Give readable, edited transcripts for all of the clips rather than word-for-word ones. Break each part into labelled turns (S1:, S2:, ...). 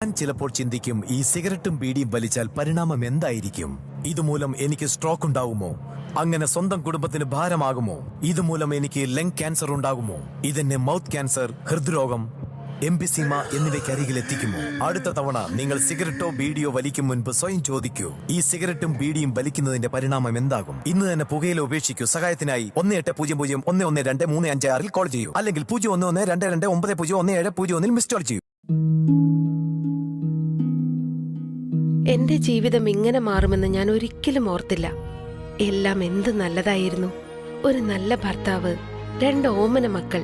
S1: ഞാൻ ചിലപ്പോൾ ചിന്തിക്കും, ഈ സിഗരറ്റും ബീഡിയും വലിച്ചാൽ പരിണാമം എന്തായിരിക്കും? ഇതുമൂലം എനിക്ക് സ്ട്രോക്ക് ഉണ്ടാകുമോ? അങ്ങനെ സ്വന്തം കുടുംബത്തിന് ഭാരമാകുമോ? ഇതുമൂലം എനിക്ക് ലങ് ക്യാൻസർ ഉണ്ടാകുമോ? ഇതെന്നെ മൗത്ത് ക്യാൻസർ, ഹൃദ്രോഗം, എംഫിസീമ എന്നിവയ്ക്കരികിൽ എത്തിക്കുമോ? അടുത്ത തവണ നിങ്ങൾ സിഗരറ്റോ ബീഡിയോ വലിക്കും മുൻപ് സ്വയം ചോദിക്കൂ, ഈ സിഗരറ്റും ബീഡിയും വലിക്കുന്നതിന്റെ പരിണാമം എന്താകും? ഇന്ന് തന്നെ പുകയില ഉപേക്ഷിക്കൂ. സഹായത്തിനായി 1800-112-356 കോൾ ചെയ്യൂ, അല്ലെങ്കിൽ 011229011701 മിസ് കോൾ ചെയ്യൂ.
S2: എന്റെ ജീവിതം ഇങ്ങനെ മാറുമെന്ന് ഞാൻ ഒരിക്കലും ഓർത്തില്ല. എല്ലാം എന്ത് നല്ലതായിരുന്നു. ഒരു നല്ല ഭർത്താവ്, 2 ഓമന മക്കൾ.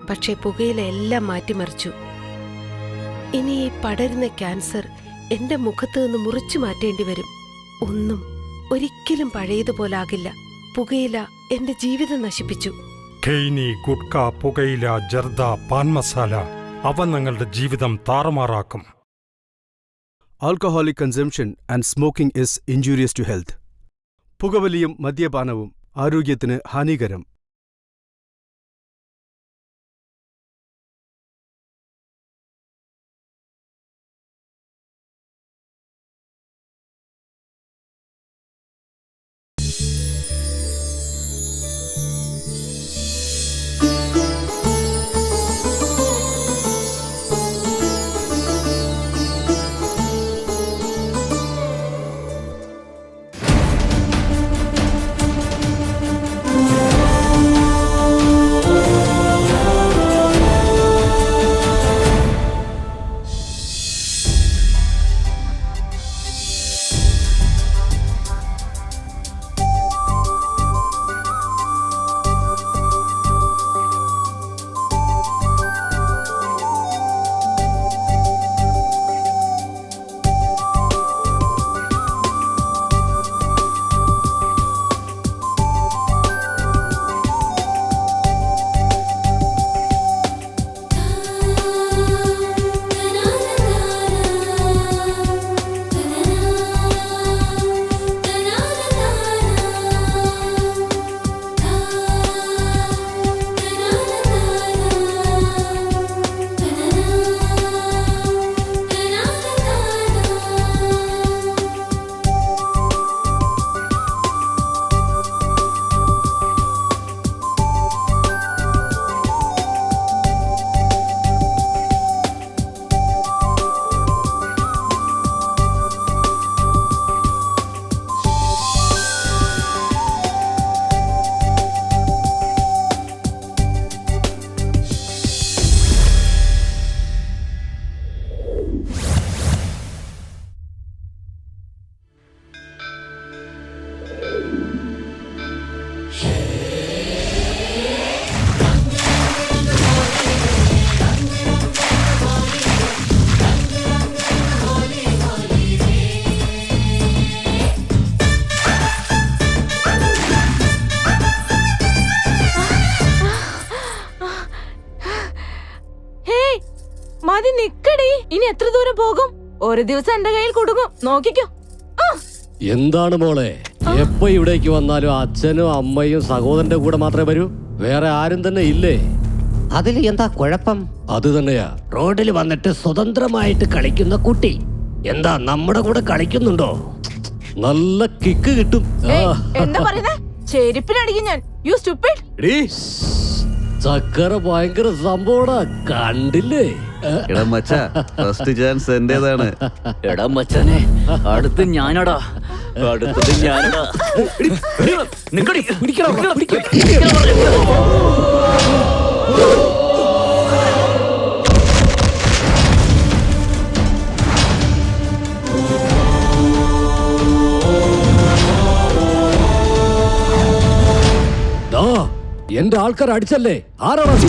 S2: പക്ഷേ പുകയില എല്ലാം മാറ്റിമറിച്ചു. ഇനി ഈ പടരുന്ന ക്യാൻസർ എന്റെ മുഖത്ത് നിന്ന് മുറിച്ചു മാറ്റേണ്ടി വരും. ഒന്നും ഒരിക്കലും പഴയതുപോലാകില്ല. പുകയില എന്റെ ജീവിതം നശിപ്പിച്ചു.
S3: ഖെയ്നി, ഗുഡ്ക, പുകയില, ജർദ, പാൻ മസാല അവ നിങ്ങളുടെ ജീവിതം താറുമാറാക്കും.
S4: Alcoholic consumption and smoking is injurious to health. പുകവലിയും മദ്യപാനവും ആരോഗ്യത്തിന് ഹാനികരം.
S5: മതി നിക്കടി, ഇനി എത്ര ദൂരം പോകും? ഒരു ദിവസം എന്റെ കയ്യിൽ കൊടുക്കും, നോക്കിക്കോ.
S6: എന്താണ് മോളെ, എപ്പോ ഇവിടേക്ക് വന്നാലും അച്ഛനും അമ്മയും സഹോദരന്റെ കൂടെ മാത്രമേ വരൂ? വേറെ ആരും തന്നെ ഇല്ലേ?
S7: അതിൽ എന്താ കുഴപ്പം?
S6: അത് തന്നെയാ,
S7: റോഡിൽ വന്നിട്ട് സ്വതന്ത്രമായിട്ട് കളിക്കുന്ന കുട്ടി എന്താ നമ്മുടെ കൂടെ കളിക്കുന്നുണ്ടോ?
S6: നല്ല കിക്ക് കിട്ടും.
S5: എന്താ പറയുന്നേ? ചെരുപ്പിനടിക്കും ഞാൻ. U stupid.
S6: ചക്കര ഭയങ്കര സംഭവടാ, കണ്ടില്ലേ?
S8: എടാ മച്ചാ, ഫസ്റ്റ് ചാൻസ് എന്റേതാണ്.
S9: എടാ മച്ചാനെ, അടുത്ത് ഞാനടാ, അടുത്തത് ഞാനടാ.
S6: എന്റെ ആൾക്കാർ അടിച്ചല്ലേ? ആരാണ്?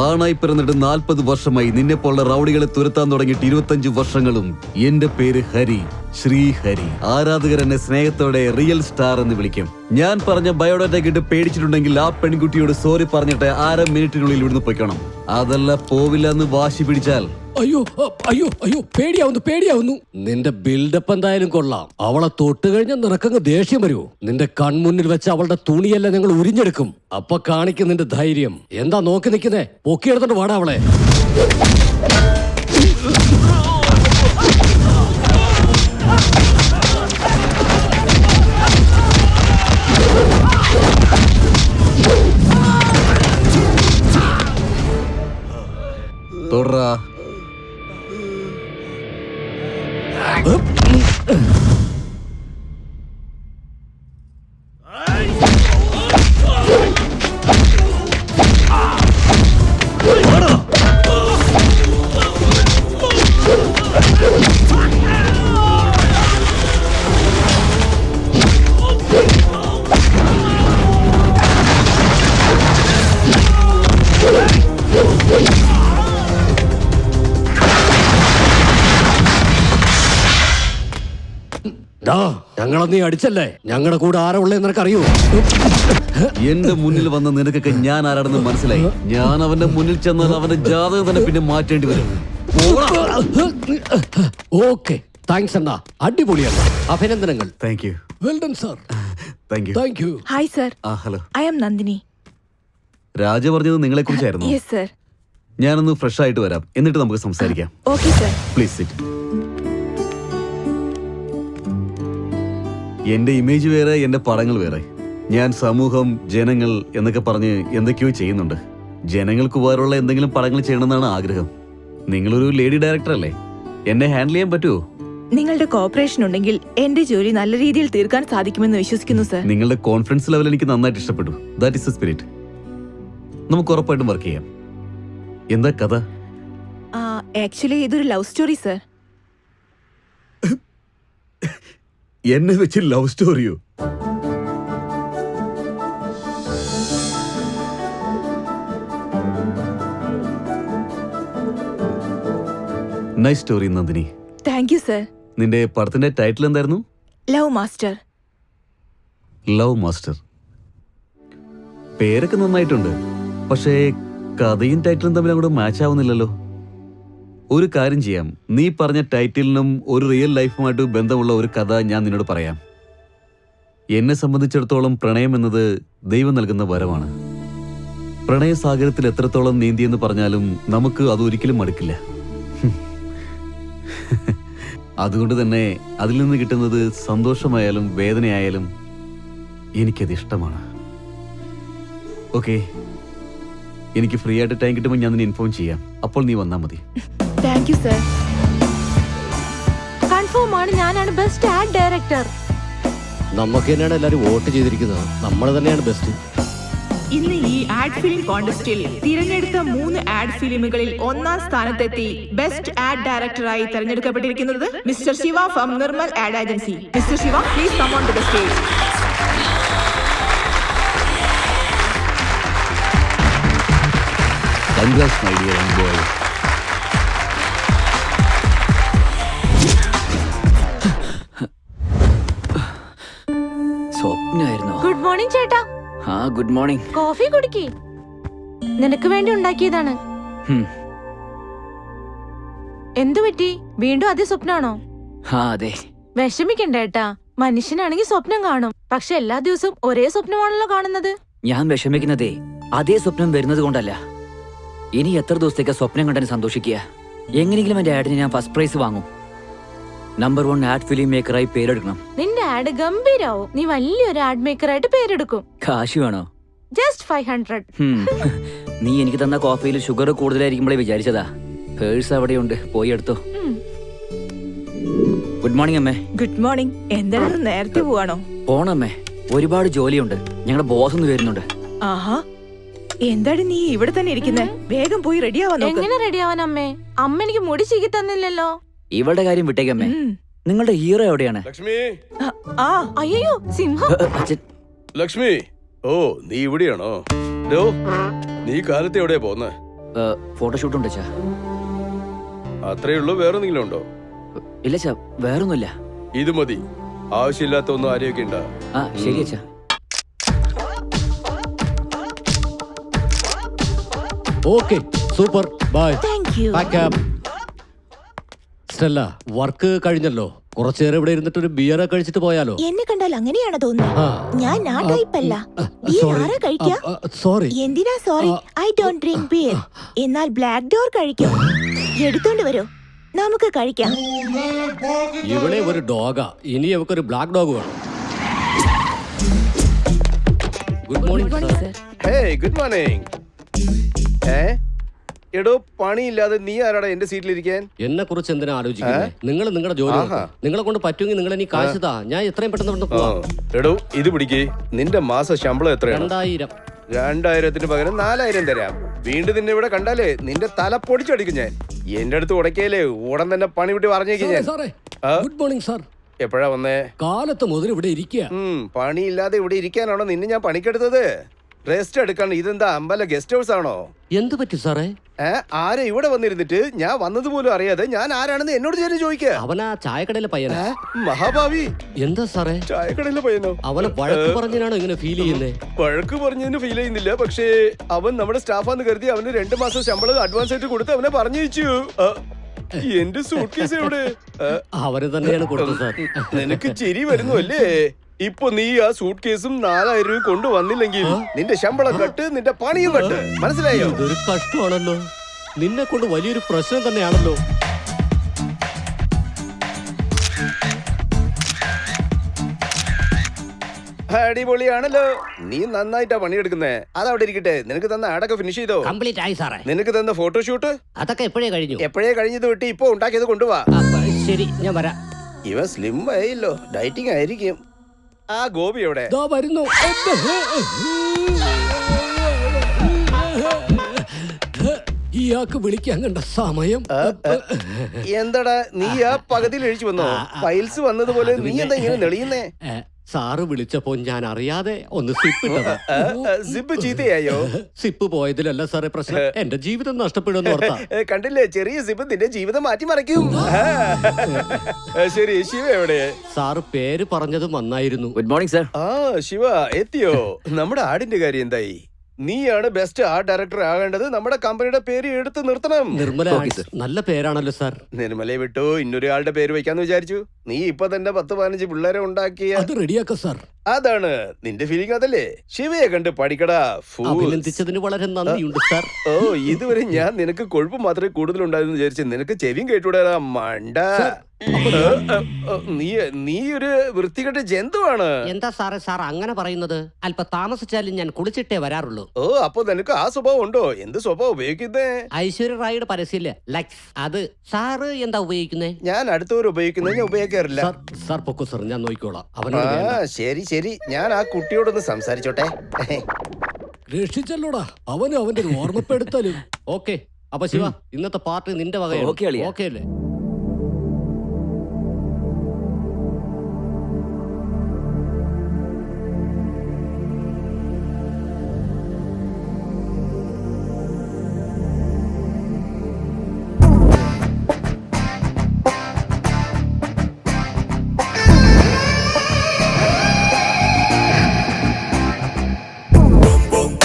S8: ആണായി പിറന്നിട്ട് 40 വർഷമായി. നിന്നെ പോലുള്ള റൗഡികളെ തുരത്താൻ തുടങ്ങിയിട്ട് 25 വർഷങ്ങളും. എന്റെ പേര് ഹരി, ശ്രീഹരി. ആരാധകർ എന്നെ സ്നേഹത്തോടെ റിയൽ സ്റ്റാർ എന്ന് വിളിക്കും. ഞാൻ പറഞ്ഞ ബയോഡാറ്റ കിട്ട് പേടിച്ചിട്ടുണ്ടെങ്കിൽ ആ പെൺകുട്ടിയോട് സോറി പറഞ്ഞിട്ട് 1/2 മിനിറ്റിനുള്ളിൽ ഇവിടുന്ന് പൊയ്ക്കണം. അതല്ല പോവില്ല എന്ന് വാശി പിടിച്ചാൽ
S6: അയ്യോ അയ്യോ അയ്യോ, പേടിയാവുന്നു. നിന്റെ ബിൽഡപ്പ് എന്തായാലും കൊള്ളാം. അവളെ തൊട്ട് കഴിഞ്ഞാൽ നിനക്കങ്ങ് ദേഷ്യം വരുമോ? നിന്റെ കൺമുന്നിൽ വെച്ച് അവളുടെ തുണിയെല്ലാം ഞങ്ങൾ ഉരിഞ്ഞെടുക്കും. അപ്പൊ കാണിക്കും നിന്റെ ധൈര്യം. എന്താ നോക്കി നിൽക്കുന്നേ? പൊക്കിയെടുത്തോണ്ട് വാടാ അവളെ.
S8: തൊടറാ.
S6: ഞങ്ങളെ നീ അടിച്ചല്ലേ? ഞങ്ങളുടെ കൂടെ ആരാ ഉള്ളേ നിനക്കറിയോ?
S8: എന്റെ മുന്നിൽ വന്ന നിനക്കൊക്കെ ഞാൻ ആരാണെന്ന് മനസ്സിലായി. ഞാൻ അവന്റെ മുന്നിൽ ചെന്നാൽ അവന്റെ ജാതകം തന്നെ പിന്നെ മാറ്റേണ്ടി വരും.
S6: ഓക്കെ, താങ്ക്സ് അണ്ണാ, അടിപൊളിയല്ല. അഭിനന്ദനങ്ങൾ.
S8: Thank you.
S6: Well done sir.
S8: Thank you.
S6: Thank you.
S5: Hi sir,
S8: hello.
S5: I am Nandini.
S8: Raja പറഞ്ഞത് നിങ്ങളെ കുറിച്ചായിരുന്നു.
S5: Yes sir.
S8: ഞാനൊന്ന് ഫ്രഷ് ആയിട്ട് വരാം, എന്നിട്ട് നമുക്ക് സംസാരിക്കാം.
S5: Okay sir.
S8: Please sit. എന്റെ ഇമേജ് വേറെ, എന്റെ പടങ്ങൾ വേറെ. ഞാൻ സമൂഹം, ജനങ്ങൾ എന്നൊക്കെ പറഞ്ഞ് എന്തൊക്കെയോ ചെയ്യുന്നുണ്ട്. ജനങ്ങൾക്ക് ഉപകാരമുള്ള എന്തെങ്കിലും പടങ്ങൾ ചെയ്യണമെന്നാണ് ആഗ്രഹം. നിങ്ങളൊരു ലേഡി ഡയറക്ടർ അല്ലേ, എന്നെ ഹാൻഡിൽ ചെയ്യാൻ പറ്റുമോ?
S5: നിങ്ങളുടെ കോപ്പറേഷൻ ഉണ്ടെങ്കിൽ എന്റെ ജോലി നല്ല രീതിയിൽ തീർക്കാൻ സാധിക്കുമെന്ന് വിശ്വസിക്കുന്നു സർ.
S8: നിങ്ങളുടെ കോൺഫിഡൻസ് ലെവൽ എനിക്ക് നന്നായിട്ട് ഇഷ്ടപ്പെട്ടു. That is the spirit. നമുക്ക് ഉറപ്പായിട്ടും വർക്ക് ചെയ്യാം. എന്താ കഥ?
S5: ആക്ച്വലി ഇതൊരു ലവ് സ്റ്റോറി സർ.
S8: എന്നെ വെച്ച് ലവ് സ്റ്റോറിയോ? Nice story Nandini.
S5: Thank you sir.
S8: നിന്റെ പടത്തിന്റെ ടൈറ്റിൽ എന്തായിരുന്നു?
S5: Love master.
S8: Love master. പേരൊക്കെ നന്നായിട്ടുണ്ട്, പക്ഷേ കഥയും ടൈറ്റിലും തമ്മിൽ അങ്ങോട്ട് മാച്ച് ആവുന്നില്ലല്ലോ. ഒരു കാര്യം ചെയ്യാം, നീ പറഞ്ഞ ടൈറ്റിലിനും ഒരു റിയൽ ലൈഫുമായിട്ട് ബന്ധമുള്ള ഒരു കഥ ഞാൻ നിന്നോട് പറയാം. എന്നെ സംബന്ധിച്ചിടത്തോളം പ്രണയം എന്നത് ദൈവം നൽകുന്ന വരമാണ്. പ്രണയസാഗരത്തിൽ എത്രത്തോളം നീന്തിയെന്ന് പറഞ്ഞാലും നമുക്ക് അത് ഒരിക്കലും മടുക്കില്ല. അതുകൊണ്ട് തന്നെ അതിൽ നിന്ന് കിട്ടുന്നത് സന്തോഷമായാലും വേദനയായാലും എനിക്കത് ഇഷ്ടമാണ്. ഓക്കെ, എനിക്ക് ഫ്രീ ആയിട്ട് ടൈം കിട്ടുമ്പോൾ ഞാൻ നിന്നെ ഇൻഫോം ചെയ്യാം. അപ്പോൾ നീ വന്നാൽ മതി.
S5: Thank you sir.
S10: കൺഫേം ആണ്, ഞാനാണ് ബെസ്റ്റ് ആഡ് ഡയറക്ടർ.
S6: നമുക്ക് തന്നെയാണ് എല്ലാരും വോട്ട് ചെയ്തിരിക്കുന്നത്. നമ്മൾ തന്നെയാണ് ബെസ്റ്റ്.
S5: ഇന്ന് ഈ ആഡ് ഫിലിം കോൺടെസ്റ്റിൽ തിരഞ്ഞെടുത്ത 3 ആഡ് ഫിലിമുകളിൽ ഒന്നാം സ്ഥാനത്തെത്തി ബെസ്റ്റ് ആഡ് ഡയറക്ടറായി തെരഞ്ഞെടുക്കപ്പെട്ടിരിക്കുന്നത് mister Shiva from Nirmal ad agency. Mister Shiva, please come on to the stage.
S8: Congrats, my dear young boy.
S9: സ്വപ്നായിരുന്നോ?
S10: ഗുഡ് മോർണിംഗ് ചേട്ടാ.
S9: ആ ഗുഡ് മോർണിംഗ്.
S10: കോഫി കുടിക്ക്, നിനക്ക് വേണ്ടി ഉണ്ടാക്കിയതാണ്. എന്തു പറ്റി? വീണ്ടും അതേ സ്വപ്നാണോ?
S9: അതെ.
S10: വിഷമിക്കണ്ട ഏട്ടാ, മനുഷ്യനാണെങ്കിൽ സ്വപ്നം കാണും. പക്ഷെ എല്ലാ ദിവസവും ഒരേ സ്വപ്നമാണല്ലോ കാണുന്നത്.
S9: ഞാൻ വിഷമിക്കുന്നതേ അതേ സ്വപ്നം വരുന്നത് കൊണ്ടല്ല. ഇനി എത്ര ദിവസത്തേക്ക് സ്വപ്നം കണ്ടാൽ സന്തോഷിക്കുക? എങ്ങനെയെങ്കിലും എന്റെ ആഡിന് ഞാൻ ഫസ്റ്റ് പ്രൈസ് വാങ്ങും. നമ്പർ 1 ആഡ് ഫിലിം മേക്കറായി പേരെടുക്കണം.
S10: നിന്റെ ആഡ് ഗംഭീരാവും. നീ വലിയൊരു ആഡ് മേക്കറായിട്ട് പേരെടുക്കും.
S9: കാശ് വേണോ?
S10: ജസ്റ്റ് 500.
S9: നീ എനിക്ക് തന്ന കോഫിയിൽ ഷുഗർ കൂടുതലായിരിക്കുമ്പോഴേ വിചാരിച്ചതാ. പേഴ്സ് അവിടെയുണ്ട്, പോയി എടുത്തോ. ഗുഡ് മോർണിംഗ് അമ്മേ.
S5: Good morning. എന്താണ് നേരത്തെ പോവാണോ?
S9: പോണമ്മേ, ഒരുപാട് ജോലിയുണ്ട്. ഞങ്ങളുടെ ബോസ് ഒന്ന് വരുന്നുണ്ട്.
S5: ആഹാ, എന്താണ് നീ ഇവിടെ തന്നെ ഇരിക്കുന്നത്? വേഗം പോയി റെഡിയാവാൻ നോക്ക്.
S10: എങ്ങനെ റെഡിയാവാൻ അമ്മേ? അമ്മ എനിക്ക് മുടി ചീകി തന്നില്ലല്ലോ.
S9: ഇവളുടെ കാര്യം വിട്ടേക്കമ്മേ. നിങ്ങളുടെ ഹീറോ എവിടെയാണ്?
S11: ലക്ഷ്മി.
S10: അയ്യോ, സിംഹം.
S9: അച്ഛൻ.
S11: ലക്ഷ്മി, ഓ നീ ഇവിടെയാണോ? നീ കാലത്ത് എവിടെയാ പോന്നെ?
S9: ഫോട്ടോഷൂട്ട് ഉണ്ട് അച്ഛാ.
S11: അത്രേ ഉള്ളൂ? വേറെ എന്തെങ്കിലും ഉണ്ടോ?
S9: ഇല്ല അച്ഛാ, വേറൊന്നുമില്ല.
S11: ഇത് മതി. ആവശ്യമില്ലാത്ത ഒന്നും ആരെയൊക്കെ ഉണ്ടാ.
S9: ശരി അച്ഛാ.
S6: Okay, super, bye.
S5: Thank you.
S6: Stella, work കഴിഞ്ഞല്ലോ. കുറച്ചേരം ഇവിടെ ഇരുന്നിട്ട് ഒരു ബിയർ കഴിച്ചിട്ട് പോയാലോ?
S5: എന്നെ കണ്ടാൽ അങ്ങനെയാണ് തോന്നുന്നത്. ഞാൻ ആ ടൈപ്പ് അല്ല.
S6: സോറി.
S5: എന്തിനാ sorry? I don't drink beer. എന്നാൽ ബ്ലാക്ക് ഡോർ കഴിക്കും. എടുത്തോണ്ട് വരൂ.
S10: നമുക്ക് കഴിക്കാം.
S6: ഇവിടെ ഒരു ഡോഗാ, ഇനി അവക്കൊരു ബ്ലാക്ക് ഡോഗ് വേണം. Good morning sir.
S11: Hey good morning. എടോ പണിയില്ലാതെ നീ ആരാടാ എന്റെ സീറ്റിലിരിക്കാൻ?
S6: എന്നെ കുറിച്ച് എന്തിനാ ആലോചിക്കുന്നത്? നിങ്ങൾ നിങ്ങളുടെ ജോലി നോക്ക്. നിങ്ങളെ കൊണ്ട് പറ്റുമെങ്കിൽ നിങ്ങൾ എനിക്ക് കാശ് താ, ഞാൻ എത്രയും പെട്ടെന്ന് ഇവിടുന്ന് പോവാം.
S11: എടോ ഇത് പിടിക്ക്. നിന്റെ മാസ ശമ്പളം എത്രയാണ്?
S6: 2000.
S11: 2000-ന് പകരം 4000 തരാം. വീണ്ടും നിന്നെ ഇവിടെ കണ്ടാലേ നിന്റെ തല പൊടിച്ചടിക്കും ഞാൻ. എന്റെ അടുത്ത് ഉടക്കയിലേ ഉടൻ തന്നെ പണി വിട്ട് പറഞ്ഞേക്കും ഞാൻ.
S6: Good morning sir.
S11: എപ്പോഴാ വന്നേ?
S6: കാലത്ത് മുതൽ ഇവിടെ ഇരിക്കുക.
S11: പണിയില്ലാതെ ഇവിടെ ഇരിക്കാനാണോ നിന്നെ ഞാൻ പണിക്കെടുത്തത്? റെസ്റ്റ് എടുക്കാൻ. ഇതെന്താ അമ്പല ഗസ്റ്റ് ഹൗസ് ആണോ?
S6: എന്ത് പറ്റി സാറേ?
S11: ആരെ ഇവിടെ വന്നിരുന്നിട്ട് ഞാൻ വന്നത് പോലും അറിയാതെ ഞാൻ ആരാണെന്ന് എന്നോട് ചേർന്ന് ചോദിക്കുക.
S6: അവനാ ചായക്കടയിലെ പയ്യനാ.
S11: മഹാഭാവി.
S6: എന്താ സാറേ?
S11: ചായക്കടയിലെ പയ്യനോ?
S6: അവനെ വഴക്ക് പറഞ്ഞാണോ ഇങ്ങനെ ഫീൽ ചെയ്യുന്നേ?
S11: വഴക്ക് പറഞ്ഞതിന് ഫീൽ ചെയ്യുന്നില്ല, പക്ഷേ അവൻ നമ്മുടെ സ്റ്റാഫാന്ന് കരുതി അവന് 2 മാസം ശമ്പളം അഡ്വാൻസ് ആയിട്ട് കൊടുത്ത് അവനെ പറഞ്ഞു. എന്റെ സൂട്ട് കേസ് എവിടെ?
S6: അവന് തന്നെയാണ് കൊടുത്തത് സാർ.
S11: നിനക്ക് ചിരി വരുന്നു അല്ലേ? ഇപ്പൊ നീ ആ സൂട്ട് കേസും 4000 രൂപ കൊണ്ടുവന്നില്ലെങ്കിൽ നിന്റെ ശമ്പളം കട്ട്, നിന്റെ പണിയും കട്ട്. മനസ്സിലായോ?
S6: ഇതൊരു കഷ്ടമാണല്ലോ. നിന്നെ കൊണ്ട് വലിയൊരു പ്രശ്നം തന്നെയാണല്ലോ.
S11: അടിപൊളിയാണല്ലോ. നീ നന്നായിട്ടാ പണിയെടുക്കുന്നേ. അതവിടെ ഇരിക്കട്ടെ. നിനക്ക് തന്ന ആടൊക്കെ ഫിനിഷ് ചെയ്തോ?
S7: കംപ്ലീറ്റ് ആയി സാറേ.
S11: നിനക്ക് തന്ന ഫോട്ടോഷൂട്ട്
S7: അതൊക്കെ എപ്പോഴേ കഴിഞ്ഞു.
S11: എപ്പോഴേ കഴിഞ്ഞത് വിട്ട് ഇപ്പൊ ഉണ്ടാക്കിയത് കൊണ്ടുപോവാ.
S7: ശരി, ഞാൻ വരാം.
S11: ഇവൻ സ്ലിം ആയില്ലോ, ഡയറ്റിംഗ് ആയിരിക്കും. ആ ഗോപി എവിടെ?
S6: വരുന്നു. ഇയാൾക്ക് വിളിക്കാൻ കണ്ട സമയം.
S11: എന്താടാ നീ ആ പകുതിയിൽ എഴിച്ചു വന്നോ? ഫൈൽസ് വന്നതുപോലെ നീ എന്താ ഇങ്ങനെ നെളിയുന്നേ?
S6: സാറ് വിളിച്ചപ്പോ ഞാൻ അറിയാതെ ഒന്ന് സിപ്പ് ഇട്ടതാ.
S11: സിപ്പ് ചീത്തയായോ?
S6: സിപ്പ് പോയതിലല്ല സാറേ പ്രശ്നം, എന്റെ ജീവിതം നഷ്ടപ്പെടുമെന്ന് ഓർത്താ.
S11: കണ്ടില്ലേ, ചെറിയ സിപ്പ് നിന്റെ ജീവിതം മാറ്റി മറിക്കും. ശരി, ശിവ എവിടെ?
S6: സാറ് പേര് പറഞ്ഞത് നന്നായിരുന്നു.
S9: Good morning sir.
S11: ശിവ എത്തിയോ? നമ്മുടെ ആടിന്റെ കാര്യം എന്തായി? നീയാണ് ബെസ്റ്റ് ആർട്ട് ഡയറക്ടർ ആകേണ്ടത്. നമ്മുടെ കമ്പനിയുടെ പേര് എടുത്ത് നിർത്തണം.
S6: നിർമ്മല. നല്ല പേരാണല്ലോ സാർ.
S11: നിർമ്മലയെ വിട്ടു ഇന്നൊരാളുടെ പേര് വെക്കാന്ന് വിചാരിച്ചു. നീ ഇപ്പൊ തന്നെ 10-15 പിള്ളേരെ ഉണ്ടാക്കിയ.
S6: അത് റെഡിയാക്ക സാർ.
S11: അതാണ് നിന്റെ ഫീലിംഗ് അതല്ലേ? ശിവയെ കണ്ട് പഠിക്കടാ.
S6: അഭിനന്ദിച്ചതിന് വളരെ നന്ദിയുണ്ട് സാർ.
S11: ഇതുവരെ ഞാൻ നിനക്ക് കൊഴുപ്പ് മാത്രമേ കൂടുതലുണ്ടായിരുന്നു വിചാരിച്ചു. നിനക്ക് ചെവിയും കേട്ടൂടാ മണ്ട. നീ ഒരു വൃത്തികെട്ട ജന്തുവാണ്.
S7: എന്താ സാറേ സാർ അങ്ങനെ പറയുന്നത്? അല്പം താമസിച്ചാലും ഞാൻ കുളിച്ചിട്ടേ വരാറുള്ളൂ.
S11: അപ്പൊ നിനക്ക് ആ സ്വഭാവം ഉണ്ടോ? എന്ത് സ്വഭാവം ഉപയോഗിക്കുന്നേ?
S7: ഐശ്വര്യ റായിയുടെ പരസ്യമില്ലേ, ലക്സ്, അത്. സാറ് എന്താ ഉപയോഗിക്കുന്നേ?
S11: ഞാൻ അടുത്തവർ ഉപയോഗിക്കുന്നത് ഞാൻ ഉപയോഗിക്കാറില്ല.
S6: സാർ പൊക്കോ സാർ, ഞാൻ നോക്കിക്കോളാം. അവനോട്
S11: ശരി ശരി, ഞാൻ ആ കുട്ടിയോടൊന്ന് സംസാരിച്ചോട്ടെ.
S6: രക്ഷിച്ചല്ലോടാ, അവനും അവന്റെ ഓർമ്മപ്പെടുത്തലും. ഓക്കെ, അപ്പൊ ശിവ, ഇന്നത്തെ പാർട്ടി നിന്റെ വകയാണ്. ഓക്കെ അല്ലേ?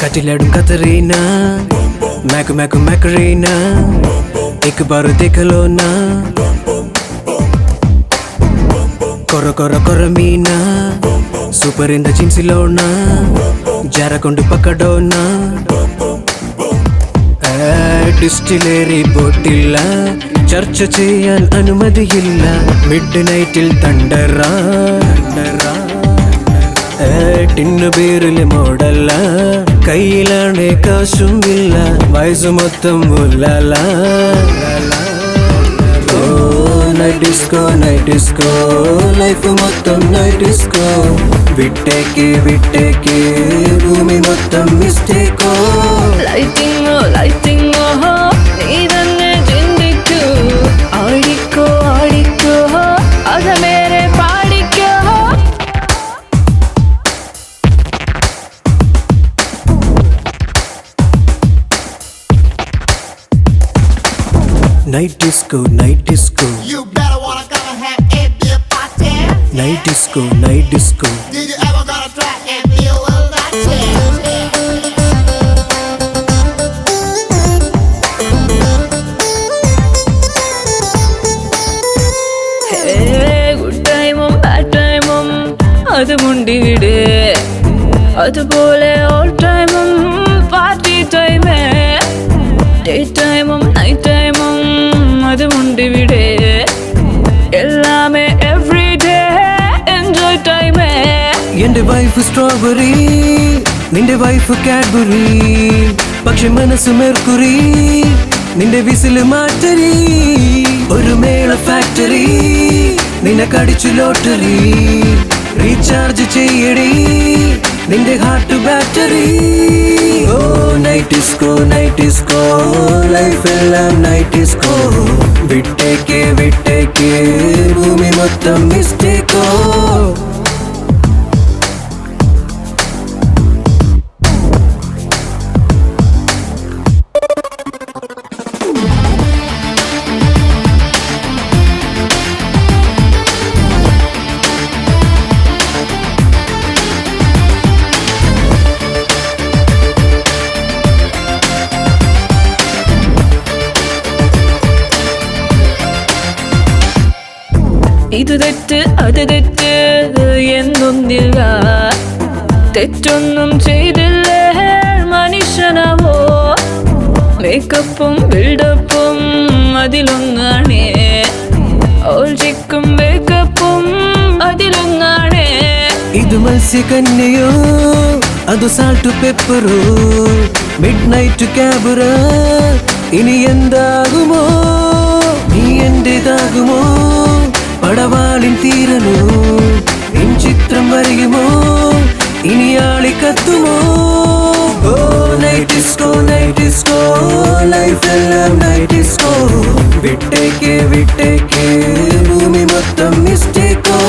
S12: कटिलडू कतरीना मैकू मैकू मैकरीना एक बार देख लो ना कोरो कोरो कोरो मीना सूपर इंद चिंसिलोना जरा कोंडु पकड़ोना ഡിസ്റ്റിലേറി ബോട്ടില്ല ചർച്ച ചെയ്യാൻ അനുമതിയില്ല മിഡ് നൈറ്റിൽ തണ്ടറാ ടിന്നു പേരില് മോഡല്ല കയ്യിലാണ് കാശും ഇല്ല വയസ്സ് മൊത്തം ഉല്ലല നൈറ്റ് ഡിസ്കോ ലൈഫ് മൊത്തം നൈറ്റ് ഡിസ്കോ വിട്ടേക്ക് ഭൂമി മൊത്തം മിസ്റ്റേക്കോ
S13: ലൈറ്റിങ്ങോ നീ തന്നെ ചിന്തിക്കൂ ആടിക്കോ അത് മേരെ പാടിക്കോ
S12: Night disco You better wanna come and have a beer party Night disco Did you ever gonna try and feel
S13: good ടൈമും ബാഡ് ടൈമും അത് മുണ്ടിവിട് അതുപോലെ ഓൾ ടൈമും പാർട്ടി ടൈമേ ഡേ ടൈമും നൈറ്റ് ടൈമും അതുമുണ്ടിവിടെ എല്ലാമേ എവറിഡേ എൻജോയ് ടൈമേ.
S12: എന്റെ വൈഫ് സ്ട്രോബെറി, നിന്റെ വൈഫ് കാഡ്ബറി, പക്ഷെ മനസ്സ് മെർക്കുറി, നിന്റെ വിസില് മാറ്ററി. ഒരു മേള ഫാക്ടറി, നിന്നെ കടിച്ചു ലോട്ടറി, റീചാർജ് ചെയ്യടി നിന്റെ ഹാർട്ട് ബാറ്ററി. ഓ night disco night disco, life എല്ലാം നൈറ്റ് ഡിസ്കോ. വിട്ടേക്ക് വിട്ടേക്ക് ഭൂമി മൊത്തം മിസ്റ്റേക്കോ.
S13: ഇത് തെറ്റ് അത് തെറ്റ് എന്നൊന്നില്ല, തെറ്റൊന്നും ചെയ്തില്ലേ മനുഷ്യനാവോ. മേക്കപ്പും ബിൽഡപ്പും അതിലൊന്നാണേ, ഓൾജിക്കും മേക്കപ്പും അതിലൊന്നാണേ.
S12: ഇത് മത്സ്യകന്യയോ അത് സാൾട്ട് പെപ്പറോ, മിഡ് നൈറ്റ് ക്യാബറ, ഇനി എന്താകുമോ നീ എന്റേതാകുമോ. പടവാളിൻ തീരനോ നിൻ ചിത്രം വരയുമോ, ഇനി ആളി കത്തുമോ. ഓ night disco night disco, life എല്ലാം നൈറ്റ് ഡിസ്കോ. വിട്ടേക്ക് വിട്ടേക്ക് ഭൂമി മൊത്തം മിസ്റ്റേക്കോ.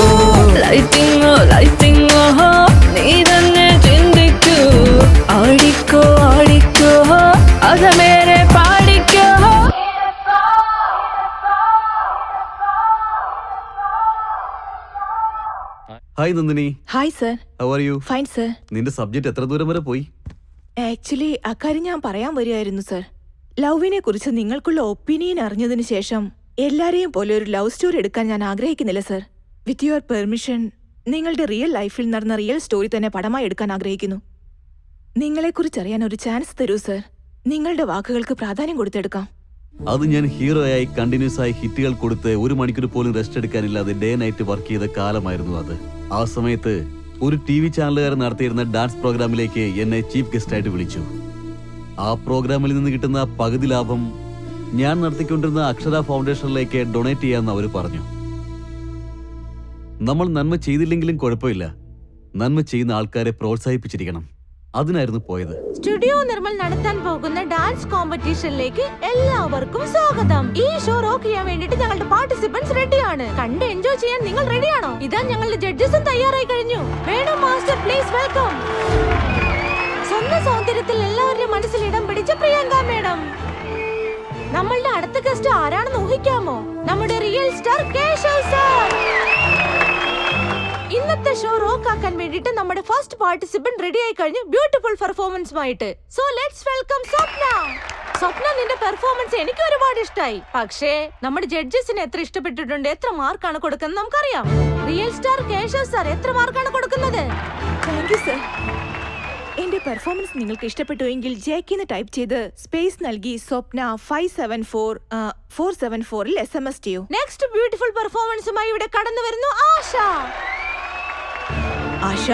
S13: ലൈറ്റിങ്ങോ ലൈറ്റിങ്ങോ നീ തന്നെ ചിന്തിക്കൂ, ആടിക്കോ ആടിക്കോ അത് മേരെ പാടിക്കോ.
S8: Hi Nandini.
S5: Hi sir.
S8: How are you?
S5: Fine sir.
S8: നിന്റെ സബ്ജക്ട് എത്ര ദൂരം വരെ പോയി?
S5: ആക്ച്വലി അക്കാര്യം ഞാൻ പറയാൻ വരികയായിരുന്നു സർ. ലവിനെ കുറിച്ച് നിങ്ങൾക്കുള്ള ഒപ്പീനിയൻ അറിഞ്ഞതിന് ശേഷം എല്ലാരെയും പോലെ ഒരു ലവ് സ്റ്റോറി എടുക്കാൻ ഞാൻ ആഗ്രഹിക്കുന്നില്ല സർ. വിത്ത് യുവർ പെർമിഷൻ നിങ്ങളുടെ റിയൽ ലൈഫിൽ നടന്ന റിയൽ സ്റ്റോറി തന്നെ പടമായി എടുക്കാൻ ആഗ്രഹിക്കുന്നു. നിങ്ങളെക്കുറിച്ചറിയാൻ ഒരു ചാൻസ് തരൂ സർ. നിങ്ങളുടെ വാക്കുകൾക്ക് പ്രാധാന്യം കൊടുത്തെടുക്കാം.
S8: അത് ഞാൻ ഹീറോ ആയി കണ്ടിന്യൂസ് ആയി ഹിറ്റുകൾ കൊടുത്ത് 1 മണിക്കൂർ പോലും റെസ്റ്റ് എടുക്കാനില്ലാതെ ഡേ നൈറ്റ് വർക്ക് ചെയ്ത കാലമായിരുന്നു അത്. ആ സമയത്ത് ഒരു TV ചാനലുകാരൻ നടത്തിയിരുന്ന ഡാൻസ് പ്രോഗ്രാമിലേക്ക് എന്നെ ചീഫ് ഗസ്റ്റ് ആയിട്ട് വിളിച്ചു. ആ പ്രോഗ്രാമിൽ നിന്ന് കിട്ടുന്ന പകുതി ലാഭം ഞാൻ നടത്തിക്കൊണ്ടിരുന്ന അക്ഷര ഫൗണ്ടേഷനിലേക്ക് ഡൊണേറ്റ് ചെയ്യാമെന്ന് അവർ പറഞ്ഞു. നമ്മൾ നന്മ ചെയ്തില്ലെങ്കിലും കുഴപ്പമില്ല, നന്മ ചെയ്യുന്ന ആൾക്കാരെ പ്രോത്സാഹിപ്പിച്ചിരിക്കണം. അതിനായിരുന്നു പോയത്.
S10: സ്റ്റുഡിയോ നിർമ്മൽ നടത്താൻ പോകുന്ന ഡാൻസ് കോമ്പറ്റീഷനിലേക്ക് എല്ലാവർക്കും സ്വാഗതം. ഈ ഷോ റോക്ക് ചെയ്യാൻ വേണ്ടിട്ട് ഞങ്ങളുടെ പാർട്ടിസിപ്പൻസ് റെഡിയാണ്. കണ്ട് എൻജോയ് ചെയ്യാൻ നിങ്ങൾ റെഡിയാണോ? ഇതാ ഞങ്ങളുടെ ജഡ്ജസും തയ്യാറായി കഴിഞ്ഞു. വേണം മാസ്റ്റർ, പ്ലീസ് വെൽക്കം. സ്വന്തം സൗന്ദര്യത്തിൽ എല്ലാവരുടെയും മനസ്സിൽ ഇടം പിടിച്ച പ്രിയങ്ക മേഡം. നമ്മളുടെ അടുത്ത ഗസ്റ്റ് ആരാണെന്ന് ഊഹിക്കാമോ? നമ്മുടെ റിയൽ സ്റ്റാർ കേശവ് സാർ. ഇന്നത്തെ ഷോ റോക്ക് ആക്കാൻ വേണ്ടിട്ട് നമ്മുടെ ഫസ്റ്റ് പാർട്ടിസിപ്പന്റ് റെഡി ആയി കഴിഞ്ഞു ബ്യൂട്ടിഫുൾ പെർഫോമൻസുമായിട്ട്. സോ ലെറ്റ്സ് വെൽക്കം സ്വപ്ന. സ്വപ്ന, നിന്റെ പെർഫോമൻസ് എനിക്ക് ഒരുപാട് ഇഷ്ടമായി. പക്ഷേ നമ്മുടെ ജഡ്ജസിന് എത്ര ഇഷ്ടപ്പെട്ടിട്ടുണ്ട്, എത്ര മാർക്കാണ് കൊടുക്കുന്നത് നമുക്കറിയാം. റിയൽ സ്റ്റാർ കേശവ് സാർ എത്ര മാർക്കാണ് കൊടുക്കുന്നത്?
S5: Thank you sir. എന്റെ പെർഫോമൻസ് നിങ്ങൾക്ക് ഇഷ്ടപ്പെട്ടുവെങ്കിൽ ജെക്കിന്ന് ടൈപ്പ് ചെയ്ത് സ്പേസ് നൽകി സ്വപ്ന 574-474 SMS ചെയ്യൂ.
S10: നെക്സ്റ്റ് ബ്യൂട്ടിഫുൾ പെർഫോമൻസുമായി ഇവിടെ കടന്നു വരുന്നു ആശ.
S5: ആശ,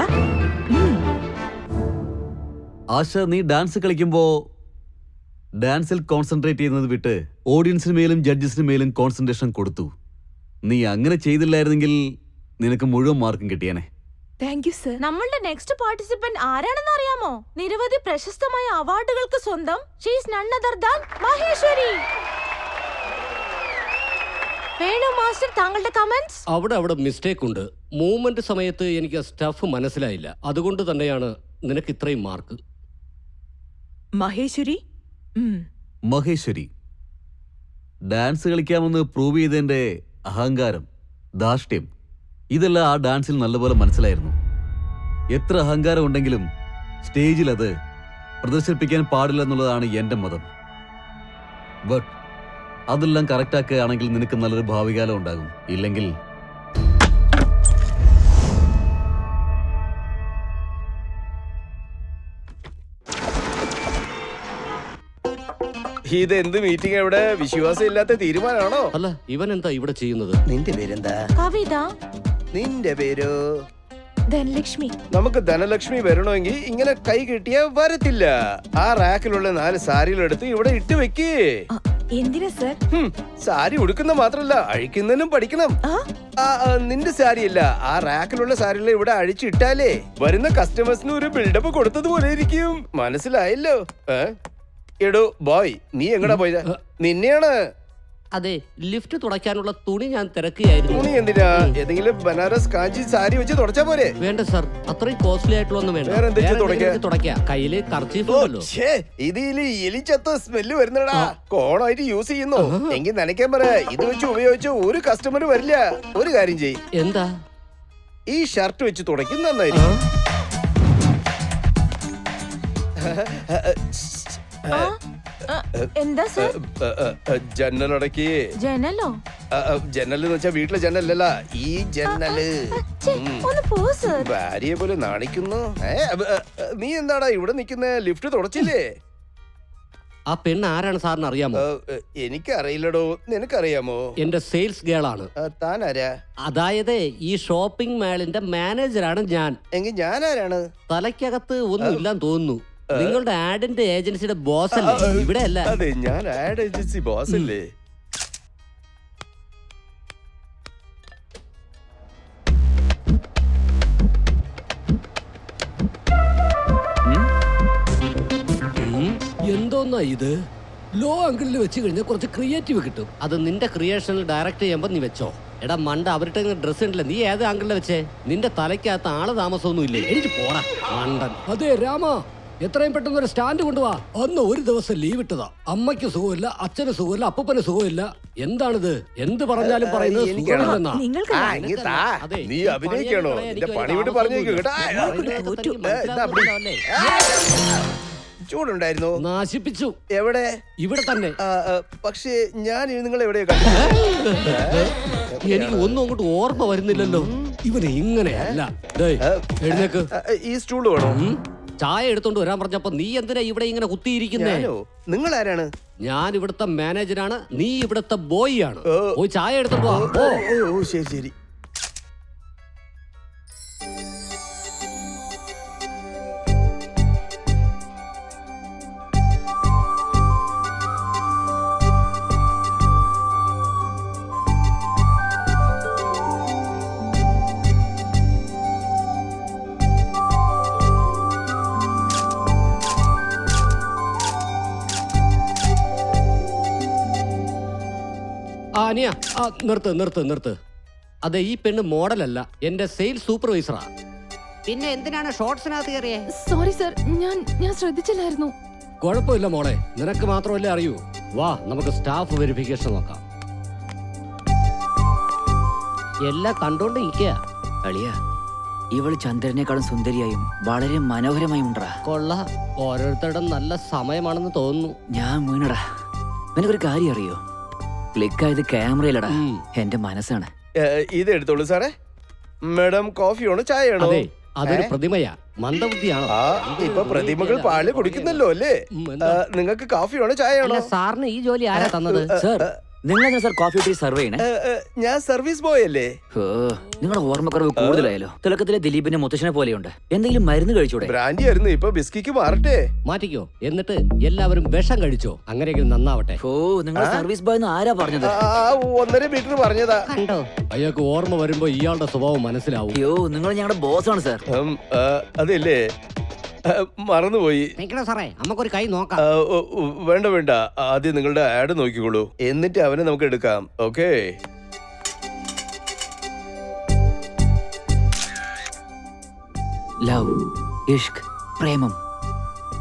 S8: ആശ, നീ ഡാൻസ് കളിക്കുമ്പോ ഡാൻസിൽ കോൺസെൻട്രേറ്റ് ചെയ്യുന്നത് വിട്ട് ഓഡിയൻസിന് മേലും ജഡ്ജസിന് മേലും കോൺസെൻട്രേഷൻ കൊടുത്തു. നീ അങ്ങനെ ചെയ്തില്ലായിരുന്നെങ്കിൽ നിനക്ക് മുഴുവൻ മാർക്കും കിട്ടിയേനെ.
S5: Thank you sir.
S10: നമ്മളുടെ നെക്സ്റ്റ് പാർട്ടിസിപ്പന്റ് ആരാണെന്ന് അറിയാമോ? നിരവധി പ്രശസ്തമായ അവാർഡുകൾക്ക് സ്വന്തം. She is none other than Maheshwari. Venu master, താങ്കളുടെ കമന്റ്സ്?
S6: അവിടെ മിസ്റ്റേക്ക് ഉണ്ട്. മൂവ്മെന്റ് സമയത്ത് എനിക്ക് സ്റ്റഫ് മനസ്സിലായില്ല. അതുകൊണ്ട് തന്നെയാണ് നിനക്ക് ഇത്രയും mark.
S5: Maheshwari,
S8: Maheshwari, dance കളിക്കാമെന്ന് prove ചെയ്തതിന്റെ അഹങ്കാരം, ധാർഷ്ട്യം, ഇതെല്ലാം ആ ഡാൻസിൽ നല്ലപോലെ മനസ്സിലായിരുന്നു. എത്ര അഹങ്കാരം ഉണ്ടെങ്കിലും സ്റ്റേജിൽ അത് പ്രദർശിപ്പിക്കാൻ പാടില്ല എന്നുള്ളതാണ് എന്റെ മതം. ബട്ട് അതെല്ലാം കറക്റ്റ് ആക്കുകയാണെങ്കിൽ നിനക്ക് നല്ലൊരു ഭാവികാലം ഉണ്ടാകും. ഇല്ലെങ്കിൽ
S11: ഇത് എന്ത് മീറ്റിംഗ് എവിടെ? വിശ്വാസം ഇല്ലാത്ത തീരുമാനമാണോ?
S6: അല്ല ഇവൻ എന്താ ഇവിടെ ചെയ്യുന്നത്?
S11: നിന്റെ പേരെന്താ?
S10: കവിത.
S11: നിന്റെ പേരോ?
S10: ധനലക്ഷ്മി.
S11: നമുക്ക് ധനലക്ഷ്മി വരണമെങ്കിൽ ഇങ്ങനെ കൈ കിട്ടിയാ വരത്തില്ല. ആ റാക്കിലുള്ള 4 സാരികളെടുത്ത് ഇവിടെ ഇട്ട് വെക്കേ.
S10: എന്തിനാ സർ?
S11: സാരി ഉടുക്കുന്ന മാത്രല്ല, അഴിക്കുന്നതിനും പഠിക്കണം. നിന്റെ സാരിയല്ല, ആ റാക്കിലുള്ള സാരികൾ ഇവിടെ അഴിച്ചിട്ടാലേ വരുന്ന കസ്റ്റമേഴ്സിന് ഒരു ബിൽഡപ്പ് കൊടുത്തതുപോലെ ഇരിക്കും. മനസ്സിലായല്ലോ? എടോ ബോയ്, നീ എങ്ങടാ പോയത്? നിന്നെയാണ്.
S6: അതെ, ലിഫ്റ്റ് തുടയ്ക്കാനുള്ള തുണി ഞാൻ തിരക്കുകയായിരുന്നു.
S11: തുണി എന്തിനാ? ഏതെങ്കിലും ബനാറസ് കാഞ്ചി സാരി വെച്ച് തുടച്ചാ പോരെ?
S6: വേണ്ട സാർ, അത്രയും കോസ്റ്റ്ലി ആയിട്ടുള്ള ഒന്നും വേണ്ട.
S11: വേറെ എന്തെങ്കിലും
S6: തുടയ്ക്കാം. കയ്യില് കർച്ചീഫ് ഉണ്ടല്ലോ.
S11: ഇതില് എലിച്ചത്ത സ്മെല്ല് വരുന്നടാ. കോണായിട്ട് യൂസ് ചെയ്യുന്നു എങ്കിൽ നനയ്ക്കാൻ പറ. ഇത് വെച്ച് ഉപയോഗിച്ച് ഒരു കസ്റ്റമർ വരില്ല. ഒരു കാര്യം ചെയ്യ്.
S6: എന്താ?
S11: ഈ ഷർട്ട് വെച്ച് തുടയ്ക്കും, നന്നായിരിക്കും.
S10: എന്താ സർ?
S11: ജനലടക്കി.
S10: ജനലോ?
S11: ജനലെന്ന് വെച്ചാ വീട്ടിലെ ജനലല്ല, ഈ ജനല്.
S10: ഒന്ന് പോ സർ.
S11: ഭാര്യയെ പോലെ നാണിക്കുന്നു. നീ എന്താടാ ഇവിടെ നിൽക്കുന്ന? ലിഫ്റ്റ് തുടച്ചില്ലേ?
S6: ആ പെണ്ണ് ആരാണ് സാറിന് അറിയാമോ?
S11: എനിക്കറിയില്ലടോ, നിനക്കറിയാമോ?
S6: എന്റെ സെയിൽസ് ഗേൾ ആണ്.
S11: താൻ ആരാ?
S6: അതായത് ഈ ഷോപ്പിംഗ് മാളിന്റെ മാനേജറാണ് ഞാൻ.
S11: എങ്കിൽ ഞാൻ ആരാണ്?
S6: തലയ്ക്കകത്ത് ഒന്നും ഇല്ലാന്ന് തോന്നുന്നു. നിങ്ങളുടെ ആഡിന്റെ ഏജൻസിയുടെ ബോസ് അല്ലേ? ഇവിടെ അല്ല.
S11: അതെ, ഞാൻ ആഡ് ഏജൻസി ബോസ് അല്ലേ?
S6: എന്തോന്നാ ഇത്? ലോ ആംഗിളിൽ വെച്ച് കഴിഞ്ഞാൽ കുറച്ച് ക്രിയേറ്റീവ് കിട്ടും. അത് നിന്റെ ക്രിയേഷനിൽ ഡയറക്റ്റ് ചെയ്യുമ്പോ നീ വെച്ചോ. എടാ മണ്ട, അവരുടെ ഡ്രസ് ഉണ്ടല്ലേ, നീ ഏത് ആംഗിളിൽ വെച്ചേ? നിന്റെ തലയ്ക്കകത്ത് ആള് താമസമൊന്നും ഇല്ലേ? എനിക്ക് പോടാ മണ്ടൻ. അതെ രാമ, എത്രയും പെട്ടെന്ന് ഒരു സ്റ്റാൻഡ് കൊണ്ടുപോവാ. അന്ന് ഒരു ദിവസം ലീവ് ഇട്ടതാ. അമ്മയ്ക്ക് സുഖമില്ല, അച്ഛന് സുഖമില്ല, അപ്പൂപ്പന് സുഖമില്ല. എന്താണിത്? എന്ത് പറഞ്ഞാലും പറയുന്നത് സുഖമില്ലെന്നാ.
S11: നീ അഭിനയിക്കണോ? എന്റെ പണി വിട്ട് പറഞ്ഞേക്കോ കേട്ടാ. ചൂടുണ്ടായിരുന്നു.
S6: നാശിപ്പിച്ചു.
S11: എവിടെ?
S6: ഇവിടെ തന്നെ.
S11: പക്ഷേ ഞാൻ നിങ്ങൾ എവിടെയോ
S6: എനിക്ക് ഒന്നും അങ്ങോട്ട് ഓർമ്മ വരുന്നില്ലല്ലോ. ഇവന് ഇങ്ങനെയല്ല. എഴുന്നേക്ക്.
S11: ഈ സ്റ്റൂൾ വേണോ?
S6: ചായ എടുത്തോണ്ട് വരാൻ പറഞ്ഞപ്പോ നീ എന്തിനാ ഇവിടെ ഇങ്ങനെ കുത്തിയിരിക്കുന്നേ?
S11: നിങ്ങൾ ആരാണ്?
S6: ഞാൻ ഇവിടുത്തെ മാനേജറാണ്, നീ ഇവിടുത്തെ ബോയ് ആണ്. പോയി ചായ എടുത്തോണ്ട് വാ.
S11: ഓ ശരി ശരി.
S6: അനിയ, നിർത്ത്. അതെ, ഈ പെണ്ണ് മോഡലല്ല, എന്റെ സെയിൽസ് സൂപ്പർവൈസറാ. പിന്നെ എന്തിനാണ് ഷോർട്സിനകത്ത് കയറിയേ?
S10: സോറി സർ, ഞാൻ ശ്രദ്ധിച്ചില്ലായിരുന്നു.
S6: കുഴപ്പമില്ല മോളെ, നിനക്ക് മാത്രമല്ലേ അറിയൂ. വാ, നമുക്ക് സ്റ്റാഫ് വെരിഫിക്കേഷൻ നോക്കാം. എല്ലാം കണ്ടോണ്ട് ഇരിക്കുക.
S9: അളിയ, ഇവള് ചന്ദ്രനേക്കാളും സുന്ദരിയായും വളരെ മനോഹരമായും ഉണ്ടാ.
S6: കൊള്ള, ഓരോരുത്തരുടെ നല്ല സമയമാണെന്ന് തോന്നുന്നു.
S9: ഞാൻ വീണടാ. നിനക്കൊരു കാര്യം അറിയോ? ക്ലിക്കായത് ക്യാമറയിലടാ, എന്റെ മനസ്സാണ്.
S11: ഇത് എടുത്തോളൂ സാറേ. മാഡം കോഫിയാണോ ചായയാണോ?
S6: അതൊരു പ്രതിമയാ, മന്ദബുദ്ധിയാണോ?
S11: ഇപ്പൊ പ്രതിമകൾ പാല് കുടിക്കുന്നല്ലോ അല്ലേ? നിങ്ങൾക്ക് കോഫിയാണോ ചായയാണോ?
S6: സാറിന് ഈ ജോലി ആരാ തന്നത്?
S9: സർ, നിങ്ങൾ സർ കോഫി ടീ സർവ് ചെയ്യണേ?
S11: ഞാൻ സർവീസ് ബോയ് അല്ലേ?
S9: നിങ്ങളുടെ ഓർമ്മക്കുറവ് കൂടുതലായല്ലോ. തിലക്കത്തിലെ ദിലീപിന്റെ മുത്തശ്ശനെ പോലെയുണ്ട്. എന്തെങ്കിലും മരുന്ന് കഴിച്ചൂടെ?
S11: ബ്രാൻഡി ആയിരുന്നു, ഇപ്പൊ ബിസ്കിക്ക് മാറട്ടെ.
S6: മാറ്റിക്കോ, എന്നിട്ട് എല്ലാവരും വിഷം കഴിച്ചോ. അങ്ങനെയെങ്കിലും നന്നാവട്ടെ.
S9: ഓ, നിങ്ങൾ സർവീസ് ബോയ് ആരാ പറഞ്ഞത്?
S11: 1.5 മീറ്റർ പറഞ്ഞതാ.
S6: കണ്ടോ, അയാൾക്ക് ഓർമ്മ വരുമ്പോ ഇയാളുടെ സ്വഭാവം മനസ്സിലാവും.
S9: അയ്യോ, നിങ്ങൾ ഞങ്ങളുടെ ബോസാണ് സാർ.
S11: അതല്ലേ, മറന്നുപോയി.
S6: സാറേ, നമുക്കൊരു കൈ നോക്കാം.
S11: വേണ്ട, ആദ്യം നിങ്ങളുടെ ആഡ് നോക്കിക്കോളൂ, എന്നിട്ട് അവനെ നമുക്ക് എടുക്കാം. ഓക്കേ.
S9: ലവ്, ഇഷ്ക്, പ്രേമം.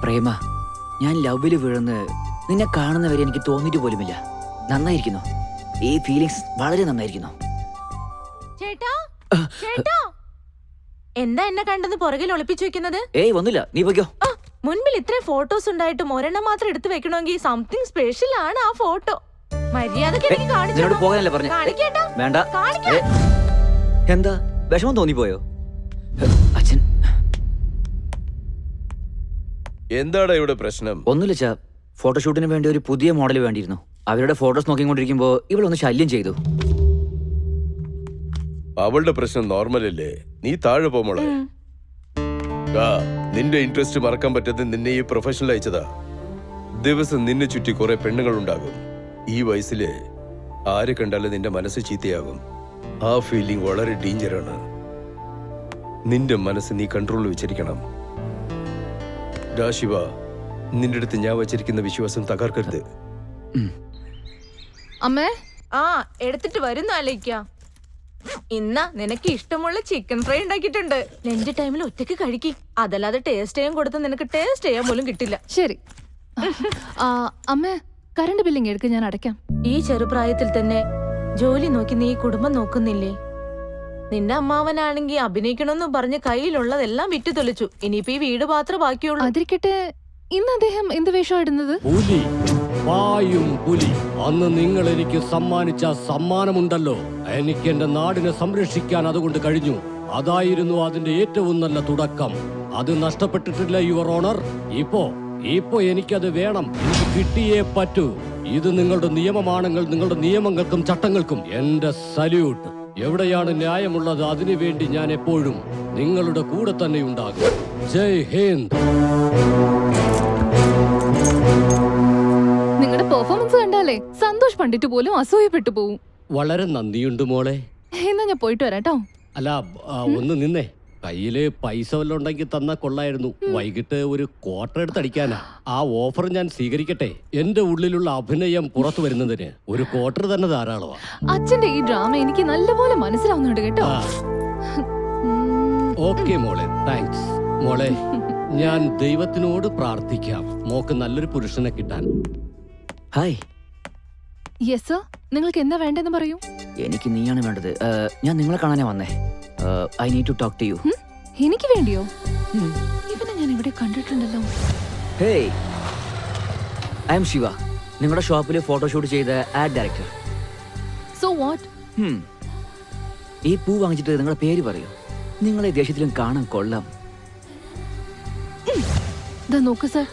S9: പ്രേമ, ഞാൻ ലവില് വീഴുന്ന് നിന്നെ കാണുന്നവരെ എനിക്ക് തോന്നിയിട്ട് പോലുമില്ല. നന്നായിരിക്കുന്നു, ഈ ഫീലിങ്സ് വളരെ നന്നായിരിക്കുന്നു.
S10: ചേട്ടാ, എന്താ എന്നെ കണ്ടെന്ന് പുറകിൽ ഒളിപ്പിച്ചു വെക്കുന്നത്?
S9: ഏയ് ഒന്നുമില്ല, നീ പോയിക്കോ.
S10: മുൻപിൽ ഇത്രയും ഫോട്ടോസ് ഉണ്ടായിട്ടും ഒരെണ്ണം മാത്രം എടുത്തു വെക്കണമെങ്കിൽ സംതിങ് സ്പെഷ്യൽ ആണ് ആ ഫോട്ടോ. മര്യാദക്ക് എനിക്ക്
S9: നിന്നോട് പോകാനല്ലേ പറഞ്ഞേ? വേണ്ട. എന്താ വിഷമം തോന്നിപ്പോയോ? അച്ഛൻ,
S11: എന്താടാ ഇവിടെ പ്രശ്നം?
S9: ഒന്നുമില്ല ചാ, ഫോട്ടോഷൂട്ടിന് വേണ്ടി ഒരു പുതിയ മോഡൽ വേണ്ടിയിരുന്നു. അവരുടെ ഫോട്ടോസ് നോക്കിക്കൊണ്ടിരിക്കുമ്പോൾ ഇവളൊന്ന് ശല്യം ചെയ്തു.
S11: അവളുടെ പ്രശ്നം നോർമൽ അല്ലേ? നീ താഴെ പോമോളെ. നിന്റെ ഇൻട്രസ്റ്റ് മറക്കാൻ പറ്റാതെ നിന്നെ ഈ പ്രൊഫഷണൽ അയച്ചതാ. ദിവസം നിന്നെ ചുറ്റി കുറെ പെണ്ണുങ്ങൾ ഉണ്ടാകും. ഈ വയസ്സില് ആരെ കണ്ടാലും നിന്റെ മനസ്സ് ചീത്തയാകും. ആ ഫീലിംഗ് വളരെ ഡേഞ്ചറാണ്. നിന്റെ മനസ്സ് നീ കൺട്രോളിൽ വെച്ചിരിക്കണം. ശിവ, നിന്റെ അടുത്ത് ഞാൻ വച്ചിരിക്കുന്ന വിശ്വാസം തകർക്കരുത്.
S10: അമ്മേ, എടുത്തിട്ട് വരുന്ന ആലോചിക്ക. ഇന്ന നിനക്ക് ഇഷ്ടമുള്ള ചിക്കൻ ഫ്രൈ ഉണ്ടാക്കിയിട്ടുണ്ട്. ലഞ്ച് ടൈമിൽ ഒറ്റയ്ക്ക് കഴിക്കി. അതല്ലാതെ ടേസ്റ്റ് ചെയ്യാൻ കൊടുത്ത നിനക്ക് ടേസ്റ്റ് ചെയ്യാൻ പോലും കിട്ടില്ല.
S14: ശരി അമ്മേ, കറണ്ട് ബില്ലിങ് എടുക്ക്, ഞാൻ അടയ്ക്കാം.
S10: ഈ ചെറുപ്രായത്തിൽ തന്നെ ജോലി നോക്കി നീ കുടുംബം നോക്കുന്നില്ലേ? നിന്റെ അമ്മാവനാണെങ്കി അഭിനയിക്കണമെന്ന് പറഞ്ഞ് കയ്യിലുള്ളതെല്ലാം വിറ്റു തൊലിച്ചു. ഇനിയിപ്പോ ഈ വീട് മാത്രമേ ബാക്കിയുള്ളൂ.
S14: അതിരിക്കട്ടെ, ഇന്ന് അദ്ദേഹം എന്ത് വേഷം ഇടുന്നത്?
S7: പുലി, പായും പുലി. അന്ന് നിങ്ങൾ എനിക്ക് സമ്മാനിച്ച സമ്മാനമുണ്ടല്ലോ, എനിക്ക് എന്റെ നാടിനെ സംരക്ഷിക്കാൻ അതുകൊണ്ട് കഴിഞ്ഞു. അതായിരുന്നു അതിന്റെ ഏറ്റവും നല്ല തുടക്കം. അത് നഷ്ടപ്പെട്ടിട്ടില്ല യുവർ ഓണർ. ഇപ്പോ എനിക്കത് വേണം. എനിക്ക് കിട്ടിയേ പറ്റൂ. ഇത് നിങ്ങളുടെ നിയമമാണെങ്കിൽ നിങ്ങളുടെ നിയമങ്ങൾക്കും ചട്ടങ്ങൾക്കും എന്റെ സല്യൂട്ട്. എവിടെയാണ് ന്യായമുള്ളത് അതിനുവേണ്ടി ഞാൻ എപ്പോഴും നിങ്ങളുടെ കൂടെ തന്നെ ഉണ്ടാകും. ജയ് ഹിന്ദ്.
S14: നിങ്ങളുടെ പെർഫോമൻസ് കണ്ടാലേ സന്തോഷ് പണ്ഡിറ്റ് പോലും അസൂയപ്പെട്ടു പോവും.
S7: വളരെ നന്ദിയുണ്ട് മോളെ.
S14: എന്നാ ഞാൻ പോയിട്ട് വരാട്ടോ.
S7: അല്ല, ഒന്ന് നിന്നേ. കയ്യില് പൈസ വല്ലതും ഉണ്ടെങ്കിൽ തന്നാ കൊള്ളായിരുന്നു. വൈകിട്ട് ഒരു ക്വാർട്ടർ എടുത്തടിക്കാനാ. ആ ഓഫർ ഞാൻ സ്വീകരിക്കട്ടെ? എന്റെ ഉള്ളിലുള്ള അഭിനയം പുറത്തു വരുന്നതിന് ഒരു ക്വാർട്ടർ തന്നെ ധാരാളമാ.
S14: അച്ഛന്റെ ഈ ഡ്രാമ എനിക്ക് നല്ലപോലെ മനസ്സിലാവുന്നുണ്ട് കേട്ടോ.
S7: ഓക്കെ മോളെ, താങ്ക്സ്. മോളെ, ഞാൻ ദൈവത്തിനോട് പ്രാർത്ഥിക്കാം മോക്ക് നല്ലൊരു പുരുഷനെ കിട്ടാൻ.
S9: ഹായ്.
S14: യെസ് സർ, നിങ്ങൾക്ക് എന്താ വേണ്ടെന്ന് പറയൂ.
S9: എനിക്ക് നീയാണ് വേണ്ടത്. ഞാൻ നിങ്ങളെ കാണാനാ വന്നേ. I need to talk to you.
S14: എനിക്ക് വേണ്ടിയോ? ഇവനെ ഞാൻ ഇവിടെ കണ്ടിട്ടുണ്ടല്ലോ.
S9: ഹേയ്, ഐ ആം ശിവ, നിങ്ങളുടെ ഷോപ്പിൽ ഫോട്ടോഷൂട്ട് ചെയ്ത ആഡ് ഡയറക്ടർ.
S14: So what?
S9: ഈ പൂ വാങ്ങിച്ചിട്ട് നിങ്ങളുടെ പേര് പറയൂ. നിങ്ങളെ ദേഷ്യത്തിലും കാണാൻ കൊള്ളാം.
S14: നോക്ക് സർ,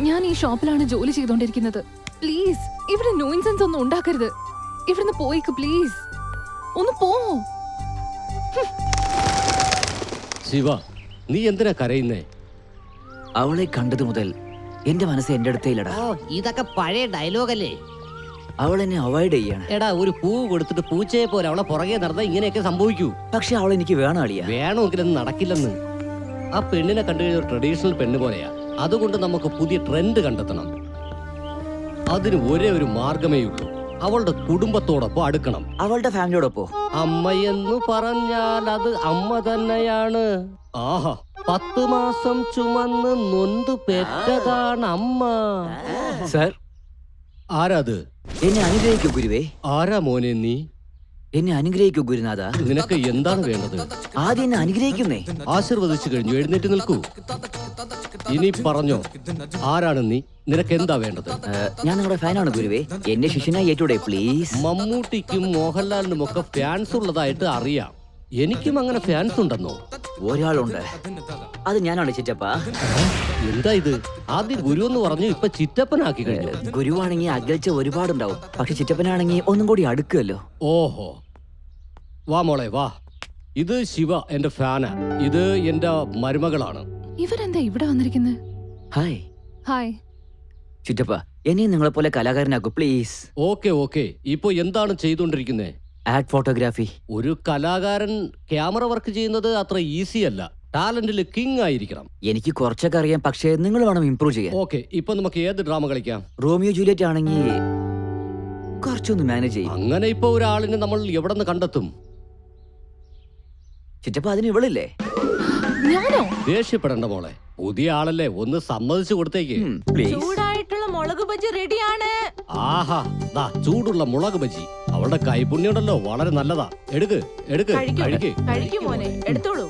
S14: ഞാൻ ഈ ഷോപ്പിലാണ് ജോലി ചെയ്തോണ്ടിരിക്കുന്നത്. പ്ലീസ് ഇവിടെ നോയിൻസെൻസ് ഒന്നും ഉണ്ടാക്കരുത്. ഇവിടുന്ന് പോയിക്ക് പ്ലീസ്. ഒന്ന് പോ.
S7: ശിവ, നീ എന്തിനാ കരയുന്നേ?
S9: അവളെ കണ്ടതു മുതൽ എന്റെ മനസ്സ് എന്റെ അടുത്തേലടാ.
S6: ഇതൊക്കെ പഴയ ഡയലോഗല്ലേ?
S9: അവൾ എന്നെ അവോയ്ഡ് ചെയ്യാണ്.
S6: എടാ, ഒരു പൂ കൊടുത്തിട്ട് പൂച്ചയെ പോലെ അവളെ പുറകെ നടന്ന ഇങ്ങനെയൊക്കെ സംഭവിക്കൂ.
S9: പക്ഷെ അവൾ എനിക്ക് വേണം അളിയാ.
S6: വേണമെങ്കിലൊന്നും നടക്കില്ലെന്ന്.
S7: ആ പെണ്ണിനെ കണ്ടു കഴിഞ്ഞ ട്രഡീഷണൽ പെണ്ണ് പോലെയാ. അതുകൊണ്ട് നമുക്ക് പുതിയ ട്രെൻഡ് കണ്ടെത്തണം. അതിന് ഒരേ ഒരു മാർഗമേ ഉള്ളൂ. അവളുടെ കുടുംബത്തോടൊപ്പം അടുക്കണം.
S9: അവളുടെ ഫാമിലിയോടൊപ്പം.
S7: അമ്മയെന്നു പറഞ്ഞാൽ അത് അമ്മ തന്നെയാണ്. ആഹാ, 10 മാസം ചുമന്ന് നൊന്തു പെറ്റതാണ് അമ്മ.
S9: സർ,
S7: ആരാത്?
S9: എന്നെ അനുഗ്രഹിക്കൂ ഗുരുവേ.
S7: ആരാ മോനെ നീ?
S9: എന്നെ അനുഗ്രഹിക്കൂ ഗുരുനാഥ.
S7: നിനക്ക് എന്താണ് വേണ്ടത്?
S9: ആദ്യം എന്നെ അനുഗ്രഹിക്കുന്നേ.
S7: ആശീർവദിച്ചു കഴിഞ്ഞു, എഴുന്നേറ്റ് നിൽക്കൂ. ഇനി പറഞ്ഞോ, ആരാണ് നീ? നിനക്ക് എന്താ വേണ്ടത്?
S9: ഞാൻ നിങ്ങളുടെ ഫാനാണ് ഗുരുവേ. എന്നെ ശിഷ്യനായി ഏറ്റൂടെ പ്ലീസ്.
S7: മമ്മൂട്ടിക്കും മോഹൻലാലിനും ഒക്കെ ഫാൻസ് ഉള്ളതായിട്ട് അറിയാം. എനിക്കും അങ്ങനെ ഫാൻസ് ഉണ്ടെന്നോ?
S9: ഒരാളുണ്ട്, അത് ഞാനാണ് ചിറ്റപ്പ.
S7: എന്താ ഇത്? ആദ്യം ഗുരു എന്ന് പറഞ്ഞു, ഇപ്പൊ ചിറ്റപ്പനാക്കി കഴിഞ്ഞു.
S9: ഗുരുവാണെങ്കിൽ അകൽച്ച ഒരുപാടുണ്ടാവും, പക്ഷെ ചിറ്റപ്പനാണെങ്കിൽ ഒന്നും കൂടി അടുക്കുമല്ലോ.
S7: ഓഹോ, വാ മോളെ വാ. ഇത് ശിവ, എന്റെ ഫാനാ. ഇത് എന്റെ മരുമകളാണ്.
S14: ഇവരെന്താ ഇവിടെ വന്നിരിക്കുന്നത്?
S9: ഹായ്.
S14: ഹായ്
S9: ചിറ്റപ്പ, എന്നെ നിങ്ങളെ പോലെ കലാകാരനാക്കൂ പ്ലീസ്.
S7: ഓക്കെ. ഇപ്പൊ എന്താണ് ചെയ്തുകൊണ്ടിരിക്കുന്നേ?
S9: Add photography.
S7: ഒരു കലാകാരൻ ക്യാമറ വർക്ക് ചെയ്യുന്നത് അത്ര ഈസി അല്ല. ടാലന്റിൽ കിങ് ആയിരിക്കണം.
S9: എനിക്ക് കുറച്ചൊക്കെ അറിയാം, പക്ഷേ നിങ്ങൾ വേണം ഇംപ്രൂവ് ചെയ്യാൻ.
S7: ഓക്കെ, ഇപ്പൊ നമുക്ക് ഏത് ഡ്രാമ കളിക്കാം?
S9: റോമിയോ ജൂലിയറ്റ് ആണെങ്കിൽ കുറച്ചൊന്ന് മാനേജ് ചെയ്യും.
S7: അങ്ങനെ ഇപ്പൊ ഒരാളിനെ നമ്മൾ എവിടെ നിന്ന് കണ്ടെത്തും?
S9: ചിറ്റപ്പ, അതിന് ഇവളില്ലേ?
S14: ഞാനോ?
S7: ദേഷ്യപ്പെടണ്ട മോളെ, പുതിയ ആളല്ലേ, ഒന്ന് സമ്മതിച്ചു കൊടുത്തേക്ക്.
S10: ചൂടായിട്ടുള്ള മുളക് ബജി റെഡിയാണ്.
S7: ആഹാ, ദാ ചൂടുള്ള മുളക് ബജി. അവളുടെ കൈപുണ്യുണ്ടല്ലോ, വളരെ നല്ലതാ. എടുക്ക്
S10: കഴിക്കും മോനെ, എടുത്തോളൂ.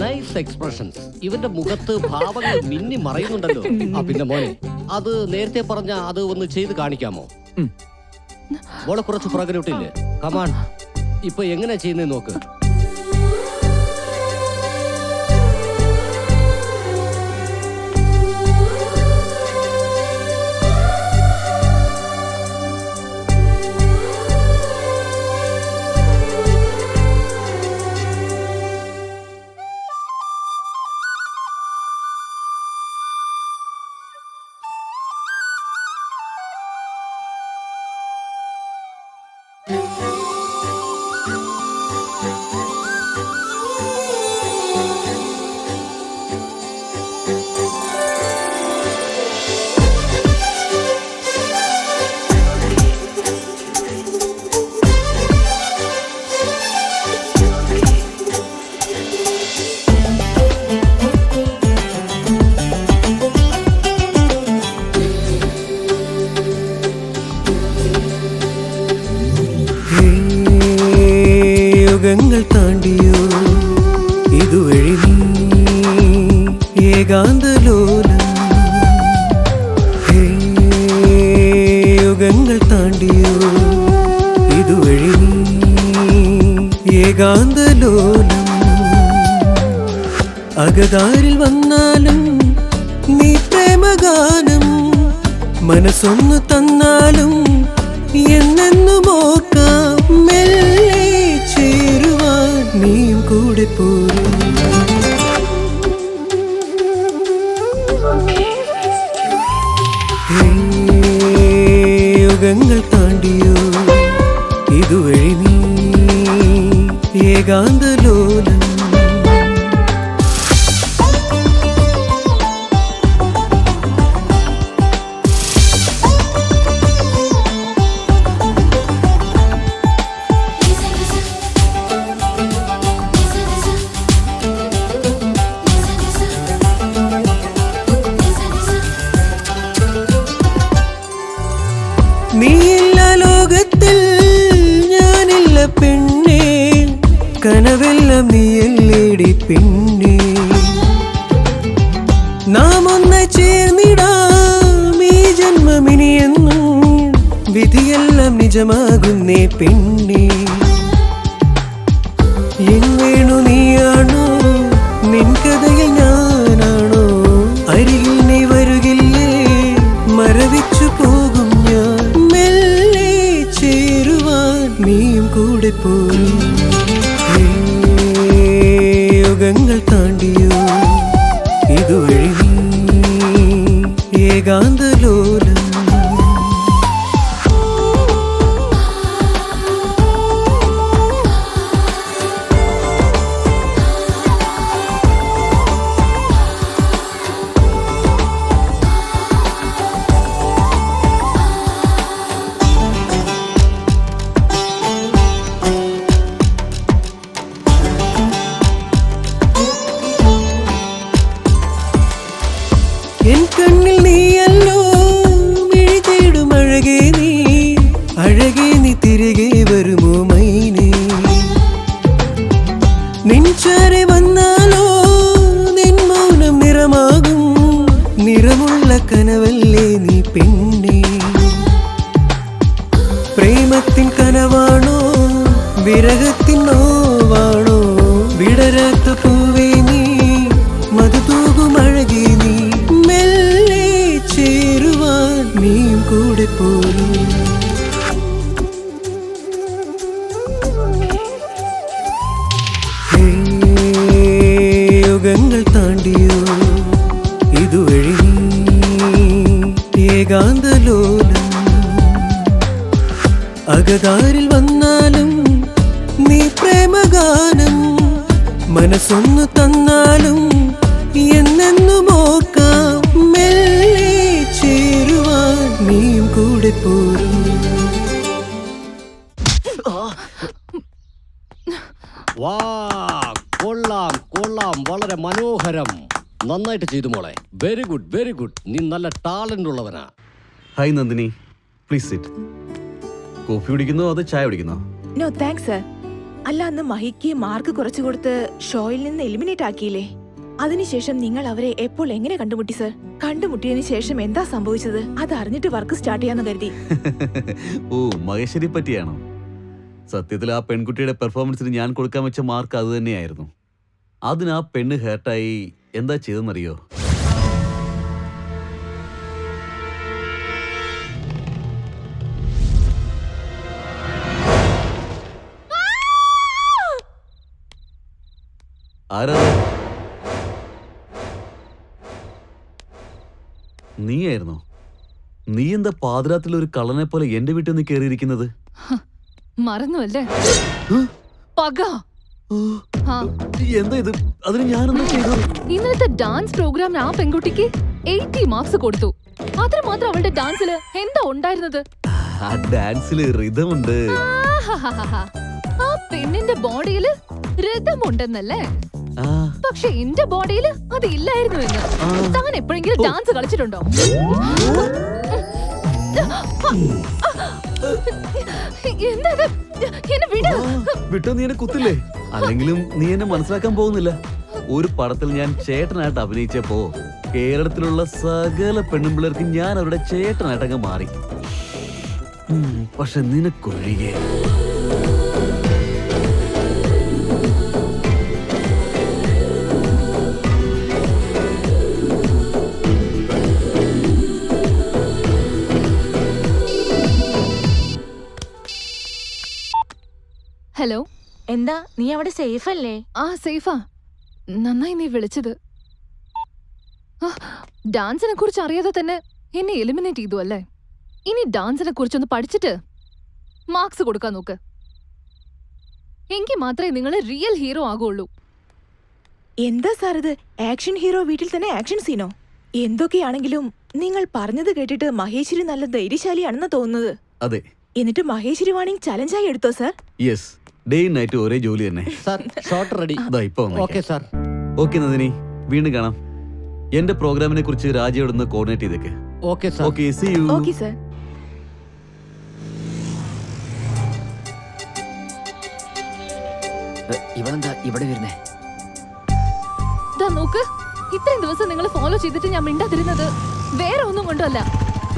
S7: Nice expressions. ഇവന്റെ മുഖത്ത് ഭാവങ്ങൾ മിന്നി മറയുന്നുണ്ടല്ലോ. പിന്നെ മോനെ, അത് നേരത്തെ പറഞ്ഞ അത് ഒന്ന് ചെയ്ത് കാണിക്കാമോ? മോളെ കുറച്ച് പുറകിലോട്ടില്ലേ? കമാൺ. ഇപ്പൊ എങ്ങനെ ചെയ്യുന്നേ നോക്ക്.
S12: യുഗങ്ങൾ താണ്ടിയോ ഇതുവഴി ഏകാന്തലോലം. യുഗങ്ങൾ താണ്ടിയോ ഇതുവഴി ഏകാന്തലോലം. അകതാരിൽ വന്നാലും നീ പ്രേമഗാനം, മനസ്സൊന്നു തന്നാലും എന്നെന്നും ഓർക്കാം. മെല്ലെ ചേരുവാൻ നീയും കൂടെ പോരും. യുഗങ്ങൾ താണ്ടിയോ ഇതുവഴി നീ ഏകാന്തലോലം. നീയില്ല ലോകത്തിൽ ഞാനില്ല പെണ്ണേ, കനവെല്ലാം നീയല്ലേടി പെണ്ണേ. നാം ഒന്ന് ചേർന്നിടാം ഈ ജന്മമിനിയെന്നും, വിധിയെല്ലാം നിജമാകുന്നേ പെണ്ണേ. എൻ വേണു നീയാണോ, നിൻ കഥയിൽ ഞാനാണോ, അരികിൽ നീ വരുകില്ലേ, മരവിച്ചു പോകും ഞാൻ. മെല്ലെ ചേരുവാൻ നീയും കൂടെ പോയി. യുഗങ്ങൾ താണ്ടിയോ ഇതുവഴി ഏകാന്തലോലം. എൻ കണ്ണിൽ നീയല്ലോ മിഴി തേടും അഴകേ നീ, അഴകേ നീ തിരികെ വരുമോ മൈനേ. നിൻചാരെ വന്നാലോ നിൻ മൗനം നിറമാകും, നിറമുള്ള കനവല്ലേ നീ പെണ്ണേ. പ്രേമത്തിൻ കനവാണോ വിരഹത്തിൻ നോവാണോ, വിടരാത്ത പൂവേ നീ, മധുതൂകും അഴകേ നീ. മെല്ലെ ചേരുവാൻ നീയും കൂടെ പോരും. യുഗങ്ങൾ താണ്ടിയോ ഇതുവഴി ഏകാന്തലോലം. അകതാരിൽ വന്നാലും നീ പ്രേമഗാനം, മനസ്സൊന്നു തന്നാലും എന്നെന്നും ഓർക്കാം. മെല്ലെ ചേരുവാൻ നീയും കൂടെ പോരും.
S7: വാ, കൊള്ളാം കൊള്ളാം, വളരെ മനോഹരം. നന്നായിട്ട് ചെയ്തു മോളെ. Very good very good. നീ നല്ല ടാലന്റ് ഉള്ളവനാ.
S8: Hi Nandini, please sit. Coffee കുടിക്കുന്നോ അതോ ചായ കുടിക്കുന്നോ?
S5: No thanks sir. അല്ല, അന്ന് മഹിക്ക് മാർക്ക് കുറച്ചു കൊടുത്ത് ഷോയിൽ നിന്ന് എലിമിനേറ്റ് ആക്കിയില്ലേ? അതിനുശേഷം നിങ്ങൾ അവരെ എപ്പോൾ എങ്ങനെ കണ്ടുമുട്ടി സർ? കണ്ടുമുട്ടിയതിനു ശേഷം എന്താ സംഭവിച്ചത്? അത് അറിഞ്ഞിട്ട് വർക്ക് സ്റ്റാർട്ട് ചെയ്യാന്ന് കരുതി.
S8: ഓ, മഹേശ്വരി പറ്റിയാണോ? സത്യത്തിൽ ആ പെൺകുട്ടിയുടെ പെർഫോമൻസിന് ഞാൻ കൊടുക്കാൻ വെച്ച മാർക്ക് അത് തന്നെയായിരുന്നു. അതിന് ആ പെണ്ണ് ഹേർട്ടായി എന്താ ചെയ്തെന്നറിയോ? ആരാ? നീയായിരുന്നോ? നീ എന്താ പാതിരാത്രിയിൽ ഒരു കള്ളനെ പോലെ എന്റെ വീട്ടിൽ നിന്ന് കയറിയിരിക്കുന്നത്?
S14: മറന്നു അല്ലേ? പക.
S8: എന്താ ഇത്? അതിന് ഞാനെന്താ ചെയ്തത്?
S14: ഇന്നലത്തെ ഡാൻസ് പ്രോഗ്രാമിന് ആ പെൺകുട്ടിക്ക് 80 മാർക്സ് കൊടുത്തു. അതിന് മാത്രം അവളുടെ ഡാൻസിൽ എന്താ ഉണ്ടായിരുന്നത്?
S8: ആ ഡാൻസില് റിതമുണ്ട്.
S14: ആ പെണ്ണിന്റെ ബോഡിയിൽ രഥമുണ്ടെന്നല്ലേ? പക്ഷെ എന്റെ ബോഡിയിൽ അത് ഇല്ലായിരുന്നു എന്ന്. താൻ എപ്പോഴെങ്കിലും ഡാൻസ് കളിച്ചിട്ടുണ്ടോ?
S8: വിട്ടോ, നീ എന്നെ കുത്തില്ലേ? അല്ലെങ്കിലും നീ എന്നെ മനസ്സിലാക്കാൻ പോകുന്നില്ല. ഒരു പടത്തിൽ ഞാൻ ചേട്ടനായിട്ട് അഭിനയിച്ചപ്പോ കേരളത്തിലുള്ള സകല പെണ്ണുമ്പിള്ളേർക്ക് ഞാൻ അവരുടെ ചേട്ടനായിട്ടങ്ങ് മാറി. പക്ഷെ നിനക്കൊഴികെ.
S14: ഹലോ,
S10: എന്താ നീ അവിടെ സേഫ് അല്ലേ?
S14: ആ സേഫാ. നന്നായി നീ വിളിച്ചത്. ഡാൻസിനെ കുറിച്ച് അറിയാതെ തന്നെ എന്നെ എലിമിനേറ്റ് ചെയ്തു അല്ലേ? ഇനി ഡാൻസിനെ കുറിച്ചൊന്ന് പഠിച്ചിട്ട് മാർക്സ് കൊടുക്കാൻ നോക്ക്. എങ്കിൽ മാത്രമേ നിങ്ങൾ റിയൽ ഹീറോ ആകുള്ളൂ.
S5: എന്താ സാർ ഇത്? ആക്ഷൻ ഹീറോ വീട്ടിൽ തന്നെ ആക്ഷൻ സീനോ? എന്തൊക്കെയാണെങ്കിലും നിങ്ങൾ പറഞ്ഞത് കേട്ടിട്ട് മഹേശ്വരി നല്ല ധൈര്യശാലിയാണെന്ന് തോന്നുന്നത്.
S8: അതെ.
S5: എന്നിട്ട് മഹേശ്വരി വാണിംഗ് ചലഞ്ചായി എടുത്തോ സാർ?
S8: യെസ്, ഡേ നൈറ്റ് ഒരേ ജോലി തന്നെ.
S6: Shot ready. Okay sir.
S8: Okay Nandini, വീണ്ടും കാണാം. എന്റെ പ്രോഗ്രാമിനെ കുറിച്ച് രാജയോടൊന്ന് കോർഡിനേറ്റ് ചെയ്തേക്ക്.
S6: Okay sir.
S8: Okay, see you.
S5: Okay sir.
S9: ഇവളെന്താ ഇവിടെ വരുന്നേ?
S14: നോക്ക്, ഇത്രയും ദിവസം നിങ്ങൾ ഫോളോ ചെയ്തിട്ട് ഞാൻ മിണ്ടാതിരുന്നത് വേറെ ഒന്നും കൊണ്ടല്ല.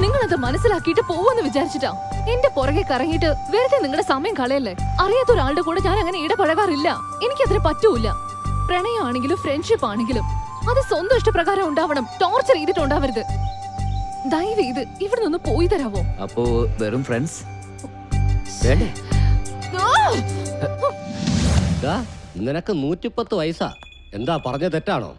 S14: നിങ്ങളത് മനസ്സിലാക്കിയിട്ട് പോവെന്ന് വിചാരിച്ചിട്ടാ. എന്റെ പുറകെ കറങ്ങിയിട്ട് വെറുതെ നിങ്ങളുടെ സമയം കളയല്ലേ. അറിയാത്ത ഒരാളുടെ കൂടെ ഞാൻ അങ്ങനെ ഇടപഴകാറില്ല. എനിക്കതിന് പറ്റൂല. പ്രണയമാണെങ്കിലും ഫ്രണ്ട്ഷിപ്പ് ആണെങ്കിലും അത് സ്വന്തം ഇഷ്ടപ്രകാരം ഉണ്ടാവണം. ടോർച്ചർ ചെയ്തിട്ടുണ്ടാവരുത്. ദയവ് ചെയ്ത് ഇവിടെ നിന്ന് പോയി തരാവോ?
S9: അപ്പോ വെറും ഫ്രണ്ട്സ് വേണ്ടേ?
S6: നിനക്ക് 110 വയസ്സാ. എന്താ പറഞ്ഞ തെറ്റാണോ?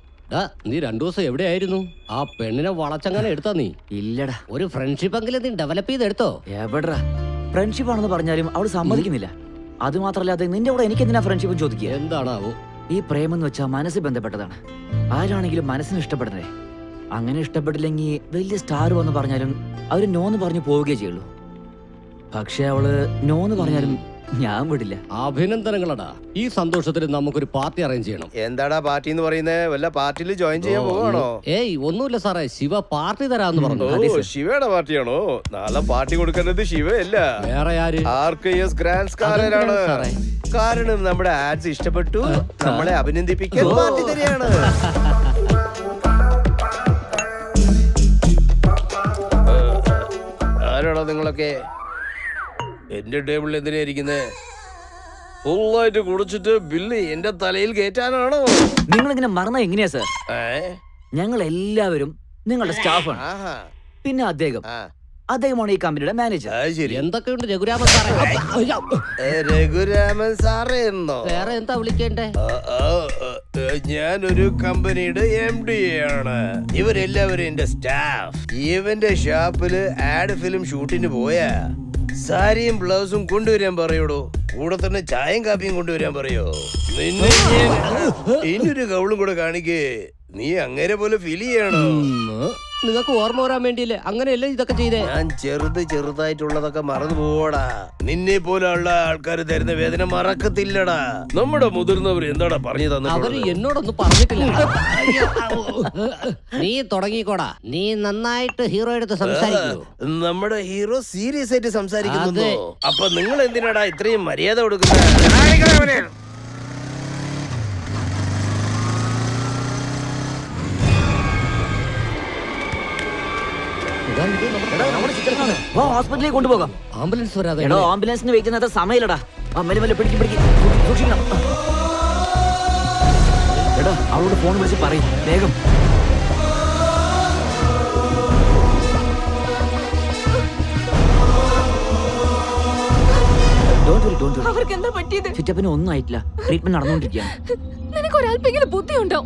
S6: നീ 2 ദിവസം എവിടെയായിരുന്നു? ആ പെണ്ണിനെ വളച്ചങ്ങനെ എടുത്താ നീ?
S9: ഇല്ലടാ.
S6: ഒരു ഫ്രണ്ട്ഷിപ്പ് എങ്കിലും നീ ഡെവലപ്പ് ചെയ്തെടുത്തോ?
S9: എവിടാ ഫ്രണ്ട്ഷിപ്പ് ആണെന്ന് പറഞ്ഞാലും അവള് സമ്മതിക്കുന്നില്ല. അത് മാത്രല്ലാതെ നിന്റെ കൂടെ എനിക്ക് എന്തിനാ ഫ്രണ്ട്ഷിപ്പ് ചോദിക്കുക?
S6: എന്താണാവോ
S9: ഈ പ്രേമം എന്ന് വെച്ചാൽ മനസ്സ് ബന്ധപ്പെട്ടതാണ്. ആരാണെങ്കിലും മനസ്സിന് ഇഷ്ടപ്പെടുന്നേ. അങ്ങനെ ഇഷ്ടപ്പെട്ടില്ലെങ്കിൽ വലിയ സ്റ്റാർ വന്ന് പറഞ്ഞാലും അവര് നോന്ന് പറഞ്ഞു പോവുകയേ ചെയ്യുള്ളൂ. പക്ഷെ അവള് നോന്ന് പറഞ്ഞാലും ഞാൻ വിടില്ല.
S6: അഭിനന്ദനങ്ങളടാ. ഈ സന്തോഷത്തിന് നമുക്കൊരു പാർട്ടി അറേഞ്ച് ചെയ്യണം.
S11: എന്താടാ പാർട്ടി എന്ന് പറയുന്നത്? വല്ല പാർട്ടിയിൽ ജോയിൻ ചെയ്യാൻ പോവാണോ?
S6: ഏയ് ഒന്നുമില്ല സാറേ, ശിവ പാർട്ടി തരാന്ന് പറഞ്ഞു.
S11: ശിവയുടെ പാർട്ടിയാണോ? നാളെ പാർട്ടി കൊടുക്കുന്നത് ശിവയല്ല,
S6: വേറെ ആര്?
S11: RKS ഗ്രാൻഡ് സ്കാലറാണ്. കാരണം നമ്മുടെ ആഡ്സ് ഇഷ്ടപ്പെട്ടു, നമ്മളെ അഭിനന്ദിപ്പിക്കാൻ പാർട്ടി തരികയാണ്. ആരാണോ നിങ്ങളൊക്കെ? എന്റെ ടേബിളിൽ എന്തിനാ ഇരിക്കുന്നേ? ഫുള്ളായിട്ട് കുടിച്ചിട്ട് ബില്ല് എന്റെ തലയിൽ കയറ്റാനാണോ?
S9: നിങ്ങൾ ഇങ്ങനെ മറന്നാ എങ്ങനെയാ സാർ? ഞങ്ങൾ എല്ലാവരും നിങ്ങളുടെ സ്റ്റാഫാണ്. പിന്നെ അദ്ദേഹമാണ് ഈ കമ്പനിയുടെ മാനേജർ.
S6: എന്തൊക്കെയുണ്ട് രഘുരാമൻ സാറേ?
S11: രഘുരാമൻ സാറേ എന്നോ?
S6: വേറെ എന്താ വിളിക്കേണ്ടേ?
S11: ഞാനൊരു കമ്പനിയുടെ MD ആണ്. ഇവരെല്ലാവരും എന്റെ സ്റ്റാഫ്. ഇവന്റെ ഷാപ്പില് ആഡ് ഫിലിം ഷൂട്ടിന് പോയാ സാരിയും ബ്ലൗസും കൊണ്ടുവരാൻ പറയൂടോ. കൂടെ തന്നെ ചായയും കാപ്പിയും കൊണ്ടുവരാൻ പറയോ? നിന്നെ ഇനിയൊരു കൗളും കൂടെ കാണിക്കേ. നീ അങ്ങനെ പോലെ ഫീൽ ചെയ്യണോ?
S6: നിങ്ങൾക്ക് ഓർമ്മ വരാൻ വേണ്ടിയല്ലേ അങ്ങനെയല്ലേ ഇതൊക്കെ ചെയ്തേ?
S11: ഞാൻ ചെറുതായിട്ടുള്ളതൊക്കെ മറന്നു പോവാടാ. നിന്നെ പോലുള്ള ആൾക്കാർ തരുന്ന വേദന മറക്കത്തില്ലടാ. നമ്മുടെ മുതിർന്നവർ എന്താടാ പറഞ്ഞു തന്നെ?
S6: അവര് എന്നോടൊന്നും പറഞ്ഞിട്ടില്ല. നീ തുടങ്ങിക്കോടാ. നീ നന്നായിട്ട് ഹീറോ എടുത്ത് സംസാരിക്കൂ.
S11: നമ്മുടെ ഹീറോ സീരിയസ് ആയിട്ട് സംസാരിക്കുന്നു. അപ്പൊ നിങ്ങൾ എന്തിനാടാ ഇത്രയും മര്യാദ കൊടുക്കുന്നത്?
S9: ഹോസ്പിറ്റലിലേക്ക് കൊണ്ടുപോകാം.
S6: ആംബുലൻസ് വരാതെ
S9: എടോ ആംബുലൻസിന് വെയിറ്റ് ചെയ്യുന്ന സമയമില്ലടാ. മെല്ലെ പിടിക്കും സൂക്ഷിക്കണം. എടാ അവളോട് ഫോൺ വിളിച്ച് പറയും വേഗം.
S10: അവർക്ക് എന്താ പറ്റിയത്?
S9: ചുറ്റപ്പന് ഒന്നും ആയിട്ടില്ല. ട്രീറ്റ്മെന്റ് നടന്നുകൊണ്ടിരിക്കുകയാണ്.
S14: നിനക്ക് ഒരല്പെങ്കിലും ബുദ്ധിയുണ്ടോ?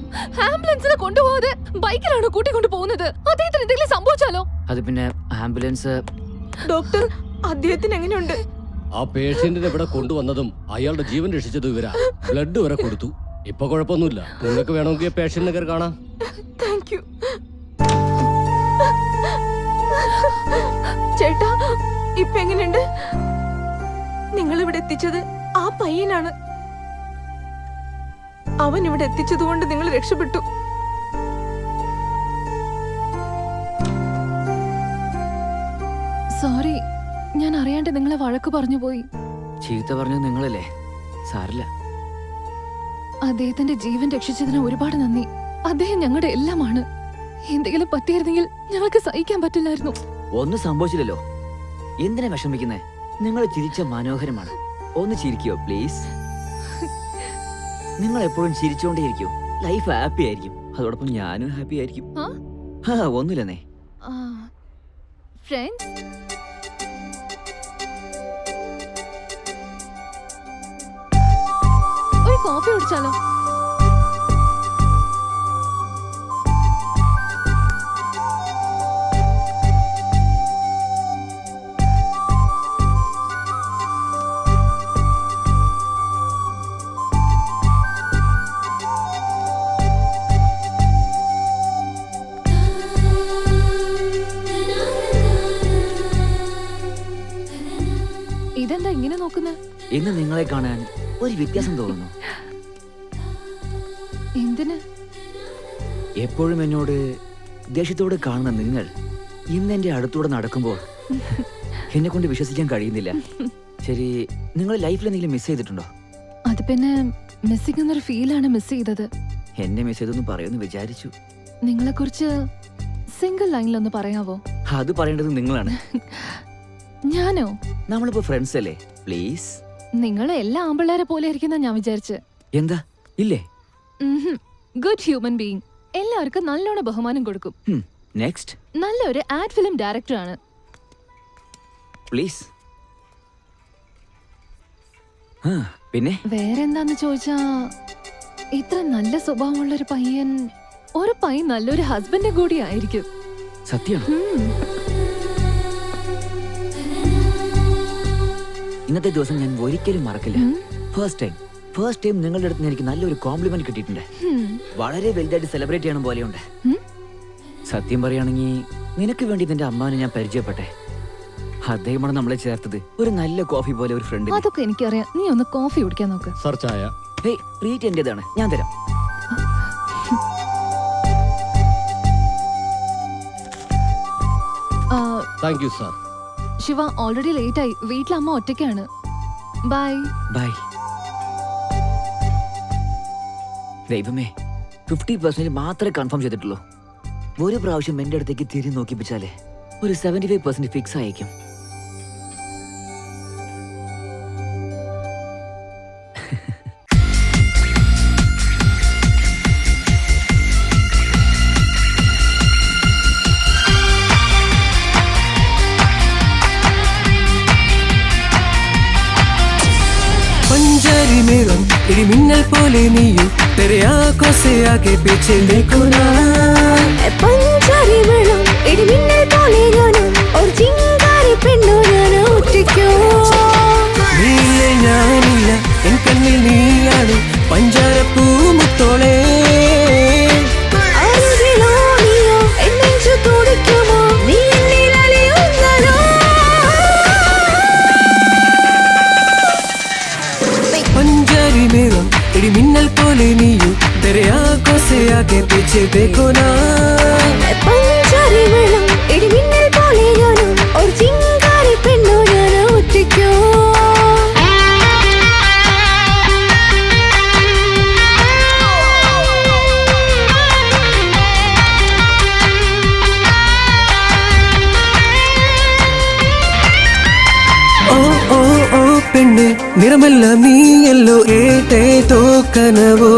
S14: ആംബുലൻസിനെ കൊണ്ടുപോകാതെ ബൈക്കിലാണോ കൂട്ടിക്കൊണ്ട് പോകുന്നത്? അദ്ദേഹത്തിന് എന്തെങ്കിലും സംഭവിച്ചാലോ?
S9: അത് പിന്നെ ആംബുലൻസ്.
S10: ഡോക്ടർ, അദ്ദേഹത്തിന് എങ്ങനെയുണ്ട്?
S7: ആ പേഷ്യന്റിനെ ഇവിടെ കൊണ്ടുവന്നതും അയാളുടെ ജീവൻ രക്ഷിച്ചതും ഇവരാ. ബ്ലഡ് വരെ കൊടുത്തു. ഇപ്പൊ കുഴപ്പമൊന്നുമില്ല. നിങ്ങൾക്ക് വേണമെങ്കിൽ പേഷ്യന്റിനെ കയറി കാണാം.
S10: താങ്ക് യു ചേട്ടാ. ഇപ്പൊ എങ്ങനെയുണ്ട്? നിങ്ങൾ ഇവിടെ എത്തിച്ചത് ആ പയ്യനാണ്. അവൻ ഇവിടെ എത്തിച്ചതുകൊണ്ട് നിങ്ങൾ രക്ഷപ്പെട്ടു.
S14: സോറി, ഞാൻ അറിയാണ്ട് നിങ്ങളെ വഴക്ക് പറഞ്ഞു പോയി.
S9: ചീത്ത പറഞ്ഞു നിങ്ങളല്ലേ, സാരില്ല.
S14: അദ്ദേഹത്തിന്റെ ജീവൻ രക്ഷിച്ചതിന് ഒരുപാട് നന്ദി. അദ്ദേഹം ഞങ്ങളുടെ എല്ലാമാണ്. എന്തെങ്കിലും പറ്റിയിരുന്നെങ്കിൽ ഞങ്ങൾക്ക് സഹിക്കാൻ പറ്റില്ലായിരുന്നു.
S9: ഒന്നും സംഭവിച്ചില്ലല്ലോ, എന്തിനാ വിഷമിക്കുന്നേ? നിങ്ങൾ ചിരിച്ച മനോഹരമാണ്. ഒന്ന് ചിരിക്കോ പ്ലീസ്. നിങ്ങൾ എപ്പോഴും ചിരിച്ചോണ്ടേയിരിക്കും. ലൈഫ് ഹാപ്പി ആയിരിക്കും. അതോടൊപ്പം ഞാനും ഹാപ്പി ആയിരിക്കും. ഒന്നുമില്ലെന്നേ.
S14: ഫ്രണ്ട്സ്, ഒരു കോഫി കുടിച്ചാലോ? ഇതെന്താ ഇങ്ങനെ നോക്കുന്നത്?
S9: ഇന്ന് നിങ്ങളെ കാണാൻ ഒരു വ്യത്യാസം തോന്നുന്നു.
S14: എന്തിന്?
S9: എപ്പോഴും എന്നോട് ദേഷ്യത്തോടെ കാണുന്ന നിങ്ങൾ ഇന്ന് എന്റെ അടുത്തൂടെ നടക്കുമ്പോൾ എന്നെ കൊണ്ട് വിശ്വസിക്കാൻ കഴിയുന്നില്ല. ശരി, നിങ്ങൾ ലൈഫിൽ എന്തെങ്കിലും മിസ് ചെയ്തിട്ടുണ്ടോ?
S14: അത് പിന്നെ മിസ്സിംഗ് എന്നൊരു ഫീലാണ് മിസ് ചെയ്തത്.
S9: എന്നെ മിസ് ചെയ്തൊന്ന് പറയുമെന്ന് വിചാരിച്ചു.
S14: നിങ്ങളെ കുറിച്ച് സിംഗിൾ ലൈനിലൊന്ന് പറയാവോ?
S9: അത് പറയേണ്ടത് നിങ്ങളാണ്.
S14: ഞാനോ?
S9: നമ്മളിപ്പോ ഫ്രണ്ട്സ് അല്ലേ, പ്ലീസ്.
S14: നിങ്ങൾ എല്ലാ ആമ്പിള്ളേരെ പോലെ ഇരിക്കുന്ന ഞാൻ വിചാരിച്ച്.
S9: എന്താ ഇല്ലേ?
S14: Good human being. എല്ലാവർക്കും നല്ലോണം ബഹുമാനം കൊടുക്കും.
S9: നെക്സ്റ്റ്,
S14: നല്ലൊരു ആഡ് ഫിലിം ഡയറക്ടറാണ്.
S9: പ്ലീസ്. പിന്നെ
S14: വേറെന്താന്ന് ചോദിച്ചാ, ഇത്ര നല്ല സ്വഭാവമുള്ള ഒരു പയ്യൻ നല്ലൊരു ഹസ്ബൻഡ് കൂടി ആയിരിക്കും.
S9: സത്യം. ഇന്നത്തെ ദിവസം ഞാൻ ഒരിക്കലും മറക്കില്ല. ഫസ്റ്റ് ടൈം നിങ്ങളുടെ അടുത്ത് എനിക്ക് നല്ലൊരു കോംപ്ലിമെന്റ് കിട്ടിയിട്ടുണ്ട്. വളരെ വലുതായിട്ട് സെലിബ്രേറ്റ് ചെയ്യണം പോലെയുണ്ട്. സത്യം പറയുകയാണെങ്കിൽ നിനക്ക് വേണ്ടി നിന്റെ അമ്മാനെ ഞാൻ പരിചയപ്പെട്ടെ. അദ്ദേഹമാണ് നമ്മളെ ചേർത്തത്. ഒരു നല്ല കോഫി പോലെ ഒരു ഫ്രണ്ട്.
S14: അതൊക്കെ എനിക്കറിയാം. നീ ഒന്ന് കോഫി കുടിക്കാൻ നോക്ക്.
S7: സർ, ചായ.
S9: ട്രീറ്റ് എന്റേതാണ്, ഞാൻ തരാം.
S7: Thank you sir.
S14: Shiva, already late ആയി. വീട്ടിൽ അമ്മ ഒറ്റയ്ക്കാണ്. Bye
S9: bye. ദൈവമേ, 50% മാത്രമേ കൺഫേം ചെയ്തിട്ടുള്ളൂ. ഒരു പ്രാവശ്യം എന്റെ അടുത്തേക്ക് തിരിഞ്ഞു നോക്കിപ്പിച്ചാലേ ഒരു 75% ഫിക്സ് ആയിരിക്കും.
S12: पंजारी में रंग तेरी मिन्नल पोले नीयू तेरे आंखों से आगे पीछे देखो ना.
S10: पंजारी में रंग तेरी मिन्नल पोले ഞാനും ഒരു ചിങ്കാരി പെണ്ണു ഞാൻ ഒറ്റയ്ക്കോ.
S12: നീയില്ലേ ഞാനില്ല എൻ കണ്ണിൽ നീയാണ് പഞ്ചാരപ്പൂ മുത്തോളെ.
S10: അരുകിലോ നീയോ എൻ നെഞ്ചു തുടിക്കുമോ നീ എന്നിൽ അലിയുന്നതോ.
S12: पंजारी में रंग तेरी मिन्नल पोले नीयू तेरे आंखों से आगे पीछे देखो ना.
S10: पंजारी में रंग तेरी मिन्नल पोले ഞാനും ഒരു ചിങ്കാരി പെണ്ണു ഞാൻ ഒറ്റയ്ക്കോ.
S12: പെണ്ണ് നിറമല്ല നീയല്ലോ ഏതേതോ കനവോ.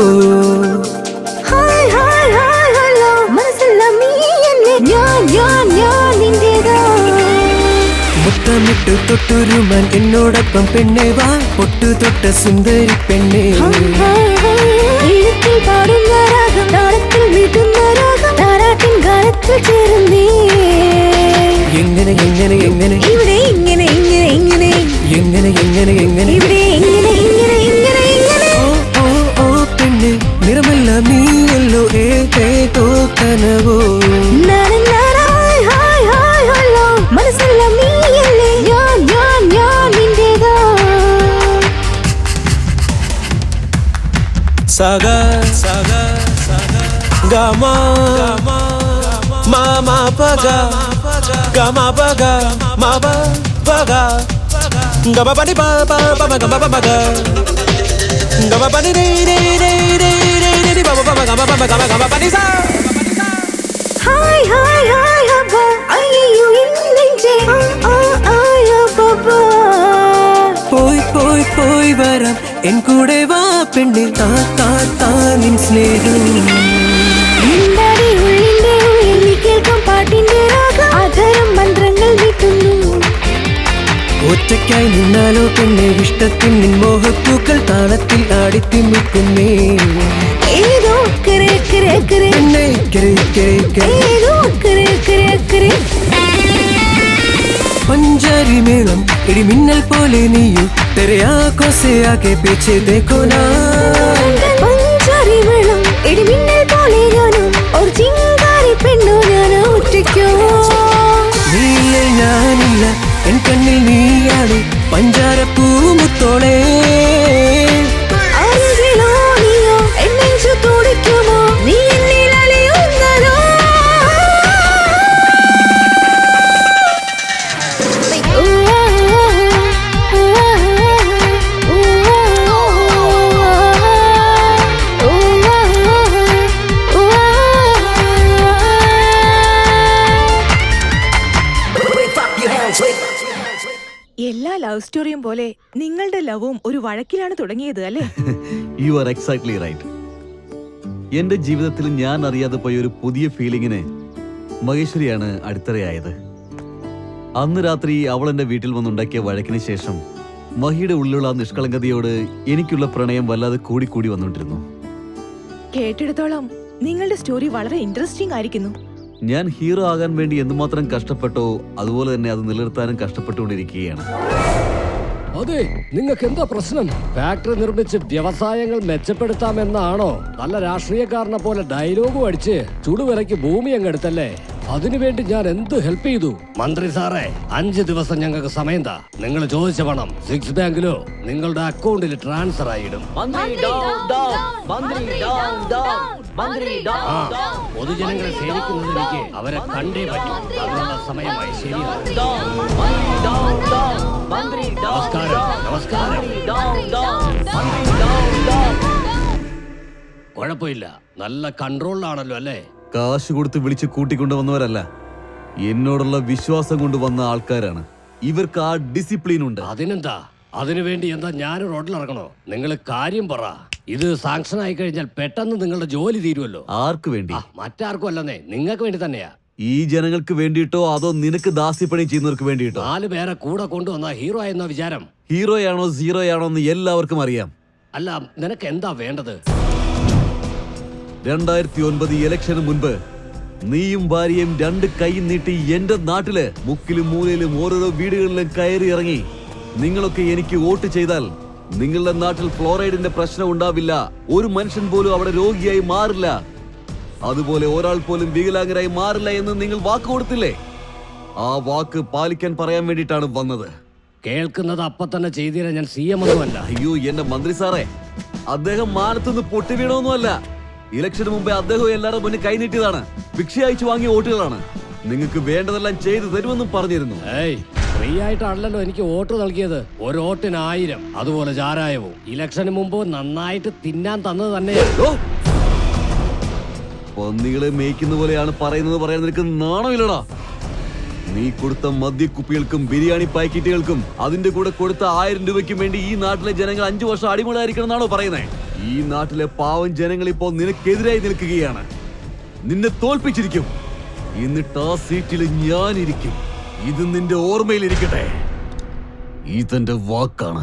S12: മുത്തമിട്ട് തൊട്ടുരുമാൻ എന്നോടൊപ്പം പെണ്ണെ വാ, പൊട്ടു തൊട്ട സുന്ദരി പെണ്ണെ. എങ്ങനെ എങ്ങനെ എങ്ങനെ ഇവിടെ ഇങ്ങനെ ഇങ്ങനെ ഇങ്ങനെ എങ്ങനെ എങ്ങനെ എങ്ങനെ ഇവിടെ ഇങ്ങനെ ഇങ്ങനെ ഇങ്ങനെ ഇങ്ങനെ. ഓ ഓ ഓ പെണ്ണെ നിറമല്ല നീയല്ലോ ഏതേതോ കനവോ. മനസ്സല്ല നീയല്ലേ ഞാൻ ഞാൻ ഞാൻ നിന്റേതാ. സഗ സഗ ഗമ മമ പഗ ഗമ പഗ മമ പഗ ഗമ പനി പ പ പ ഗമ പ ഗ ഗമ പനി രെ രെ രെ രെ രെ രെ പ പ ഗമ പ ഗമ ഗമ പനി സ. ഹായ് ഹായ് ഹായ് ഹബ അയ്യോ ഇന്നെഞ്ചേ ആയ ബബ. പോയി പോയി പോയി വരാം എൻ കൂടെ വാ പെണ്ണെ, താ താ താ നിൻ സ്നേഹം. കേൾക്കാം പാട്ടിന്റെ രാഗം, ആധാരം മന്ത്രങ്ങൾ നീട്ടുന്നു. ഒറ്റയ്ക്കായി നിന്നാലോ പെണ്ണെ ഇഷ്ടത്തിൻ നിൻ മോഹപ്പൂക്കൾ താളത്തിൽ ആടിത്തിമിക്കുന്നേ. ഏതോ കരേ കരേ കരേ പെണ്ണെ കരേ കരേ കരേ ഏതോ കരേ കരേ കരേ. पंजारी मेलम इड़ी मिन्नल पोले नीयू तेरे आँखों से आके पीछे देखो ना. पंजारी मेलम इड़ी मिन्नल पोले ഞാനും और ചിങ്കാരി പെണ്ണു ഞാൻ ഒറ്റയ്ക്കോ. നീയേ ഞാനില്ല എൻ കണ്ണിൽ നീയാണ് പഞ്ചാരപ്പൂ മുത്തോളെ. അരികിലോ നീയോ എൻ നെഞ്ചു തുടിക്കുമോ നീ എന്നിൽ അലിയുന്നതോ.
S5: എല്ലാ ലവ് സ്റ്റോറിയും പോലെ നിങ്ങളുടെ ലവും ഒരു വഴക്കിലാണ് തുടങ്ങിയത് അല്ലേ?
S8: You are exactly right. എന്റെ ജീവിതത്തിൽ ഞാൻ അറിയാതെ പോയ ഒരു പുതിയ ഫീലിങ്ങിന് മഹേശ്വരിയാണ് അടിത്തറയായത്. അന്ന് രാത്രി അവൾ എന്റെ വീട്ടിൽ വന്നുണ്ടാക്കിയ വഴക്കിന് ശേഷം മഹിയുടെ ഉള്ളിലുള്ള ആ നിഷ്കളങ്കതയോട് എനിക്കുള്ള പ്രണയം വല്ലാതെ കൂടി വന്നുകൊണ്ടിരുന്നു.
S5: കേട്ടിടത്തോളം നിങ്ങളുടെ സ്റ്റോറി വളരെ ഇൻട്രസ്റ്റിംഗ് ആയിരിക്കുന്നു.
S8: ഞാൻ ഹീറോ ആകാൻ വേണ്ടി എന്തുമാത്രം കഷ്ടപ്പെട്ടോ അതുപോലെ തന്നെ അത് നിലനിർത്താനും കഷ്ടപ്പെട്ടുകൊണ്ടിരിക്കുകയാണ്.
S7: അതെ, നിങ്ങൾക്ക് എന്താ പ്രശ്നം? ഫാക്ടറി നിർമ്മിച്ച് വ്യവസായങ്ങൾ മെച്ചപ്പെടുത്താമെന്നാണോ? നല്ല രാഷ്ട്രീയക്കാരനെ പോലെ ഡയലോഗും അടിച്ച് ചുടുവിലയ്ക്ക് ഭൂമി അങ്ങെടുത്തല്ലേ? അതിനുവേണ്ടി ഞാൻ എന്ത് ഹെൽപ്പ് ചെയ്തു? മന്ത്രി സാറേ, 5 ദിവസം ഞങ്ങൾക്ക് സമയം താ. നിങ്ങൾ ചോദിച്ച പണം 6 ബാങ്കിലോ നിങ്ങളുടെ അക്കൗണ്ടിൽ ട്രാൻസ്ഫർ ആയിടും. പൊതുജനങ്ങളെ സേവിക്കുന്നതിലേക്ക് അവരെ കണ്ടേ പറ്റും. അതിനുള്ള സമയമായി. ശരിയാണ്. നമസ്കാരം നമസ്കാരം. കുഴപ്പമില്ല, നല്ല കൺട്രോളിലാണല്ലോ അല്ലേ?
S8: കാശ് കൊടുത്ത് വിളിച്ച് കൂട്ടിക്കൊണ്ടുവന്നവരല്ല, എന്നോടുള്ള വിശ്വാസം കൊണ്ട് വന്ന ആൾക്കാരാണ്. ഇവർക്ക് ആ ഡിസിപ്ലിൻ ഉണ്ട്.
S7: അതിനെന്താ? അതിനുവേണ്ടി എന്താ ഞാൻ റോഡിലിറങ്ങണോ? നിങ്ങൾ കാര്യം പറ. ഇത് സാങ്ഷൻ ആയി കഴിഞ്ഞാൽ പെട്ടെന്ന് നിങ്ങളുടെ ജോലി തീരുമല്ലോ.
S8: ആർക്ക് വേണ്ടി?
S7: മറ്റാർക്കും അല്ലെന്നേ, നിങ്ങൾക്ക് വേണ്ടി തന്നെയാ.
S8: ഈ ജനങ്ങൾക്ക് വേണ്ടിയിട്ടോ അതോ നിനക്ക് ദാസ്യപ്പണി ചെയ്യുന്നവർക്ക് വേണ്ടിയിട്ടോ?
S7: 4 പേരെ കൂടെ കൊണ്ടുവന്ന ഹീറോ എന്ന വിചാരം.
S8: ഹീറോയാണോ സീറോയാണോ എന്ന് എല്ലാവർക്കും അറിയാം.
S7: അല്ല, നിനക്ക് എന്താ വേണ്ടത്?
S8: 2009 ഇലക്ഷന് മുൻപ് നീയും ഭാര്യയും 2 കൈ നീട്ടി എന്റെ നാട്ടില് മുക്കിലും മൂലയിലും ഓരോരോ വീടുകളിലും കയറി ഇറങ്ങി നിങ്ങളൊക്കെ എനിക്ക് വോട്ട് ചെയ്താൽ നിങ്ങളുടെ നാട്ടിൽ ഫ്ലോറൈഡിന്റെ പ്രശ്നം ഉണ്ടാവില്ല, ഒരു മനുഷ്യൻ പോലും അവിടെ രോഗിയായി മാറില്ല, അതുപോലെ ഒരാൾ പോലും വികലാംഗരായി മാറില്ല എന്ന് നിങ്ങൾ വാക്ക് കൊടുത്തില്ലേ? ആ വാക്ക് പാലിക്കാൻ പറയാൻ വേണ്ടിയിട്ടാണ് വന്നത്.
S7: കേൾക്കുന്നത് അപ്പൊ തന്നെ ചെയ്തില്ല. ഞാൻ CM ഒന്നുമല്ല.
S8: അയ്യോ എന്റെ മന്ത്രി സാറേ, അദ്ദേഹം മാനത്തുനിന്ന് പൊട്ടി വീണൊന്നുമല്ല. ഇലക്ഷന് മുമ്പേ അദ്ദേഹം എല്ലാവരുടെ മുന്നിൽ കൈനീട്ടിയതാണ്. ഭിക്ഷ അയച്ചു വാങ്ങിയ വോട്ടുകളാണ്. നിങ്ങൾക്ക് വേണ്ടതെല്ലാം ചെയ്തു തരുമെന്നും പറഞ്ഞിരുന്നു.
S7: ഫ്രീ ആയിട്ടാണല്ലോ എനിക്ക് വോട്ട് നൽകിയത്. ഒരു വോട്ടിന് 1000. അതുപോലെ ചാരായവും ഇലക്ഷന് മുമ്പ് നന്നായിട്ട് തിന്നാൻ തന്നത് തന്നെയാണ്.
S8: പന്നികളെ മേയ്ക്കുന്ന പോലെയാണ് പറയുന്നത് പറയാൻ നിനക്ക് നാണമില്ലടാ. നീ കൊടുത്ത മദ്യക്കുപ്പികൾക്കും ബിരിയാണി പാക്കറ്റുകൾക്കും അതിന്റെ കൂടെ കൊടുത്ത 1000 രൂപയ്ക്കും വേണ്ടി ഈ നാട്ടിലെ ജനങ്ങൾ 5 വർഷം അടിമകളായിരിക്കണം എന്നാണോ പറയുന്നത്? ഈ നാട്ടിലെ പാവം ജനങ്ങൾ ഇപ്പോൾ നിനക്കെതിരായി നിൽക്കുകയാണ്. നിന്നെ തോൽപ്പിച്ചിരിക്കും. എന്നിട്ട് ആ സീറ്റിൽ ഞാനിരിക്കും. ഇത് നിന്റെ ഓർമ്മയിലിരിക്കട്ടെ. ഇതെന്റെ വാക്കാണ്.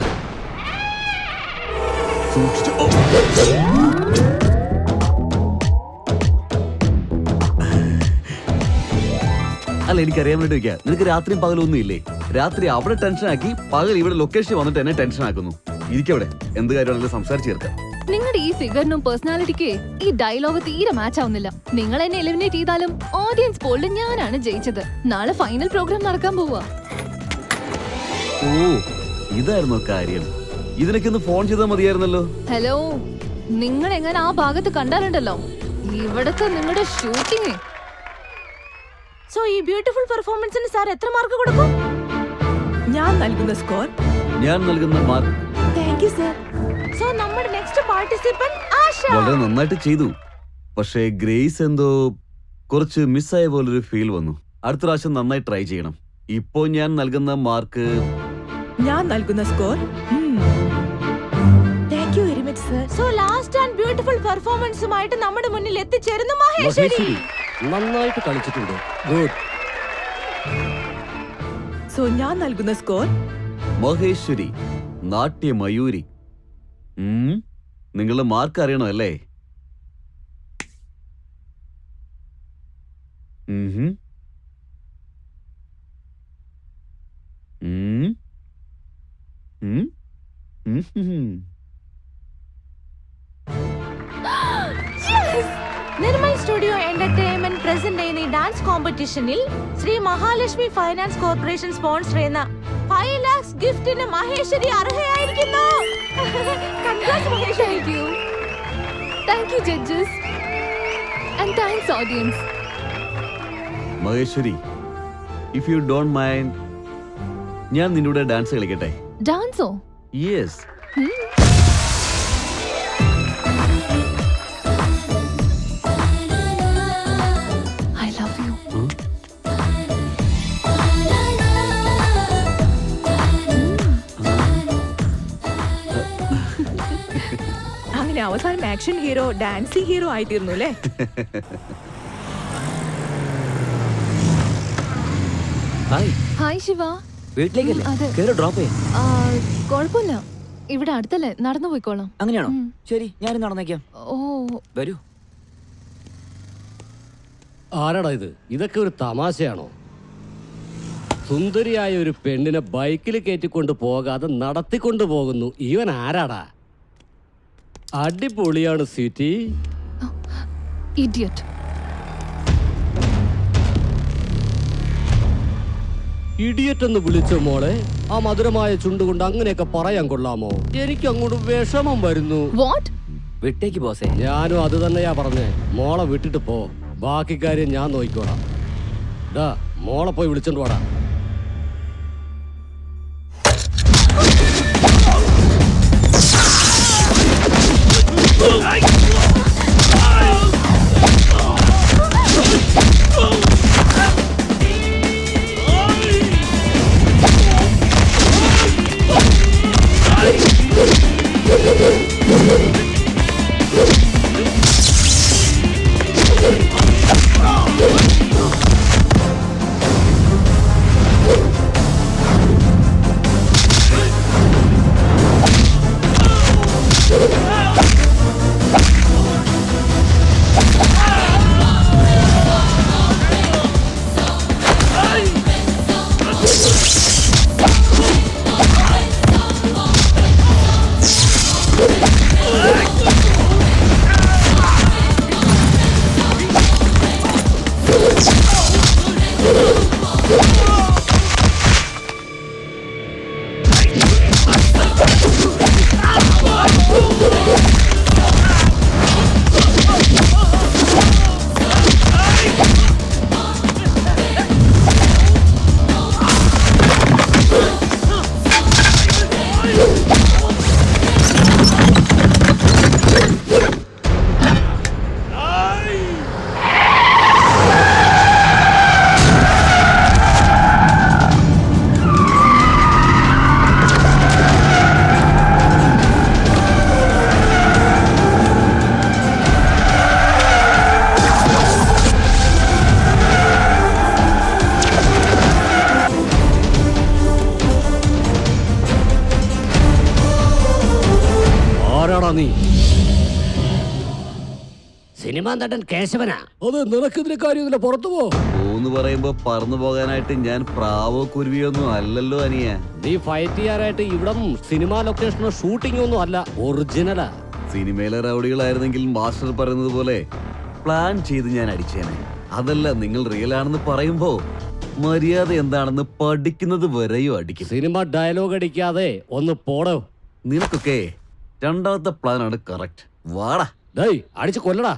S8: അല്ല, എനിക്കറിയാൻ വേണ്ടി വയ്ക്കാം. നിനക്ക് രാത്രിയും പകലൊന്നും ഇല്ലേ? രാത്രി അവിടെ ടെൻഷൻ ആക്കി, പകൽ ഇവിടെ ലൊക്കേഷൻ വന്നിട്ട് എന്നെ ടെൻഷൻ ആക്കുന്നു. ഇരിക്കവിടെ, എന്ത് കാര്യമാണെങ്കിലും സംസാരിച്ച് ചേർക്കാം.
S14: നിങ്ങളുടെ ഈ ഫിഗറിനും പേഴ്സണാലിറ്റിക്ക് ഈ ഡയലോഗ് തീരെ മാച്ച് ആവുന്നില്ല. നിങ്ങൾ എന്നെ എലിമിനേറ്റ് ചെയ്താലും ഓഡിയൻസ് പോളിൽ ഞാനാണ് ജയിച്ചത്. നാളെ ഫൈനൽ പ്രോഗ്രാം നടക്കാൻ പോവാ.
S8: ഓ, ഇതായിരുന്നോ കാര്യം? ഇതിനൊക്കെ ഒന്ന് ഫോൺ ചെയ്താൽ മതിയായിരുന്നല്ലോ.
S14: ഹലോ, നിങ്ങൾ എങ്ങനെ ആ ഭാഗത്ത് കണ്ടാലുണ്ടല്ലോ ഇവിടത്തെ നിങ്ങളുടെ ഷൂട്ടിങ്.
S10: സോ ഈ ബ്യൂട്ടിഫുൾ പെർഫോമൻസിന് സാർ എത്ര മാർക്ക് കൊടുക്കും?
S5: ഞാൻ നൽകുന്ന സ്കോർ
S8: ഞാൻ നൽകുന്ന mark.
S10: Thank you sir. So നമ്മുടെ നെക്സ്റ്റ് പാർട്ടിസിപ്പന്റ് ആശ.
S8: വളരെ നന്നായിട്ട് ചെയ്തു. പക്ഷേ ഗ്രേസ് എന്തോ കുറച്ച് മിസ്സായ പോലൊരു ഫീൽ വന്നു. അടുത്ത പ്രാവശ്യം നന്നായി ട്രൈ ചെയ്യണം. ഇപ്പോ ഞാൻ നൽകുന്ന മാർക്ക്,
S5: ഞാൻ നൽകുന്ന score thank you very much sir.
S10: So last and beautiful പെർഫോമൻസുമായിട്ട് നമ്മുടെ മുന്നിൽ എത്തിച്ചേരുന്നു മഹേശ്വരി.
S7: നന്നായിട്ട് കളിച്ചിട്ടുണ്ട്. ഗുഡ്.
S5: സോ ഞാൻ നൽകുന്ന സ്കോർ
S8: മഹേശ്വരി, നാട്യമയൂരി. നിങ്ങളുടെ മാർക്ക് അറിയണോ അല്ലേ?
S10: നിർമ്മൽ സ്റ്റുഡിയോ എന്റർടൈൻമെന്റ് പ്രസന്റ് ചെയ്യുന്ന ഈ ഡാൻസ് കോമ്പറ്റീഷനിൽ Shri Mahalakshmi finance corporation sponsor ചെയ്യുന്ന 5 lakhs ഗിഫ്റ്റിന് മഹേശ്വരി അർഹയായിരിക്കുന്നു. Congrats Maheshwari.
S14: Thank you judges and thanks audience.
S8: Maheshwari, if you don't mind, ഞാൻ നിന്നോട് ഡാൻസ് കളിക്കട്ടെ?
S14: ഡാൻസോ?
S8: യെസ്.
S5: അങ്ങനെ അവസാനം ആക്ഷൻ ഹീറോ ഡാൻസിംഗ് ഹീറോ ആയിത്തീർന്നു അല്ലേ?
S14: ഹായ് ശിവ.
S9: വീട്ടിലേക്കല്ലേ?
S14: അതെ.
S9: കേറി ഡ്രോപ്പ് ചെയ്യാം.
S14: കുഴപ്പമില്ല, ഇവിടെ അടുത്തല്ലേ, നടന്നു പോയിക്കോളാം.
S9: അങ്ങനെയാണോ? ശരി, ഞാനും നടന്നേക്കാം.
S14: ഓ
S9: വരൂ.
S7: ആരാടാ ഇത്? ഇതൊക്കെ ഒരു തമാശയാണോ? സുന്ദരിയായ ഒരു പെണ്ണിനെ ബൈക്കിൽ കയറ്റിക്കൊണ്ട് പോകാതെ നടത്തിക്കൊണ്ടു പോകുന്നു. ഇവൻ ആരാടാ? അടിപൊളിയാണ് സിറ്റി.
S14: ഇഡിയറ്റ്.
S7: ഇഡിയറ്റ് എന്ന് വിളിച്ചോ മോളെ? ആ മധുരമായ ചുണ്ടുകൊണ്ട് അങ്ങനെയൊക്കെ പറയാൻ കൊള്ളാമോ? എനിക്ക് അങ്ങോട്ട് വിഷമം വരുന്നു.
S9: വിട്ടേക്ക് ബോസേ.
S7: ഞാനും അത് തന്നെയാ പറഞ്ഞേ. മോളെ വിട്ടിട്ട് പോ, ബാക്കി കാര്യം ഞാൻ നോക്കിക്കോളാം. ഡാ, മോളെ പോയി വിളിച്ചോണ്ട് പോടാ. നീ?
S6: സിനിമാ നടൻ കേശവനാ.
S7: അത് നിനക്കിതിന് കാര്യമില്ല, പുറത്തു പോ.
S8: എന്ന് പറയുമ്പോ പറന്നു പോകാനായിട്ട് ഞാൻ പ്രാവോ കുരുവിയൊന്നും അല്ലല്ലോ അനിയ.
S7: നീ ഫൈറ്റ് ചെയ്യാനായിട്ട് ഇവിടം സിനിമാ ലൊക്കേഷനോ ഷൂട്ടിംഗ് ഒന്നും അല്ല, ഒറിജിനലാ.
S8: സിനിമയിലെ റൗഡികളായിരുന്നെങ്കിൽ മാസ്റ്റർ പറയുന്നത് പോലെ പ്ലാൻ ചെയ്ത് ഞാൻ അടിച്ചേനെ. അതല്ല, നിങ്ങൾ റിയൽ ആണെന്ന് പറയുമ്പോ മര്യാദ എന്താണെന്ന് പഠിക്കുന്നത് വരെയും അടിക്കും.
S7: സിനിമ ഡയലോഗ് അടിക്കാതെ ഒന്ന് പോടോ.
S8: നിനക്കൊക്കെ രണ്ടാമത്തെ പ്ലാനാണ് കറക്റ്റ്. വാടാ.
S7: ഡേയ്, അടിച്ച് കൊല്ലടാ.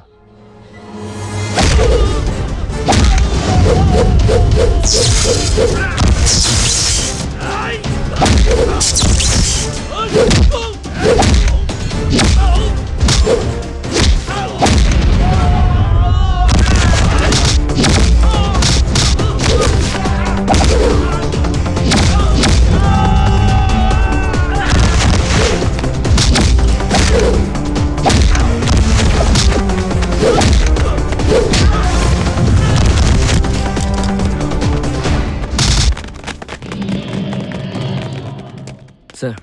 S9: Sir,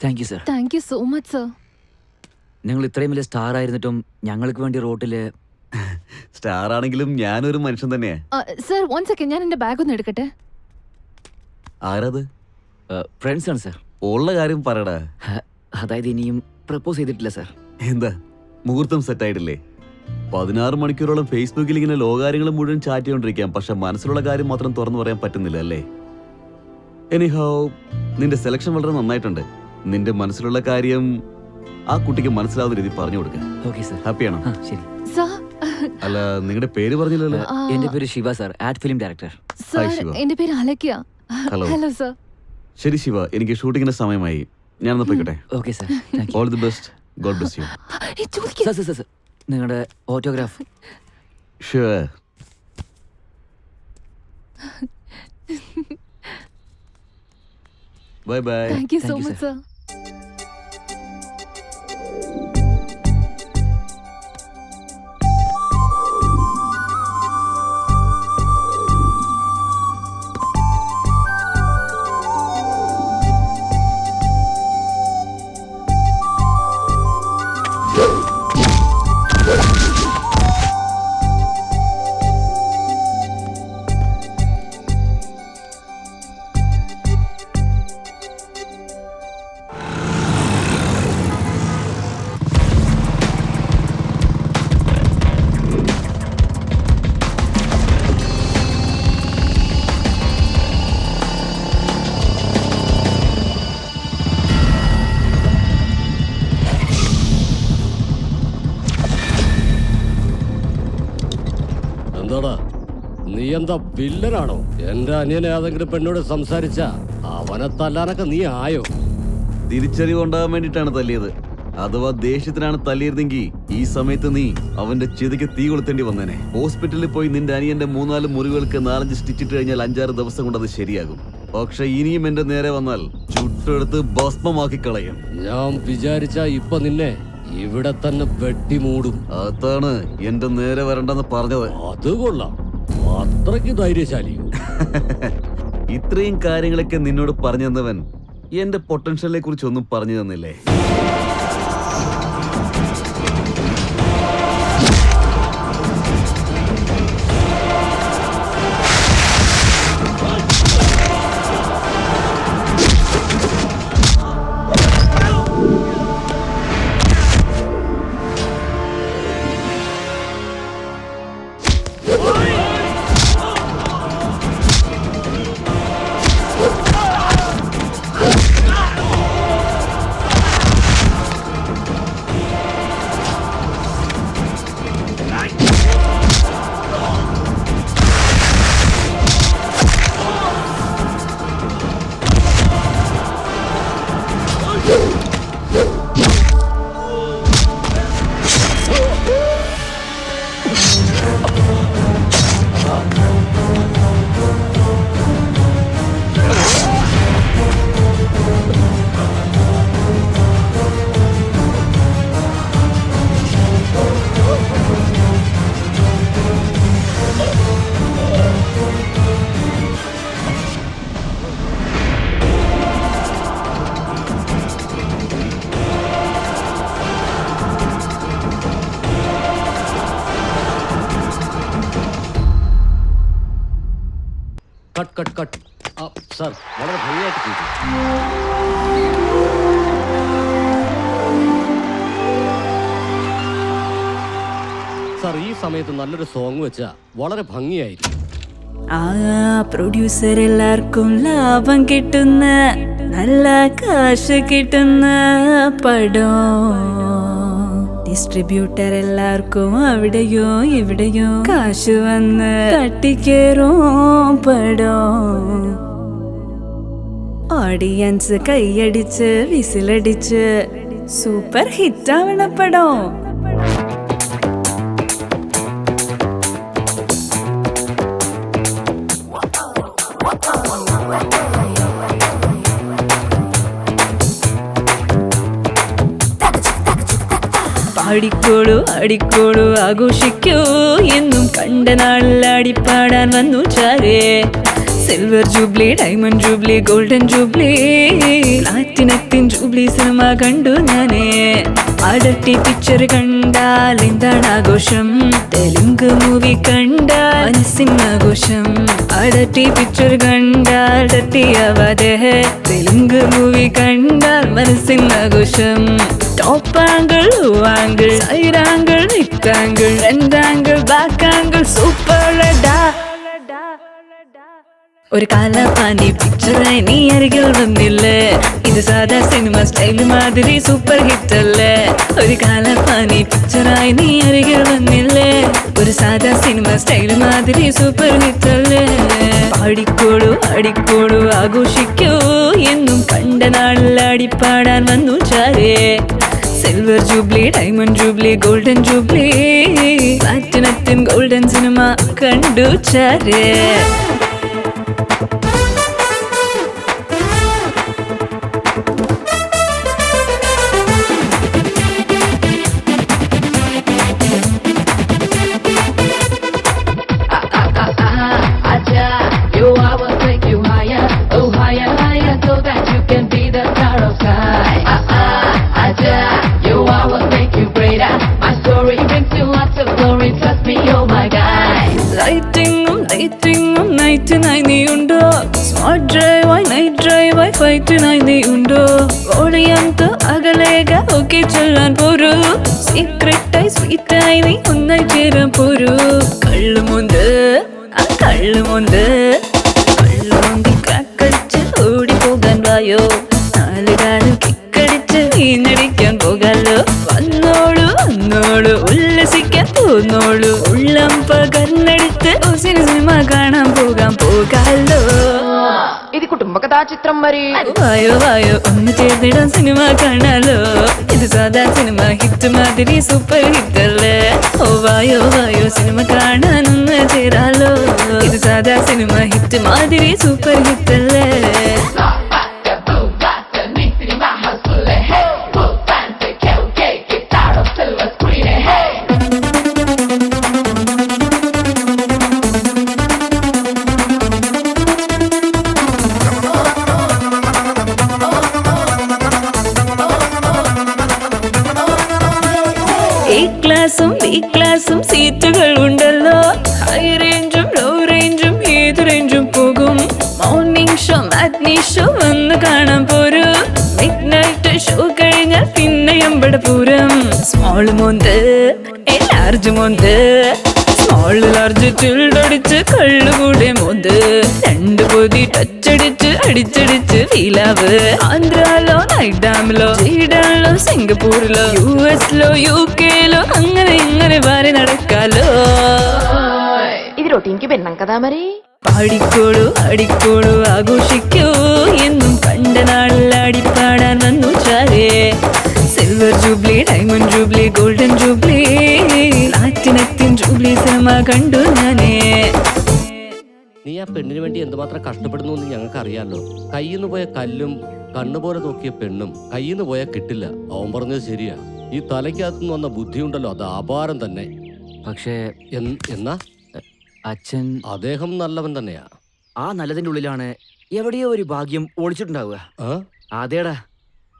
S9: thank you sir.
S14: Thank you so much sir.
S9: നിങ്ങൾ ഇത്രയും വലിയ സ്റ്റാർ ആയിരുന്നിട്ടും ഞങ്ങൾക്ക് വേണ്ടി റോട്ടില്.
S8: സ്റ്റാർ ആണെങ്കിലും ഞാനൊരു മനുഷ്യൻ തന്നെയാ.
S14: സർ, 1 സെക്കൻഡ്, ഞാൻ എന്റെ ബാഗ് ഒന്ന് എടുക്കട്ടെ.
S8: ആരത്?
S9: ഫ്രണ്ട്സ് ആണ് സർ.
S8: ഉള്ള കാര്യം പറയടാ.
S9: അതായത് ഇനിയും പ്രപ്പോസ് ചെയ്തിട്ടില്ല സർ.
S8: എന്താ മുഹൂർത്തം സെറ്റ് ആയിട്ടില്ലേ? 16 മണിക്കൂറോളം ഫേസ്ബുക്കിൽ ഇങ്ങനെ ലോകാര്യങ്ങൾ മുഴുവൻ ചാറ്റ് ചെയ്തോണ്ടിരിക്കാം, പക്ഷെ മനസ്സിലുള്ള കാര്യം മാത്രം തുറന്നു പറയാൻ പറ്റുന്നില്ല അല്ലേ? എനിഹൗ, നിന്റെ സെലക്ഷൻ വളരെ നന്നായിട്ടുണ്ട്. നിന്റെ മനസ്സിലുള്ള കാര്യം ആ കുട്ടിക്ക് മനസ്സിലാവുന്ന രീതി പറഞ്ഞു കൊടുക്കുക.
S9: Okay sir.
S8: ഹാപ്പിയാണോ?
S9: ശരി.
S8: അല്ല, നിങ്ങളുടെ പേര് പറഞ്ഞില്ലല്ലോ.
S9: എന്റെ പേര് Shiva sir, ad film director.
S14: Sir, എന്റെ പേര് അലക്യ.
S8: ഹലോ.
S14: Hello sir.
S8: ശരി ശിവ, എനിക്ക് ഷൂട്ടിങ്ങിന്റെ സമയമായി. ഞാനൊന്ന് പോയിക്കട്ടെ.
S9: Okay sir.
S8: All the best. God bless you.
S9: Sir, നിങ്ങളുടെ autograph.
S8: Sure. Bye bye.
S14: Thank you so much sir.
S7: എന്താടാ, നീ എന്താ വില്ലനാണോ? എന്റെ അനിയനെ ഏതെങ്കിലും പെണ്ണോട് സംസാരിച്ച അവനെ തല്ലാനൊക്കെ നീ ആയോ?
S8: തിരിച്ചറിവുണ്ടാകാൻ വേണ്ടിട്ടാണ് തല്ലിയത്. അഥവാ ദേഷ്യത്തിനാണ് തല്ലിയിരുന്നെങ്കിൽ ഈ സമയത്ത് നീ അവന്റെ ചിതയ്ക്ക് തീ കൊളുത്തേണ്ടി വന്നേനെ. ഹോസ്പിറ്റലിൽ പോയി നിന്റെ അനിയന്റെ 3-4 മുറിവുകൾക്ക് 4-5 സ്റ്റിച്ചിട്ട് കഴിഞ്ഞാൽ 5-6 ദിവസം കൊണ്ട് അത് ശരിയാകും. പക്ഷെ ഇനിയും എന്റെ നേരെ വന്നാൽ ചുട്ടെടുത്ത് ഭസ്മമാക്കി കളയും.
S7: ഞാൻ വിചാരിച്ച ഇപ്പൊ നിന്നെ ഇവിടെ തന്നെ വെട്ടിമൂടും.
S8: അതാണ് എന്റെ നേരെ വരണ്ടെന്ന് പറഞ്ഞത്.
S7: അത് കൊള്ളാം, അത്രയ്ക്ക് ധൈര്യശാലിയോ?
S8: ഇത്രയും കാര്യങ്ങളൊക്കെ നിന്നോട് പറഞ്ഞു തന്നവൻ എന്റെ പൊട്ടൻഷ്യലിനെ കുറിച്ച് ഒന്നും പറഞ്ഞു തന്നില്ലേ?
S7: Cut cut cut. സർ, വളരെ ഭംഗിയായിട്ട് ചെയ്തു. സാർ, ഈ സമയത്ത് നല്ലൊരു സോങ് വെച്ചാ വളരെ ഭംഗിയായിരിക്കും.
S13: ആ പ്രൊഡ്യൂസർ എല്ലാവർക്കും ലാഭം കിട്ടുന്ന നല്ല കാശ് കിട്ടുന്ന പടം, ഡിസ്ട്രിബ്യൂട്ടർ എല്ലാവർക്കും അവിടെയോ ഇവിടെയോ കാശ് വന്ന് തട്ടിക്കേറും പടം, ഓഡിയൻസ് കൈയടിച്ച് വിസിലടിച്ച് സൂപ്പർ ഹിറ്റാവണ പടം. അടിക്കോളൂ അടിക്കോളൂ ആഘോഷിക്കൂ എന്നും കണ്ട നാളിൽ അടിപ്പാടാൻ വന്നു ചാരേ. Silver jubilee, diamond jubilee, golden jubilee, പ്ലാറ്റിനത്തിൻ ജൂബ്ലി സിനിമ കണ്ടു ഞാനേ. അടട്ടി പിക്ചർ കണ്ടാൽ എന്താണ് ആഘോഷം, തെലുങ്ക് മൂവി കണ്ടാൽ മനസ്സിനാഘോഷം. അടട്ടി പിക്ചർ കണ്ടാൽ തട്ടിയാവാതെ, തെലുങ്ക് മൂവി കണ്ടാൽ മനസ്സിനാഘോഷം. Top angle, low angle, side angle, neck angle, front angle, back angle, super ഡാ. ഒരു കാലാപാനി പിക്ചറായി നീ അരികിൽ വന്നില്ലേ, ഇത് സാധാ സിനിമ സ്റ്റൈൽ മാതിരി സൂപ്പർ ഹിറ്റ് അല്ലേ. ഒരു കാലാപാനി പിക്ചറായി നീ അരികിൽ വന്നില്ലേ, ഒരു സാധാ സിനിമ സ്റ്റൈൽ മാതിരി സൂപ്പർ ഹിറ്റ് അല്ലേ. പാടിക്കോളൂ അടിക്കോളൂ ആഘോഷിക്കൂ എന്നും കണ്ട നാളിൽ അടിപ്പാടാൻ വന്നു ചാരേ. Silver jubilee, diamond jubilee, golden jubilee, പ്ലാറ്റിനത്തിൻ ഗോൾഡൻ സിനിമ കണ്ടു ചാരേ. ലൈറ്റിങ്ങും നൈറ്റിനായി നീയുണ്ടോ, സ്മാർട്ട് ഡ്രൈവായി നൈറ്റ് ഡ്രൈവായി ഫൈറ്റിനായി നീയുണ്ടോ. ഓളിയന്ത് അകലേക ഒക്കെ ചൊല്ലാൻ പോരൂ, സീക്രട്ടായി സ്വീറ്റായി നീ ഒന്നായി ചേരാൻ പോരൂ. കള്ളുമുണ്ട് കള്ളുമുണ്ട് കള്ളുമുന്തി ക്രാക്കടിച്ച് ഓടിപ്പോകാൻ വായോ, നാലുകാലിൽ കിക്കടിച്ച് നീനടിക്കാൻ പോകാലോ. വന്നോളൂ വന്നോളൂ ഉല്ലസിക്കാൻ പോന്നോളൂ, ഉള്ളം പകർന്നെടുത്ത് സിനിമ കാണാൻ പോകാലോ.
S2: ఇది కుటుంబ కథా చిత్రం మరి.
S13: വായോ വായോ ഒന്ന് ചേർന്നിടാൻ സിനിമ കാണാലോ, ഇത് സാധാ സിനിമ ഹിറ്റ് മാതിരി സൂപ്പർ ഹിറ്റ് അല്ലേ. ഓ വായോ വായോ സിനിമ കാണാൻ ഒന്ന് ചേരാലോ, ഇത് സാധാ സിനിമ ഹിറ്റ് മാതിരി സൂപ്പർ ഹിറ്റ് അല്ലേ. ബി ക്ലാസും സീറ്റുകൾ ഉണ്ടല്ലോ, ഹൈ റേഞ്ചും ലോ റേഞ്ചും ഏത് റേഞ്ചും പോകും. മോർണിംഗ് ഷോ മാറ്റ്നി ഷോ വന്ന് കാണാൻ പോരൂ, മിഡ് നൈറ്റ് ഷോ കഴിഞ്ഞാൽ പിന്നെ അമ്പടപൂരം. സ്മോൾ മോന്ത് ലാർജ് മോന്ത്, സ്മോൾ ലാർജ് ചിൽഡടിച്ച് കള്ളുകൂടെ മോന്ത്, രണ്ട് പൊതി ടച്ചടിച്ച് അടിച്ചടിച്ച് ഫീലാവ്. ആന്ധ്രയിലോ നൈറ്റ് ഡാമിലോ സ്വീഡനിലോ സിംഗപ്പൂരിലോ യുഎസിലോ യുകെയിലോ അങ്ങനെ ഇങ്ങനെ വാരി നടക്കാലോ.
S10: ఇది రొటీన్కి భిన్నం కదా మరి.
S13: പാടിക്കോളൂ അടിക്കോളൂ ആഘോഷിക്കൂ എന്നും കണ്ട നാളിൽ അടിപ്പാടാൻ വന്നു ചാരേ. Silver jubilee, diamond jubilee, golden jubilee, പ്ലാറ്റിനത്തിൻ ജൂബ്ലി സിനിമ കണ്ടു ഞാനേ.
S7: നീ ആ പെണ്ണിന് വേണ്ടി എന്തുമാത്രം കഷ്ടപ്പെടുന്നു എന്ന് ഞങ്ങൾക്ക് അറിയാലോ. കയ്യിന്ന് പോയ കല്ലും കണ്ണുപോലെ നോക്കിയ പെണ്ണും കയ്യിന്ന് പോയാൽ കിട്ടില്ല. അവൻ പറഞ്ഞത് ശരിയാ. ഈ തലയ്ക്കകത്തുനിന്ന് വന്ന ബുദ്ധിയുണ്ടല്ലോ, അത് അപാരം തന്നെ.
S9: പക്ഷേ
S7: എന്നാ
S9: അച്ഛൻ,
S7: അദ്ദേഹം നല്ലവൻ തന്നെയാ.
S9: ആ നല്ലതിന്റെ ഉള്ളിലാണ് എവിടെയോ ഒരു ഭാഗ്യം ഒളിച്ചിട്ടുണ്ടാവുക. അതേടാ,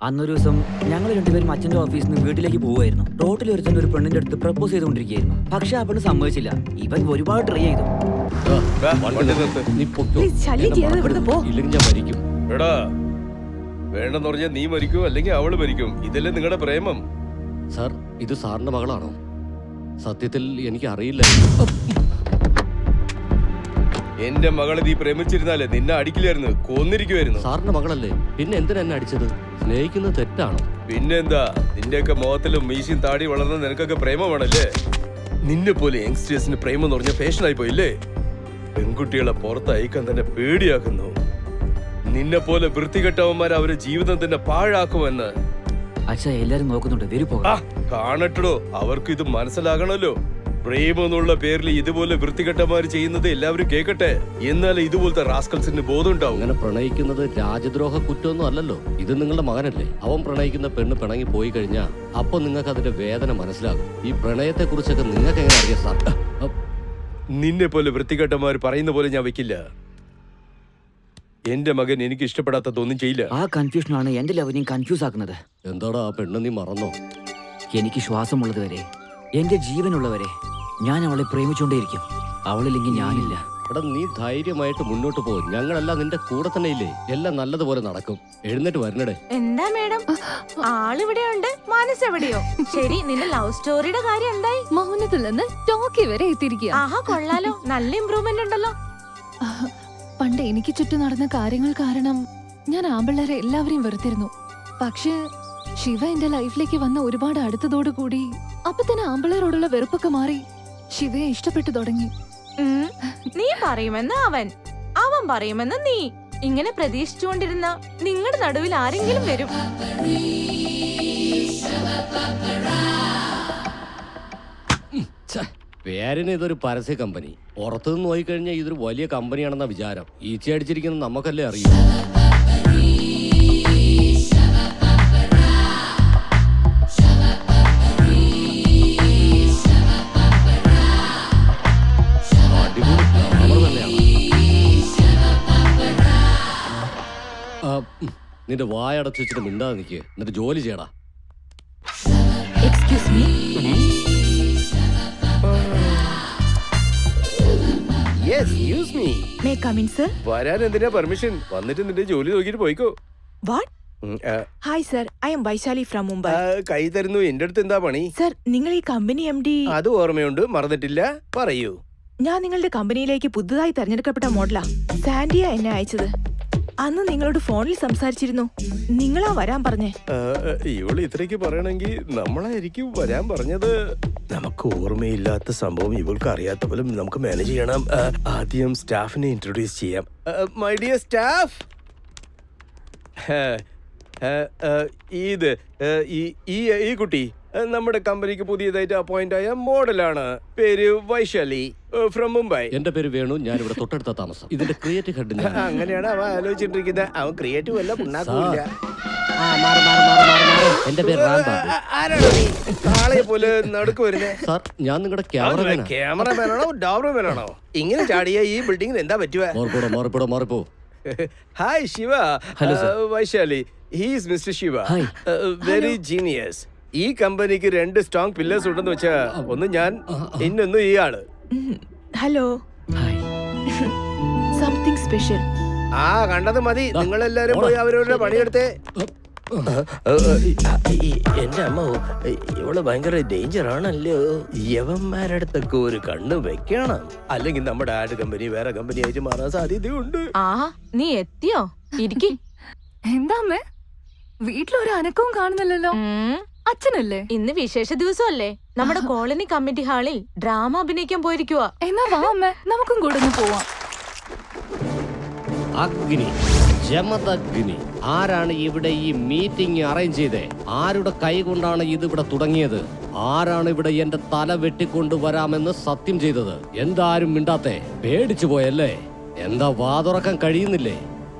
S9: അന്നൊരു ദിവസം ഞങ്ങൾ രണ്ടുപേരും അച്ഛന്റെ ഓഫീസിൽ നിന്ന് വീട്ടിലേക്ക് പോവുമായിരുന്നു. റോട്ടിൽ ഒരുത്തൻ ഒരു പെണ്ണിന്റെ അടുത്ത് പ്രപ്പോസ് ചെയ്തുകൊണ്ടിരിക്കുകയായിരുന്നു. പക്ഷെ ആ പെണ്ണ് സമ്മതിച്ചില്ല. ഇവൻ ഒരുപാട് ട്രൈ ചെയ്തു.
S7: ഇല്ലെങ്കിൽ ഞാൻ മരിക്കും.
S11: എടാ വേണ്ടെന്ന് പറഞ്ഞാൽ നീ മരിക്കും, അല്ലെങ്കിൽ അവള് മരിക്കും. ഇതല്ലേ നിങ്ങളുടെ പ്രേമം?
S7: സാർ, ഇത് സാറിന്റെ മകളാണോ? സത്യത്തിൽ എനിക്ക് അറിയില്ല.
S11: എന്റെ മകളെ നീ പ്രേമിച്ചിരുന്നാലേ നിന്നെ അടിക്കില്ലായിരുന്നു, കൊന്നിരിക്കുവായിരുന്നു.
S7: സാറിന്റെ മകളല്ലേ, പിന്നെ എന്തിനാ എന്നെ അടിച്ചത്? സ്നേഹിക്കുന്നത് തെറ്റാണോ?
S11: പിന്നെന്താ, നിന്റെയൊക്കെ മുഖത്തിലും മീശയും താടി വളർന്ന നിനക്കൊക്കെ പ്രേമമാണല്ലേ? നിന്നെ പോലെ യങ്സ്റ്റേഴ്സിന് പ്രേമം എന്ന് പറഞ്ഞ ഫാഷനായി പോയില്ലേ? പെൺകുട്ടികളെ പുറത്തയക്കാൻ തന്നെ പേടിയാക്കുന്നു. നിന്നെ പോലെ വൃത്തികെട്ടവന്മാർ അവരുടെ ജീവിതം തന്നെ പാഴാക്കുമെന്ന്.
S9: അച്ഛാ, എല്ലാരും നോക്കുന്നുണ്ട്, വരൂ പോകാം.
S11: കാണട്ടോ, അവർക്ക് ഇത് മനസ്സിലാകണല്ലോ. പ്രേമം എന്നുള്ള പേരിൽ ഇതുപോലെ വൃത്തികെട്ടമാര് ചെയ്യുന്നത് എല്ലാവരും കേൾക്കട്ടെ. എന്നാലേ ഇതുപോലത്തെ റാസ്കൽസിന് ബോധം ഉണ്ടാവും.
S7: അങ്ങനെ പ്രണയിക്കുന്നത് രാജദ്രോഹ കുറ്റമൊന്നും അല്ലല്ലോ. ഇത് നിങ്ങളുടെ മകനല്ലേ? അവൻ പ്രണയിക്കുന്ന പെണ്ണ് പിണങ്ങി പോയി കഴിഞ്ഞാൽ അപ്പൊ നിങ്ങൾക്ക് അതിന്റെ വേദന മനസ്സിലാകും. ഈ പ്രണയത്തെ കുറിച്ചൊക്കെ നിങ്ങൾക്ക് എങ്ങനെ അറിയാം സാർ?
S11: നിന്നെ പോലെ വൃത്തികെട്ടമാര് പറയുന്ന പോലെ ഞാൻ വെക്കില്ല. എന്റെ മകൻ എനിക്ക് ഇഷ്ടപ്പെടാത്തതൊന്നും ചെയ്യില്ല.
S9: ആ കൺഫ്യൂഷനാണ് എന്റെ ലവനെയും കൺഫ്യൂസ് ആക്കുന്നത്.
S7: എന്താടാ ആ പെണ്ണ് നീ മറന്നോ?
S9: എനിക്ക് ശ്വാസമുള്ളത് വരെ, എന്റെ ജീവനുള്ളവരെ ഞാൻ അവളെ പ്രേമിച്ചുകൊണ്ടേയിരിക്കും. അവളില്ലെങ്കിൽ ഞാനില്ല.
S7: എടാ, നീ ധൈര്യമായിട്ട് മുന്നോട്ട് പോ. ഞങ്ങളെല്ലാം നിന്റെ കൂടെ തന്നെ ഇല്ലേ? എല്ലാം നല്ലതുപോലെ നടക്കും. എഴുന്നേറ്റ് വരണടേ.
S10: എന്താ മേഡം, ആളിവിടെയുണ്ട്, മനസ്സെവിടെയോ? ശരി, നിന്റെ ലവ് സ്റ്റോറിയുടെ കാര്യം എന്തായി?
S14: മൗനത്തിൽ നിന്ന് ടോക്കി വരെ എത്തിയിരിക്കുക.
S10: ആഹാ, കൊള്ളാലോ, നല്ല ഇമ്പ്രൂവ്മെന്റ് ഉണ്ടല്ലോ.
S14: പണ്ട് എനിക്ക് ചുറ്റും നടന്ന കാര്യങ്ങൾ കാരണം ഞാൻ ആമ്പിള്ളേരെ എല്ലാവരെയും വെറുത്തിരുന്നു. പക്ഷേ ശിവ എന്റെ ലൈഫിലേക്ക് വന്ന ഒരുപാട് അടുത്തതോടുകൂടി അപ്പൊ തന്നെ ആമ്പിള്ളേരോടുള്ള വെറുപ്പൊക്കെ മാറി ശിവയെ ഇഷ്ടപ്പെട്ടു തുടങ്ങി.
S10: നീ പറയുമെന്ന് അവൻ, അവൻ പറയുമെന്ന് നീ. ഇങ്ങനെ പ്രതീക്ഷിച്ചുകൊണ്ടിരുന്ന നിങ്ങളുടെ നടുവിൽ ആരെങ്കിലും വരും.
S7: പേരിന് ഇതൊരു പരസ്യ കമ്പനി. പുറത്തുനിന്ന് നോക്കിക്കഴിഞ്ഞാൽ ഇതൊരു വലിയ കമ്പനിയാണെന്ന വിചാരം. ഈച്ചയടിച്ചിരിക്കുന്നത് നമുക്കല്ലേ അറിയൂ. നിന്റെ വായടച്ചു വെച്ചിട്ട് മിണ്ടാതെ നിൽക്കുക. എന്നിട്ട് ജോലി ചെയ്യടാ.
S10: Excuse me.
S11: വരാൻ എന്തിനാ പെർമിഷൻ? വന്നിട്ട് നിന്റെ ജോലി നോക്കിട്ട് പോയിക്കോ.
S15: Hi sir, I am Vaishali from Mumbai.
S11: കൈ തരുന്നു. എന്റെ അടുത്ത് എന്താ പണി?
S15: സർ, നിങ്ങൾ ഈ കമ്പനി MD?
S11: അത് ഓർമ്മയുണ്ട്, മറന്നിട്ടില്ല. പറയൂ.
S15: ഞാൻ നിങ്ങളുടെ കമ്പനിയിലേക്ക് പുതുതായി തെരഞ്ഞെടുക്കപ്പെട്ട മോഡലാ. സാൻഡിയ എന്നെ അയച്ചത്. അന്ന് നിങ്ങളോട് ഫോണിൽ സംസാരിച്ചിരുന്നു. നിങ്ങളാ വരാൻ പറഞ്ഞേ.
S11: ഇവള് ഇത്രയ്ക്ക് പറയണമെങ്കിൽ നമ്മളായിരിക്കും വരാൻ പറഞ്ഞത്. നമുക്ക് ഓർമ്മയില്ലാത്ത സംഭവം ഇവൾക്ക് അറിയാത്ത പോലും നമുക്ക് മാനേജ് ചെയ്യണം. ആദ്യം സ്റ്റാഫിനെ ഇൻട്രൊഡ്യൂസ് ചെയ്യാം. മൈ ഡിയർ സ്റ്റാഫ്, ഇത് ഈ കുട്ടി നമ്മുടെ കമ്പനിക്ക് പുതിയതായിട്ട് അപ്പോയിന്റ് ആയ മോഡലാണ്. പേര് വൈശാലി, ഫ്രം മുംബൈ.
S7: എന്റെ പേര് വേണു, ഞാൻ ഇവിടെ തൊട്ടടുത്ത താമസം. ഇതിന്റെ ക്രിയേറ്റീവ് ഹെഡ്.
S11: അങ്ങനെയാണ് അവൻ ആലോചിച്ചിട്ടിരിക്കുന്നത്. അവൻ ക്രിയേറ്റീവ് അല്ല, പുണ്ണാക്കില്ല.
S7: എന്റെ പേര്
S11: ആളെ പോലെ നടുക്ക് വരുന്നേ.
S7: സാർ, ഞാൻ നിങ്ങളുടെ
S11: ക്യാമറമാനാണോ ഡോബർമാനാണോ? ഇങ്ങനെ ചാടിയ ഈ ബിൽഡിംഗിൽ എന്താ പറ്റുക?
S7: മാറിപ്പോ.
S11: Hi Shiva. Vaishali, he's mister Shiva, very genius. ഈ കമ്പനിക്ക് 2 സ്ട്രോങ് പില്ലേഴ്സ് ഉണ്ടെന്ന് വെച്ചാ, ഒന്ന് ഞാൻ, ഇന്നൊന്നും ഈ ആള്.
S15: ഹലോ. Something special.
S11: കണ്ടത് മതി. നിങ്ങളെല്ലാരും പോയി അവരവരുടെ പണിയെടുത്തേ. എന്റെ അമ്മ, ഇവള് ഭയങ്കര ഡേഞ്ചർ ആണല്ലോ. യവന്മാരടുത്തൊക്കെ ഒരു കണ്ണ് വെക്കണം, അല്ലെങ്കിൽ നമ്മുടെ ആഡ് കമ്പനി വേറെ കമ്പനി ആയിട്ട് മാറാൻ സാധ്യതയുണ്ട്.
S10: നീ എത്തിയോ? ഇരിക്കി.
S14: എന്താ അമ്മേ, വീട്ടിലൊരു അനക്കവും കാണുന്നില്ലല്ലോ. അച്ഛനല്ലേ?
S10: ഇന്ന് വിശേഷ ദിവസമല്ലേ? നമ്മുടെ കോളനി കമ്മിറ്റി ഹാളിൽ ഡ്രാമ അഭിനയിക്കാൻ പോയിരിക്കുവാ.
S14: എന്നാ വാ അമ്മേ, നമുക്കും കൂടെ ഒന്ന് പോവാം.
S7: അഗ്നി, ജമദഗ്നി. ആരാണ് ഇവിടെ ഈ മീറ്റിംഗ് അറേഞ്ച് ചെയ്തേ? ആരുടെ കൈ കൊണ്ടാണ് ഇതിവിടെ തുടങ്ങിയത്? ആരാണ് ഇവിടെ എന്റെ തല വെട്ടിക്കൊണ്ടുവരാമെന്ന് സത്യം ചെയ്തത്? എന്താരും മിണ്ടാത്തെ? പേടിച്ചു പോയല്ലേ? എന്താ വാതുറക്കാൻ കഴിയുന്നില്ലേ?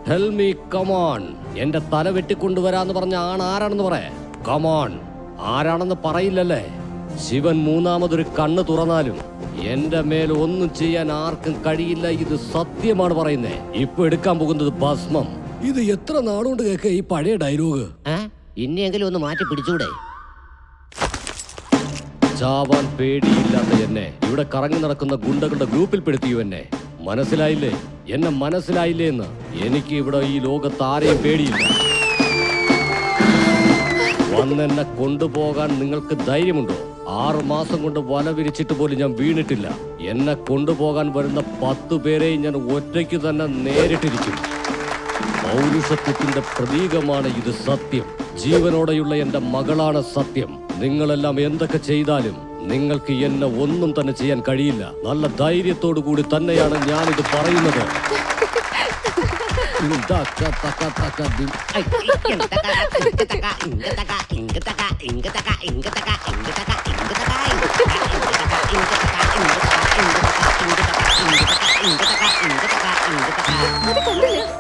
S7: Tell me, come on. എന്റെ തല വെട്ടിക്കൊണ്ടുവരാന്ന് പറഞ്ഞ ആരാണെന്ന് പറയാ. കമോൺ. ആരാണെന്ന് പറയില്ലല്ലേ? ശിവൻ മൂന്നാമതൊരു കണ്ണ് തുറന്നാലും എന്റെ മേൽ ഒന്നും ചെയ്യാൻ ആർക്കും കഴിയില്ല. ഇത് സത്യമാണ് പറയുന്നേ. ഇപ്പൊ എടുക്കാൻ പോകുന്നത് ഭസ്മം. ഇത് എത്ര നാളുകൊണ്ട് കേൾക്ക ഈ പഴയ ഡയലോഗ്?
S6: ഇനിയെങ്കിലും ഒന്ന് മാറ്റി പിടിച്ചൂടെ? ചാവാൻ പേടിയില്ലാത്ത എന്നെ ഇവിടെ കറങ്ങി നടക്കുന്ന ഗുണ്ടകളുടെ ഗ്രൂപ്പിൽ പെടുത്തിയോ എന്നെ? മനസ്സിലായില്ലേ? എന്നെ മനസ്സിലായില്ലേ എന്ന്? എനിക്ക് ഇവിടെ ഈ ലോകത്ത് ആരെയും പേടിയില്ല. വന്നെന്നെ കൊണ്ടുപോകാൻ നിങ്ങൾക്ക് ധൈര്യമുണ്ടോ? 6 മാസം കൊണ്ട് വല വിരിച്ചിട്ട് പോലും ഞാൻ വീണിട്ടില്ല. എന്നെ കൊണ്ടുപോകാൻ വരുന്ന 10 പേരെയും ഞാൻ ഒറ്റയ്ക്ക് തന്നെ നേരിട്ടിരിക്കും. പൗരുഷത്വത്തിന്റെ പ്രതീകമാണ് ഇത് സത്യം. ജീവനോടെയുള്ള എന്റെ മകളാണ് സത്യം. നിങ്ങളെല്ലാം എന്തൊക്കെ ചെയ്താലും നിങ്ങൾക്ക് എന്നെ ഒന്നും തന്നെ ചെയ്യാൻ കഴിയില്ല. നല്ല ധൈര്യത്തോടു കൂടി തന്നെയാണ് ഞാനിത് പറയുന്നത്.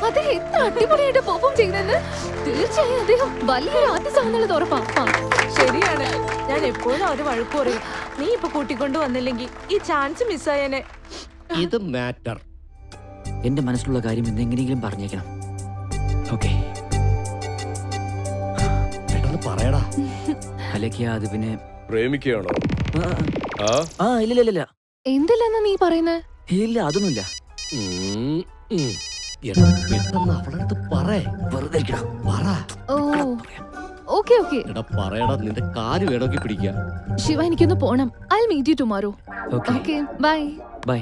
S14: അദ്ദേഹം എത്ര അടിപൊളിയായിട്ട് പെർഫോം ചെയ്തെന്ന്. തീർച്ചയായും അദ്ദേഹം വലിയൊരു ആർട്ടിസ്റ്റ് ആണെന്നുള്ളത് ഉറപ്പാ.
S10: ശരിയാണ്, ഞാൻ എപ്പോഴും ഒരു വഴക്ക് പറയും. നീ ഇപ്പൊ കൂട്ടിക്കൊണ്ട് വന്നില്ലെങ്കിൽ ഈ ചാൻസ് മിസ്സായനെ.
S6: ഇത് മാറ്റർ.
S9: എന്റെ മനസ്സിലുള്ള കാര്യം എന്തെങ്കിലും പറഞ്ഞേക്കണം. ഓക്കെ,
S6: പെട്ടെന്ന് പറയടാ.
S9: അലക്കിയ അത് പിന്നെ
S11: പ്രേമിക്കുകയാണോ?
S9: ഇല്ല.
S14: എന്തില്ലെന്നാ നീ പറയുന്നത്?
S9: ഇല്ല, അതൊന്നുമില്ല.
S6: പെട്ടെന്ന് അവളടുത്ത്
S9: വെറുതെ
S6: പറ.
S14: Okay okay.
S6: പറയടാ, നിന്റെ കാല് വേണമെങ്കിൽ പിടിക്കാം.
S14: ശിവ, എനിക്കൊന്ന് പോണം. I will meet you tomorrow. Okay, bye
S9: bye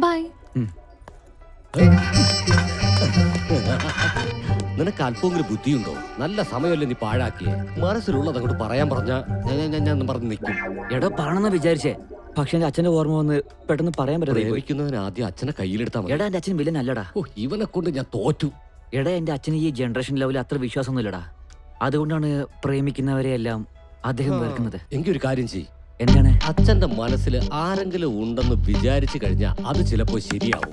S14: bye.
S6: നിനക്ക് അല്പമെങ്കിലും ബുദ്ധിയുണ്ടോ? നല്ല സമയമല്ലേ നീ പാഴാക്കിയേ. മനസ്സിലുള്ളത് അങ്ങോട്ട് പറയാൻ പറഞ്ഞാ ഞാൻ പറഞ്ഞ് നിൽക്കും.
S9: എടാ, പറയണമെന്ന് വിചാരിച്ചേ, പക്ഷെ എന്റെ അച്ഛന്റെ ഓർമ്മ വന്ന് പെട്ടെന്ന് പറയാൻ പറ്റത്തില്ല.
S6: പ്രേമിക്കുന്നതിന് ആദ്യം അച്ഛനെ കയ്യിലെടുത്താ മതി.
S9: എടാ, എന്റെ അച്ഛൻ വില്ലൻ അല്ലടാ.
S6: ഇവനെ കൊണ്ട് ഞാൻ തോറ്റു.
S9: എടാ, എന്റെ അച്ഛന് ഈ ജനറേഷൻ ലെവലിൽ അത്ര വിശ്വാസമൊന്നുമില്ലടാ. അതുകൊണ്ടാണ് പ്രേമിക്കുന്നവരെയെല്ലാം അദ്ദേഹം വെറുക്കുന്നത്.
S6: എങ്കിൽ ഒരു കാര്യം ചെയ്യ്.
S9: എന്താണ്?
S6: അച്ഛന്റെ മനസ്സിൽ ആരെങ്കിലും ഉണ്ടെന്ന് വിചാരിച്ചു കഴിഞ്ഞാൽ അത് ചിലപ്പോ ശരിയാവും.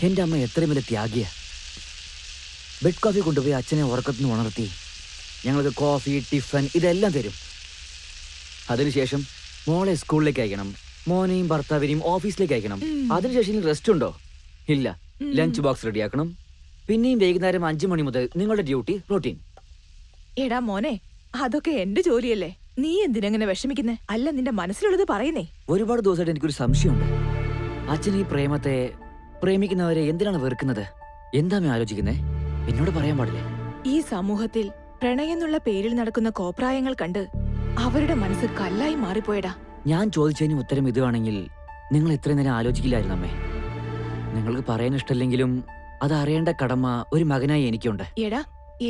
S9: എന്റെ അമ്മ എത്രയും വലിയ ത്യാഗിയ. ബെഡ് കോഫി കൊണ്ടുപോയി അച്ഛനെ ഉറക്കത്തിന് ഉണർത്തി ഞങ്ങൾക്ക് കോഫി, ടിഫൻ ഇതെല്ലാം തരും. അതിനുശേഷം മോളെ സ്കൂളിലേക്ക് അയക്കണം, മോനെയും ഭർത്താവിനെയും ഓഫീസിലേക്ക് അയക്കണം. അതിനുശേഷം റെസ്റ്റ് ഉണ്ടോ? ഇല്ല. ലഞ്ച് ബോക്സ് റെഡിയാക്കണം. പിന്നെയും വൈകുന്നേരം 5 മണി മുതൽ നിങ്ങളുടെ ഡ്യൂട്ടി റൂട്ടീൻ.
S15: എടാ മോനെ, അതൊക്കെ എന്റെ ജോലിയല്ലേ. നീ എന്തിനെങ്ങനെ വിഷമിക്കുന്നേ? അല്ല, നിന്റെ മനസ്സിലുള്ളത് പറയുന്നേ.
S9: ഒരുപാട് ദിവസമായിട്ട് എനിക്കൊരു സംശയമുണ്ട്. അച്ഛൻ ഈ പ്രേമിക്കുന്നവരെ എന്തിനാണ് വെറുക്കുന്നത്? എന്താ ആലോചിക്കുന്നേ? എന്നോട് പറയാൻ പാടില്ലേ?
S15: ഈ സമൂഹത്തിൽ പ്രണയെന്നുള്ള പേരിൽ നടക്കുന്ന കോപ്രായങ്ങൾ കണ്ട് അവരുടെ മനസ്സ് കല്ലായി മാറിപ്പോയടാ.
S9: ഞാൻ ചോദിച്ചതിന് ഉത്തരം ഇതുവാണെങ്കിൽ നിങ്ങൾ ഇത്രയും നേരം ആലോചിക്കില്ലായിരുന്നു അമ്മേ. നിങ്ങൾക്ക് പറയാൻ ഇഷ്ടമില്ലെങ്കിലും അത് അറിയേണ്ട കടമ ഒരു മകനായി എനിക്കുണ്ട്.
S15: എടാ,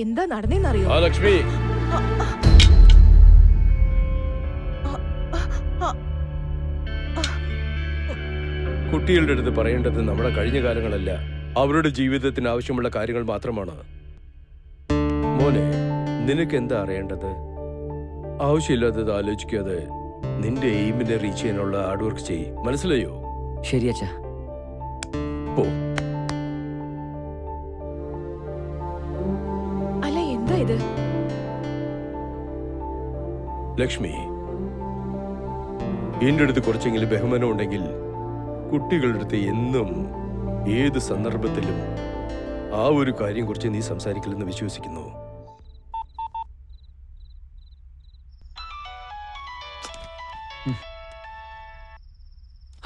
S15: എന്താ നടന്നേന്നറിയോ?
S11: ലക്ഷ്മി, കുട്ടികളുടെ അടുത്ത് പറയേണ്ടത് നമ്മുടെ കഴിഞ്ഞ കാലങ്ങളല്ല, അവരുടെ ജീവിതത്തിന് ആവശ്യമുള്ള കാര്യങ്ങൾ മാത്രമാണ്. മോനെ, നിനക്ക് എന്താ അറിയേണ്ടത്? ആവശ്യമില്ലാത്തത് ആലോചിക്കാതെ നിന്റെ എയിമിനെ റീച്ച് ചെയ്യാനുള്ള ഹാർഡ് വർക്ക് ചെയ്യ്. മനസ്സിലായോ?
S9: ശരി അച്ഛാ.
S11: പോ.
S15: അല്ല, എന്താ ഇത്?
S11: ലക്ഷ്മി, എന്റെ അടുത്ത് കുറച്ചെങ്കിലും ബഹുമാനം ഉണ്ടെങ്കിൽ കുട്ടികളുടെ അടുത്ത് എന്നും ഏത് സന്ദർഭത്തിലും ആ ഒരു കാര്യം കുറിച്ച് നീ സംസാരിക്കില്ലെന്ന് വിശ്വസിക്കുന്നു.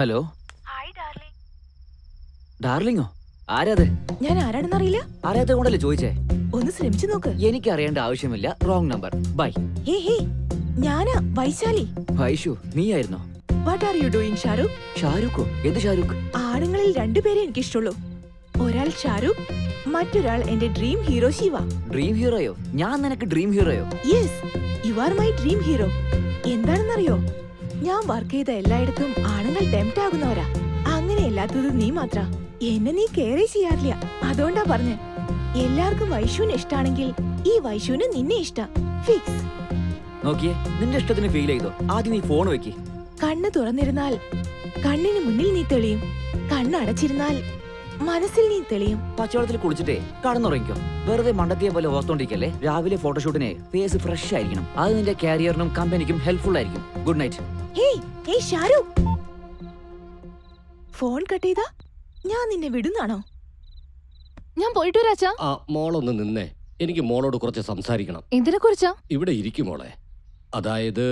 S9: ഹലോ. ഡാർലിങ്ങോ? ആരാത്?
S15: ഞാൻ ആരാണെന്നറിയില്ല.
S9: അറിയാത്ത കൊണ്ടല്ലേ ചോദിച്ചേ.
S15: ഒന്ന് ശ്രമിച്ചു നോക്ക്.
S9: എനിക്ക് അറിയേണ്ട ആവശ്യമില്ല. Wrong number. ബൈ.
S15: ഞാനാ വൈശാലി.
S9: വൈഷു, നീയായിരുന്നോ?
S15: What are you doing Shahrukh?
S9: ഷാരൂഖോ? എന്ത് ഷാരൂഖ്?
S15: ആണുങ്ങളിൽ 2 പേരെ എനിക്കിഷ്ടമുള്ളൂ. ഒരാൾ ഷാരൂഖ്, മറ്റൊരാൾ എന്റെ ഡ്രീം ഹീറോ ശിവ.
S9: ഡ്രീം ഹീറോയോ? ഞാൻ നിനക്ക് ഡ്രീം ഹീറോയോ?
S15: Yes, you are my dream hero. എന്താണെന്നറിയോ, ഞാൻ വർക്ക് ചെയ്ത എല്ലായിടത്തും ആണുങ്ങൾ ടെംപ്റ്റ് ആകുന്നവരാ. അങ്ങനെ അല്ലാത്തത് നീ മാത്ര. എന്നെ നീ കെയർ ചെയ്യാറില്ല. അതുകൊണ്ടാ പറഞ്ഞ്, എല്ലാവർക്കും വൈഷുവിനെ ഇഷ്ടാണെങ്കിൽ ഈ വൈഷുവിന് നിന്നെ ഇഷ്ട. ഫിക്സ്.
S9: നോക്കിയേ, നിന്റെ ഇഷ്ടത്തിന് ഫീൽ ചെയ്തോ? ആദ്യം നീ ഫോൺ വെക്ക്.
S15: കണ്ണ് തുറന്നിരുന്നാൽ കണ്ണിന് മുന്നിൽ നീ തെളിയും, കണ്ണടച്ചിരുന്നാൽ മനസ്സിൽ നീ തെളിയും.
S9: പച്ചവെള്ളത്തിൽ കുളിച്ചിട്ടേ കടന്നുറങ്ങിക്കോ. വെറുതെ മണ്ടത്തിയെ പോലെ ഓർത്തോണ്ടിരിക്കല്ലേ. രാവിലെ ഫോട്ടോഷൂട്ടിന് ഫേസ് ഫ്രഷ് ആയിരിക്കണം. അത് നിന്റെ കാരിയറിനും കമ്പനിക്കും ഹെൽപ്ഫുൾ ആയിരിക്കും. Good night.
S15: Hey Shahrukh, phone cut ചെയ്താ ഞാൻ നിന്നെ വിടുന്നാണോ?
S14: ഞാൻ പോയിട്ട് വരാം അച്ഛാ.
S7: ആ മോളൊന്ന് നിന്നേ, എനിക്ക് മോളോട് കുറച്ച് സംസാരിക്കണം.
S14: എന്തിനെ കുറിച്ചാ?
S7: ഇവിടെ ഇരിക്കും മോളെ. അതായത്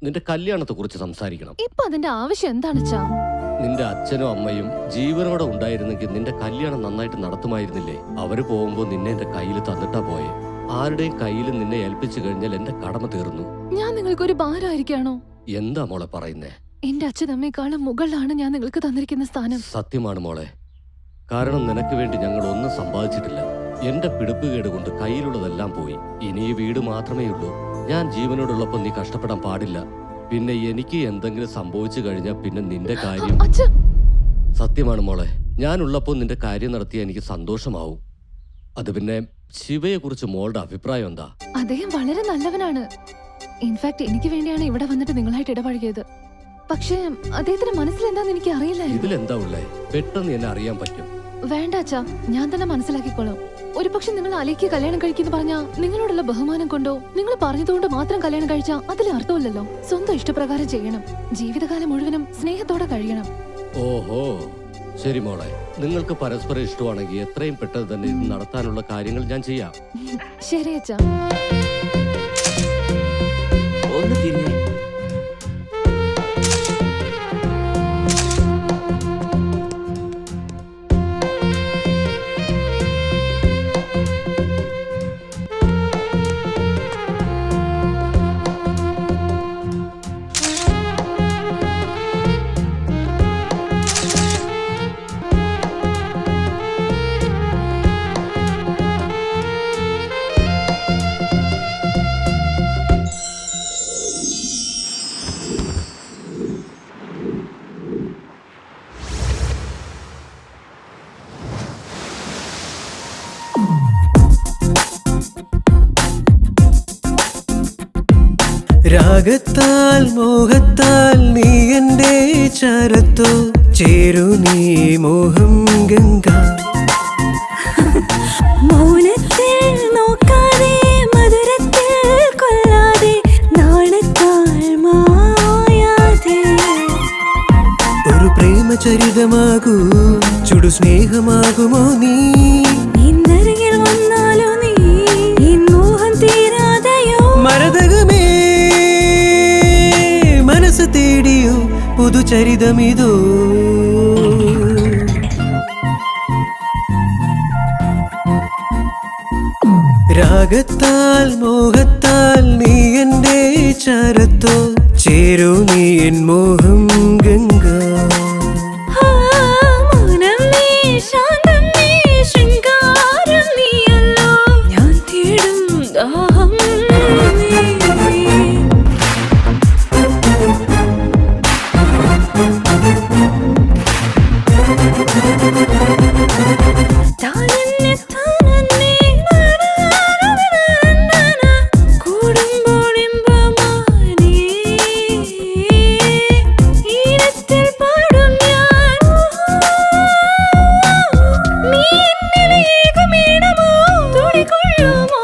S7: നിന്റെ കല്യാണത്തെ കുറിച്ച് സംസാരിക്കണം.
S14: ഇപ്പൊ അതിന്റെ ആവശ്യം എന്താണ് അച്ഛാ?
S7: നിന്റെ അച്ഛനും അമ്മയും ജീവനോടെ ഉണ്ടായിരുന്നെങ്കിൽ നിന്റെ കല്യാണം നന്നായിട്ട് നടത്തുമായിരുന്നില്ലേ? അവര് പോകുമ്പോ നിന്നെ എന്റെ കയ്യിൽ തന്നിട്ടാ പോയെ. ആരുടെയും കയ്യിൽ നിന്നെ ഏൽപ്പിച്ചു കഴിഞ്ഞാൽ എന്റെ കടമ തീർന്നു.
S14: ഞാൻ നിങ്ങൾക്കൊരു ഭാരമായിരിക്കാണോ?
S7: എന്താ മോളെ പറയുന്നേ?
S14: എന്റെ അച്ഛനമ്മയെക്കാളും മുകളിലാണ് ഞാൻ നിങ്ങൾക്ക് തന്നിരിക്കുന്ന സ്ഥാനം.
S7: സത്യമാണ് മോളെ. കാരണം നിനക്ക് വേണ്ടി ഞങ്ങൾ ഒന്നും സമ്പാദിച്ചിട്ടില്ല. എന്റെ പിടിപ്പുകേട് കൊണ്ട് കയ്യിലുള്ളതെല്ലാം പോയി. ഇനി ഈ വീട് മാത്രമേ ഉള്ളൂ. ഞാൻ ജീവനോടുള്ളപ്പോൾ നീ കഷ്ടപ്പെടാൻ പാടില്ല. പിന്നെ എനിക്ക് എന്തെങ്കിലും സംഭവിച്ചു കഴിഞ്ഞാൽ പിന്നെ നിന്റെ കാര്യം. സത്യമാണ് മോളെ, ഞാനുള്ളപ്പോൾ നിന്റെ കാര്യം നടത്തിയാൽ എനിക്ക് സന്തോഷമാവും. അത് പിന്നെ ശിവയെ കുറിച്ച് മോളുടെ അഭിപ്രായം എന്താ?
S14: അദ്ദേഹം വളരെ നല്ലവനാണ്. ഇൻഫാക്ട് എനിക്ക് വേണ്ടിയാണ് ഇവിടെ വന്നിട്ട് നിങ്ങളായിട്ട് ഇടപഴകിയത്. പക്ഷേ അദ്ദേഹത്തിന്റെ മനസ്സിലെന്താന്ന് എനിക്ക് അറിയില്ലായിരുന്നു.
S7: ഇതിലെന്താ ഉള്ളേ? പെട്ടെന്ന് എന്നെ അറിയാൻ പറ്റും.
S14: വേണ്ട അച്ഛാ, ഞാൻ തന്നെ മനസ്സിലാക്കിക്കോളാം. ഒരു പക്ഷെ നിങ്ങൾ അലയ്ക്ക് കല്യാണം കഴിക്കുന്നു പറഞ്ഞാ നിങ്ങളോടുള്ള ബഹുമാനം കൊണ്ടോ നിങ്ങൾ പറഞ്ഞതുകൊണ്ട് മാത്രം കല്യാണം കഴിച്ചാ അതിൽ അർത്ഥമില്ലല്ലോ. സ്വന്തം ഇഷ്ടപ്രകാരം ചെയ്യണം. ജീവിതകാലം മുഴുവനും സ്നേഹത്തോടെ കഴിയണം.
S7: ഓഹോ, ശരി മോളെ. നിങ്ങൾക്ക് പരസ്പരം ഇഷ്ടമാണെങ്കിൽ എത്രയും പെട്ടെന്ന് തന്നെ ഇത് നടത്താനുള്ള കാര്യങ്ങൾ ഞാൻ ചെയ്യാം.
S14: ശരി അച്ഛാ.
S9: ഒന്ന് തിരിഞ്ഞേ.
S12: രാഗത്താൽ മോഹത്താൽ നീ എൻ്റെ ചരത്തോ ചേരു നീ മോഹം ഗംഗ.
S13: മൗനത്തിൽ നോക്കാതെ മധുരത്തിൽ കൊല്ലാതെ നാണത്താൽ മായാതെ
S12: ഒരു പ്രേമചരിതമാകൂ ചുടു സ്നേഹമാകുമോ നീ?
S13: ഇന്നരികിൽ വന്നാലോ നീ ഈ മോഹം തീരാതെയോ?
S12: മരതകമേ മനസ്സ് തേടിയോ പുതുചരിതമിതോ? രാഗത്താൽ മോഹത്താൽ നീ എൻ്റെ ചരത്തോ ചേരു നീ എൻ മോഹം ഗംഗ.
S13: മൗനം നീ, ശാന്തം നീ, ശൃംഗാരം നീയല്ലോ. ഞാൻ തേടും ദാഹം നീ. താനന്നെ താനന്നെ കൂടുമ്പോൾ ഇമ്പമാനേ ഈരത്തിൽ പാടും ഞാൻ. നീ എന്നിലെ ഏകമേണമോ തുടികൊള്ളുമോ?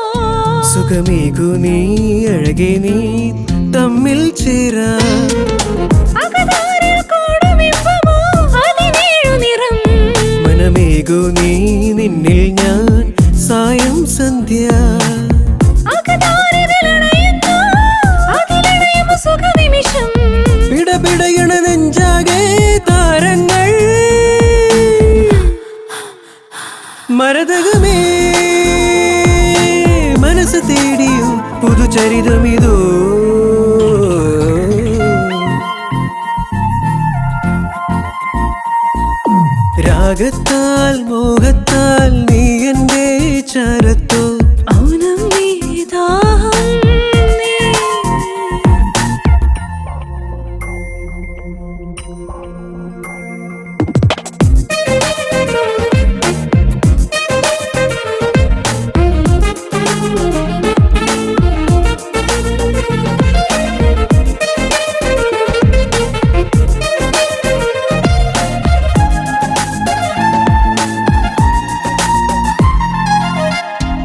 S12: സുഖമേകു നീ അഴകെ നീ തമ്മിൽ ചേരാ.
S13: അകതാരിൽ കൂടും ഇമ്പമോ അതിനേഴു നിറം.
S12: മനമേകു നീ നിന്നിൽ ഞാൻ സായം സന്ധ്യ.
S13: അകതാരിലണയുന്നു അതിലണയുമോ സുഖനിമിഷം.
S12: പിടപിടയണ നെഞ്ചാകെ താരങ്ങൾ. മരതകമേ മനസ്സ് തേടിയോ പുതുചരിതമിതോ? രാഗത്താൽ മോഹത്താൽ നീ എൻ്റെ ചരത്തോ
S13: മൗനം നീ, ദാഹം നീ.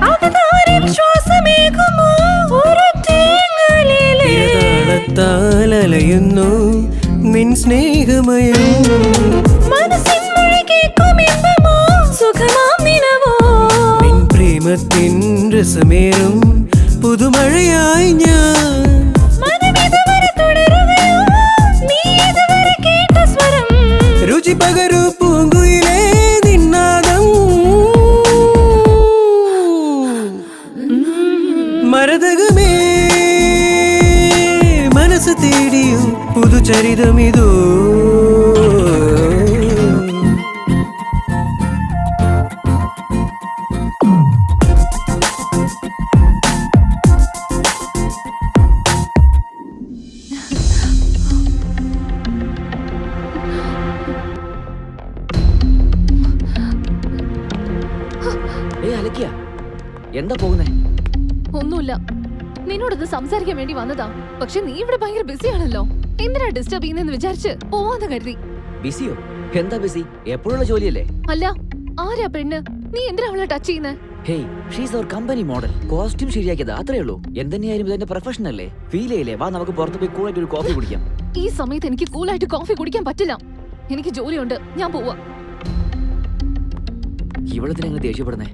S13: അകതാരിൽ ശ്വാസമേകുമോ ഒരു തേങ്ങലിലെ?
S12: താളത്താൽ അലയുന്നു നിൻ സ്നേഹമയം.
S13: മനസ്സിൻ മൊഴി കേൾക്കും ഇമ്പമോ സുഖമാം നിലവോ?
S12: പ്രേമത്തിൻ രസമേറും പുതുമഴയായി ഞാൻ രുചി പകരു പൂങ്കുയിലേ നിന്നാദം മരതകമേ മനസ്സ് തേടിയോ പുതുചരിതമിതോ
S9: എന്താ പോകുന്നേ?
S14: ഒന്നുമില്ല, നിന്നോടൊന്ന് സംസാരിക്കാൻ വേണ്ടി വന്നതാ. പക്ഷെ നീ ഇവിടെ ഭയങ്കര ബിസി ആണല്ലോ. എന്തിനാ ഡിസ്റ്റർബ് ചെയ്യുന്നെന്ന് വിചാരിച്ച് പോവാന്ന് കരുതി.
S9: ബിസിയോ? എന്താ ബിസി? എപ്പോഴുള്ള ജോലിയല്ലേ?
S14: അല്ല, ആരാ പെണ്ണ്? നീ എന്തിനാ അവളെ ടച്ച് ചെയ്യുന്നേ?
S9: ഹേയ്, ഷീസ് അവർ കമ്പനി മോഡൽ. കോസ്റ്റ്യൂം ശരിയാക്കിയത് അത്രേ ഉള്ളൂ. എന്തെന്നെയായാലും ഇതെന്റെ പ്രൊഫഷൻ അല്ലേ? ഫീൽ ചെയ്യില്ലേ? വാ, നമുക്ക് പുറത്ത് പോയി കൂളായിട്ട് ഒരു കോഫി കുടിക്കാം.
S14: ഈ സമയത്ത് എനിക്ക് കൂളായിട്ട് കോഫി കുടിക്കാൻ പറ്റില്ല. എനിക്ക് ജോലിയുണ്ട്, ഞാൻ പോവാ.
S9: ഇവളത്തിനെങ്ങനെ ദേഷ്യപ്പെടുന്നേ?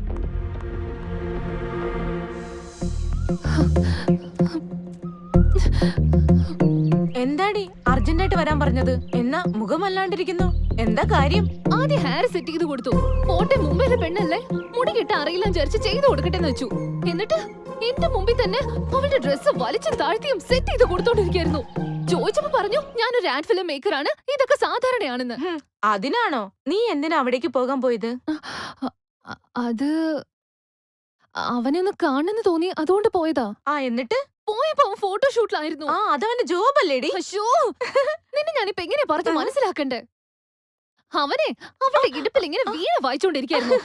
S10: എന്താടി അർജന്റായിട്ട് വരാൻ പറഞ്ഞത്? എന്നാ മുഖമല്ലാണ്ടിരിക്കുന്നു, എന്താ കാര്യം?
S14: ആദ്യം ഹെയർ സെറ്റ് ചെയ്ത് കൊടുത്തു. പോട്ടെ, മുമ്പേലെ പെണ്ണല്ലേ, മുടി കെട്ട അറിയില്ല വിചാരിച്ച് ചെയ്ത് കൊടുക്കട്ടെ എന്ന് വെച്ചു. എന്നിട്ട് എന്റെ മുമ്പിൽ തന്നെ അവളുടെ ഡ്രസ്സ് വലിച്ചും താഴ്ത്തിയും സെറ്റ് ചെയ്ത് കൊടുത്തോണ്ടിരിക്കായിരുന്നു. ചോദിച്ചപ്പോ പറഞ്ഞു ഞാനൊരു ആഡ് ഫിലിം മേക്കർ ആണ്, ഇതൊക്കെ സാധാരണയാണെന്ന്.
S10: അതിനാണോ നീ എന്തിനാ അവിടേക്ക് പോകാൻ പോയത്?
S14: അത് അവനെ ഒന്ന് കാണുന്നു തോന്നി, അതുകൊണ്ട് പോയതാ.
S10: എന്നിട്ട്
S14: പോയപ്പോ അവൻ ഫോട്ടോഷൂട്ടിലായിരുന്നു.
S10: അതവന്റെ ജോബ് അല്ലേടി?
S14: നിന്നെ ഞാനിപ്പോ എങ്ങനെ പറഞ്ഞു മനസ്സിലാക്കണ്ടേ? അവനെ അവളുടെ ഇടുപ്പിൽ ഇങ്ങനെ വീണ വായിച്ചോണ്ടിരിക്കായിരുന്നു.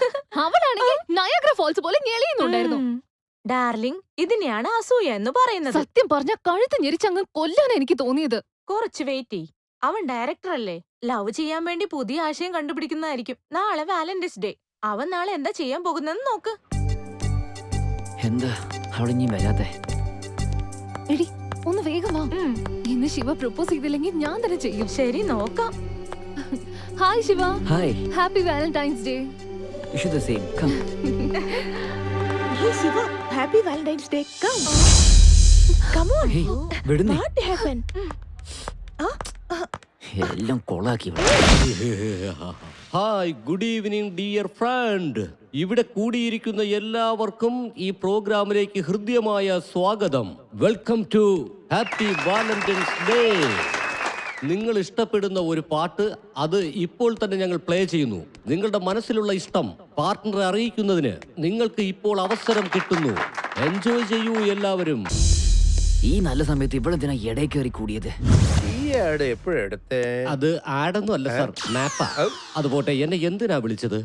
S14: അവളാണെങ്കിൽ നയാഗ്ര ഫോൾസ് പോലെ ഞെളിയുന്നുണ്ടായിരുന്നു.
S10: ഡാർലിംഗ്, ഇതിനെയാണ് അസൂയ എന്ന് പറയുന്നത്.
S14: സത്യം പറഞ്ഞ കഴുത്ത് ഞെരിച്ചങ്ങ് കൊല്ലാൻ എനിക്ക് തോന്നിയത്.
S10: കുറച്ച് വെയിറ്റ് ചെയ്, അവൻ ഡയറക്ടർ അല്ലേ, ലവ് ചെയ്യാൻ വേണ്ടി പുതിയ ആശയം കണ്ടുപിടിക്കുന്നതായിരിക്കും. നാളെ വാലന്റൈൻസ് ഡേ, അവൻ നാളെ എന്താ ചെയ്യാൻ പോകുന്നെന്ന് നോക്ക്.
S9: എന്താ അവളിഞ്ഞി വരാത്തെ?
S14: എടി, ഒന്ന് വേഗം വാ. ഇന്ന് ശിവ പ്രപ്പോസ് ചെയ്തില്ലെങ്കിൽ ഞാൻ തന്നെ ചെയ്യും.
S10: ശരി, നോക്കാം.
S14: Hi Shiva.
S9: Hi.
S14: Happy Valentine's Day.
S9: Wish you the same. Come.
S15: Hey Shiva, happy Valentine's Day. Come. Come on.
S9: Hey, വിടുന്നേ.
S15: What happened?
S9: എല്ലാം കൊളാക്കി.
S7: Hi, good evening dear friend. ഇവിടെ കൂടിയിരിക്കുന്ന എല്ലാവർക്കും ഈ പ്രോഗ്രാമിലേക്ക് ഹൃദ്യമായ സ്വാഗതം. Welcome to happy Valentine's Day. നിങ്ങൾ ഇഷ്ടപ്പെടുന്ന ഒരു പാട്ട് അത് ഇപ്പോൾ തന്നെ ഞങ്ങൾ പ്ലേ ചെയ്യുന്നു. നിങ്ങളുടെ മനസ്സിലുള്ള ഇഷ്ടം പാർട്ട്ണറെ അറിയിക്കുന്നതിന് നിങ്ങൾക്ക് ഇപ്പോൾ അവസരം കിട്ടുന്നു. എൻജോയ് ചെയ്യൂ എല്ലാവരും.
S9: ഈ നല്ല സമയത്ത് ഇവളെന്തിനാ ഇടയിൽ കയറി കൂടിയത്?
S7: അത് ആഡൊന്നും അല്ല സാർ, മാപ്പാ. അത് പോട്ടെ, എന്നെ എന്തിനാ വിളിച്ചത്?